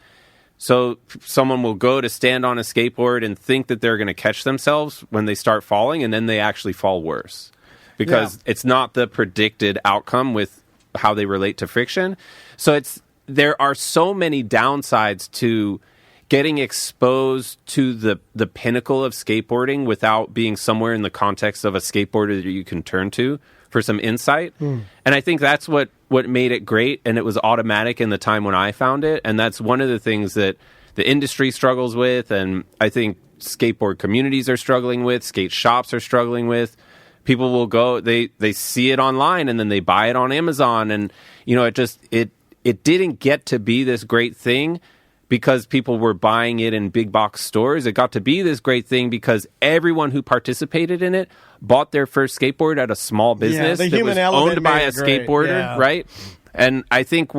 Speaker 12: So someone will go to stand on a skateboard and think that they're going to catch themselves when they start falling, and then they actually fall worse because it's not the predicted outcome with how they relate to friction. So there are so many downsides to getting exposed to the pinnacle of skateboarding without being somewhere in the context of a skateboarder that you can turn to for some insight. And I think that's what made it great, and it was automatic in the time when I found it. And that's one of the things that the industry struggles with, and I think skateboard communities are struggling with, skate shops are struggling with. People will go, they see it online, and then they buy it on Amazon, and it didn't get to be this great thing because people were buying it in big box stores. It got to be this great thing because everyone who participated in it bought their first skateboard at a small business that was owned by a skateboarder, right? And I think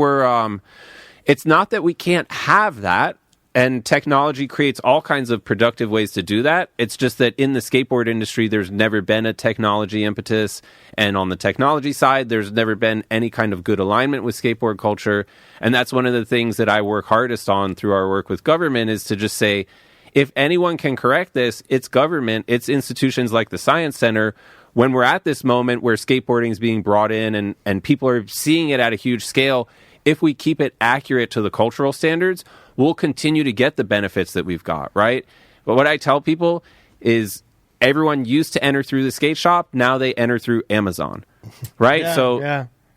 Speaker 12: it's not that we can't have that, and technology creates all kinds of productive ways to do that. It's just that in the skateboard industry, there's never been a technology impetus. And on the technology side, there's never been any kind of good alignment with skateboard culture. And that's one of the things that I work hardest on through our work with government is to just say, if anyone can correct this, it's government, it's institutions like the Science Center. When we're at this moment where skateboarding is being brought in and people are seeing it at a huge scale, if we keep it accurate to the cultural standards, we'll continue to get the benefits that we've got, right? But what I tell people is everyone used to enter through the skate shop. Now they enter through Amazon, right?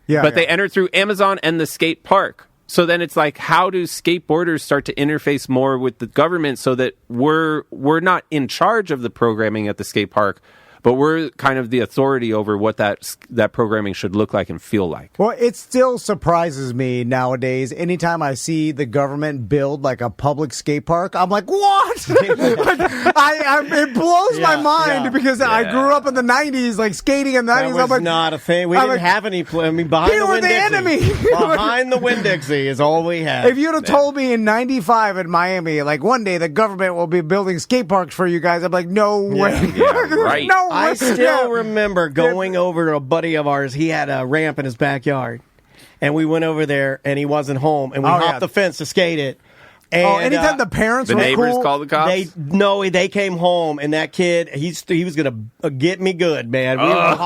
Speaker 12: But they enter through Amazon and the skate park. So then it's like, how do skateboarders start to interface more with the government so that we're not in charge of the programming at the skate park, but we're kind of the authority over what that programming should look like and feel like.
Speaker 2: Well, it still surprises me nowadays. Anytime I see the government build like a public skate park, I'm like, what? It blows my mind because I grew up in the 90s, like skating in the 90s.
Speaker 1: That was not a thing. We didn't have any. Behind the
Speaker 2: enemy.
Speaker 1: Behind the Winn-Dixie is all we had.
Speaker 2: If you'd have told me in 95 in Miami, like one day the government will be building skate parks for you guys, I'm like, no way.
Speaker 12: Right.
Speaker 2: No way.
Speaker 1: I still remember going over to a buddy of ours. He had a ramp in his backyard, and we went over there, and he wasn't home, and we hopped the fence to skate it. And,
Speaker 2: anytime the parents
Speaker 12: the
Speaker 2: were
Speaker 12: neighbors
Speaker 2: cool,
Speaker 12: called the cops?
Speaker 1: They came home, and that kid, he was going to get me good, man. We got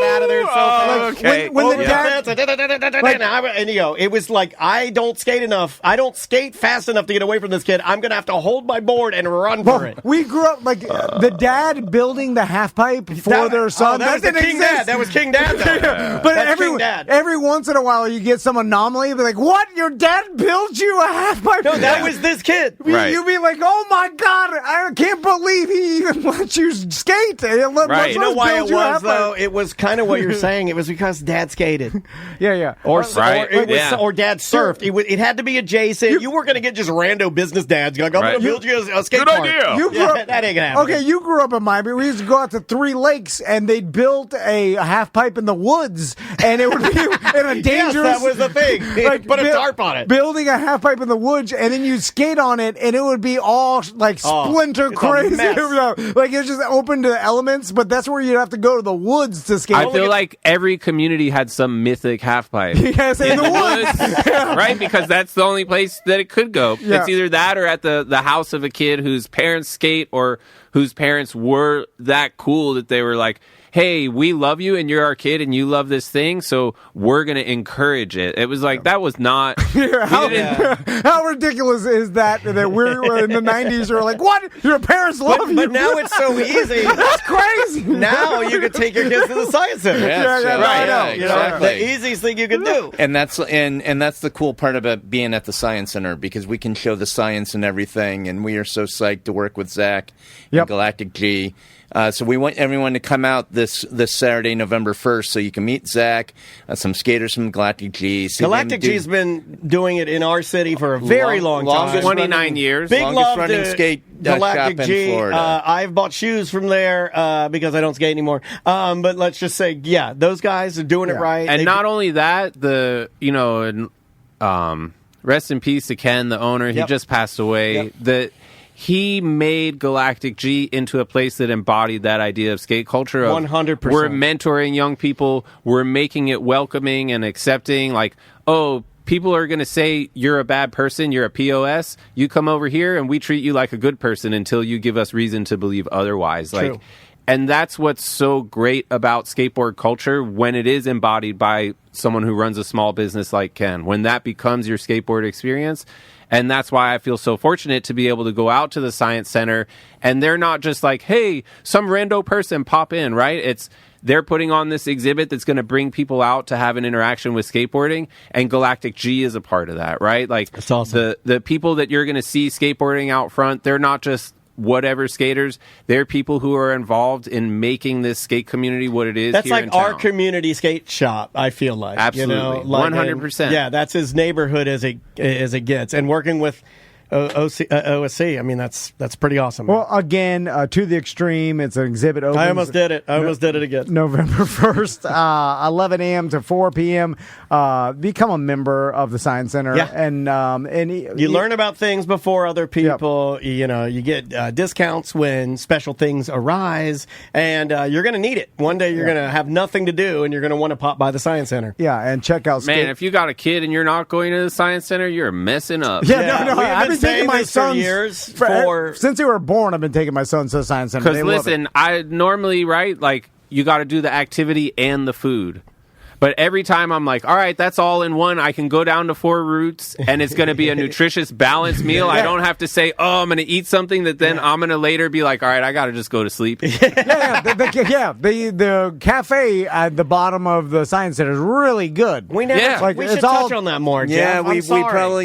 Speaker 1: out of there so fast.
Speaker 12: Okay.
Speaker 2: When the dad,
Speaker 1: and it was like, I don't skate enough. I don't skate fast enough to get away from this kid. I'm going to have to hold my board and run for it.
Speaker 2: We grew up, like, the dad building the half pipe for their son.
Speaker 1: That was King Dad. That was King Dad.
Speaker 2: But every once in a while, you get some anomaly. Be like, what? Your dad built you a half pipe?
Speaker 1: No, that was this kid.
Speaker 2: You'd be like, oh my God, I can't believe he even let you skate.
Speaker 1: You know why it was, though? It was kind of what you're saying. It was because Dad skated. Or Dad surfed. It had to be adjacent. You weren't going to get just rando business dads. Like, I'm going to build you a skate park.
Speaker 3: Good
Speaker 2: idea.
Speaker 1: That ain't going to happen.
Speaker 2: Okay, you grew up in Miami. We used to go out to 3 lakes, and they built a half pipe in the woods, and it would be in a dangerous...
Speaker 1: Yes, that was the thing. Put a tarp on it.
Speaker 2: Building a half pipe in the woods, and then you'd skate on it, and it would be all like splinter crazy. Like it was just open to elements, but that's where you'd have to go to the woods to skate.
Speaker 12: I feel like every community had some mythic half pipe.
Speaker 2: Yes, in the woods.
Speaker 12: Right? Because that's the only place that it could go.
Speaker 2: Yeah.
Speaker 12: It's either that or at the house of a kid whose parents skate or whose parents were that cool that they were like, hey, we love you and you're our kid and you love this thing, so we're going to encourage it. It was like, that was not...
Speaker 2: How ridiculous is that we're in the 90s, we're like, what? Your parents love you.
Speaker 1: But now it's so easy.
Speaker 2: That's crazy.
Speaker 1: Now you can take your kids to the Science Center. The easiest thing you can do.
Speaker 11: And that's the cool part about being at the Science Center, because we can show the science and everything, and we are so psyched to work with Zach and Galactic G. So we want everyone to come out this Saturday, November 1st, so you can meet Zach, some skaters from Galactic G.
Speaker 1: Galactic G's been doing it in our city for a very long time.
Speaker 12: 29 years.
Speaker 1: Big love
Speaker 11: running
Speaker 1: to
Speaker 11: skate
Speaker 1: Galactic
Speaker 11: shop
Speaker 1: G.
Speaker 11: in Florida.
Speaker 1: I've bought shoes from there because I don't skate anymore. But let's just say, those guys are doing it right.
Speaker 12: And not only that, rest in peace to Ken, the owner. He just passed away. He made Galactic G into a place that embodied that idea of skate culture.
Speaker 1: 100%.
Speaker 12: We're mentoring young people. We're making it welcoming and accepting. Like, people are going to say you're a bad person, you're a POS. You come over here and we treat you like a good person until you give us reason to believe otherwise.
Speaker 1: True.
Speaker 12: Like, and that's what's so great about skateboard culture when it is embodied by someone who runs a small business like Ken, when that becomes your skateboard experience. And that's why I feel so fortunate to be able to go out to the Science Center, and they're not just like, hey, some rando person pop in, right? They're putting on this exhibit that's going to bring people out to have an interaction with skateboarding, and Galactic G is a part of that, right? Like,
Speaker 1: that's awesome.
Speaker 12: The people that you're going to see skateboarding out front, they're not just whatever skaters, they're people who are involved in making this skate community what it is.
Speaker 1: That's
Speaker 12: here
Speaker 1: like
Speaker 12: in town.
Speaker 1: our community skate shop, I feel like.
Speaker 12: Absolutely.
Speaker 1: You know, like,
Speaker 12: 100%.
Speaker 1: Yeah, that's as neighborhood as it gets. And working with OSC, I mean, that's pretty awesome.
Speaker 2: Well, again, To the Extreme, it's an exhibit open.
Speaker 1: I almost did it. Again.
Speaker 2: November 1st, 11 a.m. to 4 p.m. Become a member of the Science Center.
Speaker 1: Yeah.
Speaker 2: And
Speaker 1: you learn about things before other people. Yep. You know, you get discounts when special things arise, and you're going to need it. One day you're going to have nothing to do, and you're going to want to pop by the Science Center.
Speaker 2: Yeah, and check out
Speaker 12: Man, if you got a kid and you're not going to the Science Center, you're messing up.
Speaker 2: No, I've been taking my sons
Speaker 1: years
Speaker 2: since they were born. I've been taking my sons to the Science Center.
Speaker 12: Because listen, I normally, right, like, you got to do the activity and the food. But every time I'm like, all right, that's all in one. I can go down to Four Roots, and it's going to be a nutritious, balanced meal. I don't have to say, oh, I'm going to eat something that then I'm going to later be like, all right, I got to just go to sleep.
Speaker 2: The cafe at the bottom of the Science Center is really good.
Speaker 1: We should touch on that more, Jeff.
Speaker 11: Yeah,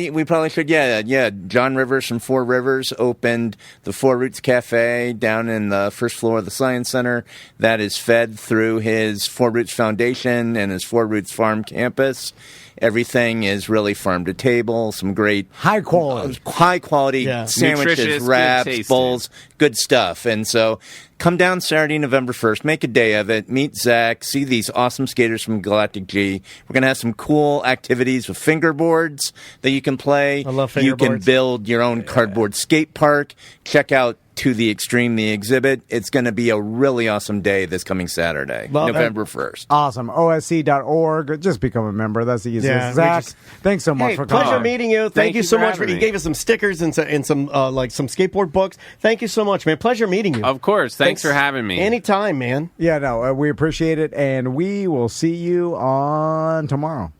Speaker 11: we probably should. Yeah. John Rivers from Four Rivers opened the Four Roots Cafe down in the first floor of the Science Center. That is fed through his Four Roots Foundation and his Four Roots Farm campus. Everything is really farm to table. Some great
Speaker 2: high quality
Speaker 11: sandwiches,
Speaker 12: nutritious,
Speaker 11: wraps, bowls, good stuff. And so come down Saturday, November 1st. Make a day of it. Meet Zach. See these awesome skaters from Galactic G. We're going to have some cool activities with fingerboards that you can play.
Speaker 1: I love fingerboards.
Speaker 11: You can build your own cardboard skate park. Check out To the Extreme, the exhibit. It's going to be a really awesome day this coming Saturday, November 1st.
Speaker 2: Awesome. OSC.org. Just become a member. That's the easiest.
Speaker 1: Yeah,
Speaker 2: Zach, thanks so much for coming.
Speaker 1: Pleasure meeting you. Thank you so much. You gave us some stickers and some skateboard books. Thank you so much, man. Pleasure meeting you.
Speaker 12: Of course. Thanks for having me.
Speaker 1: Anytime, man.
Speaker 2: Yeah, no, we appreciate it, and we will see you on tomorrow.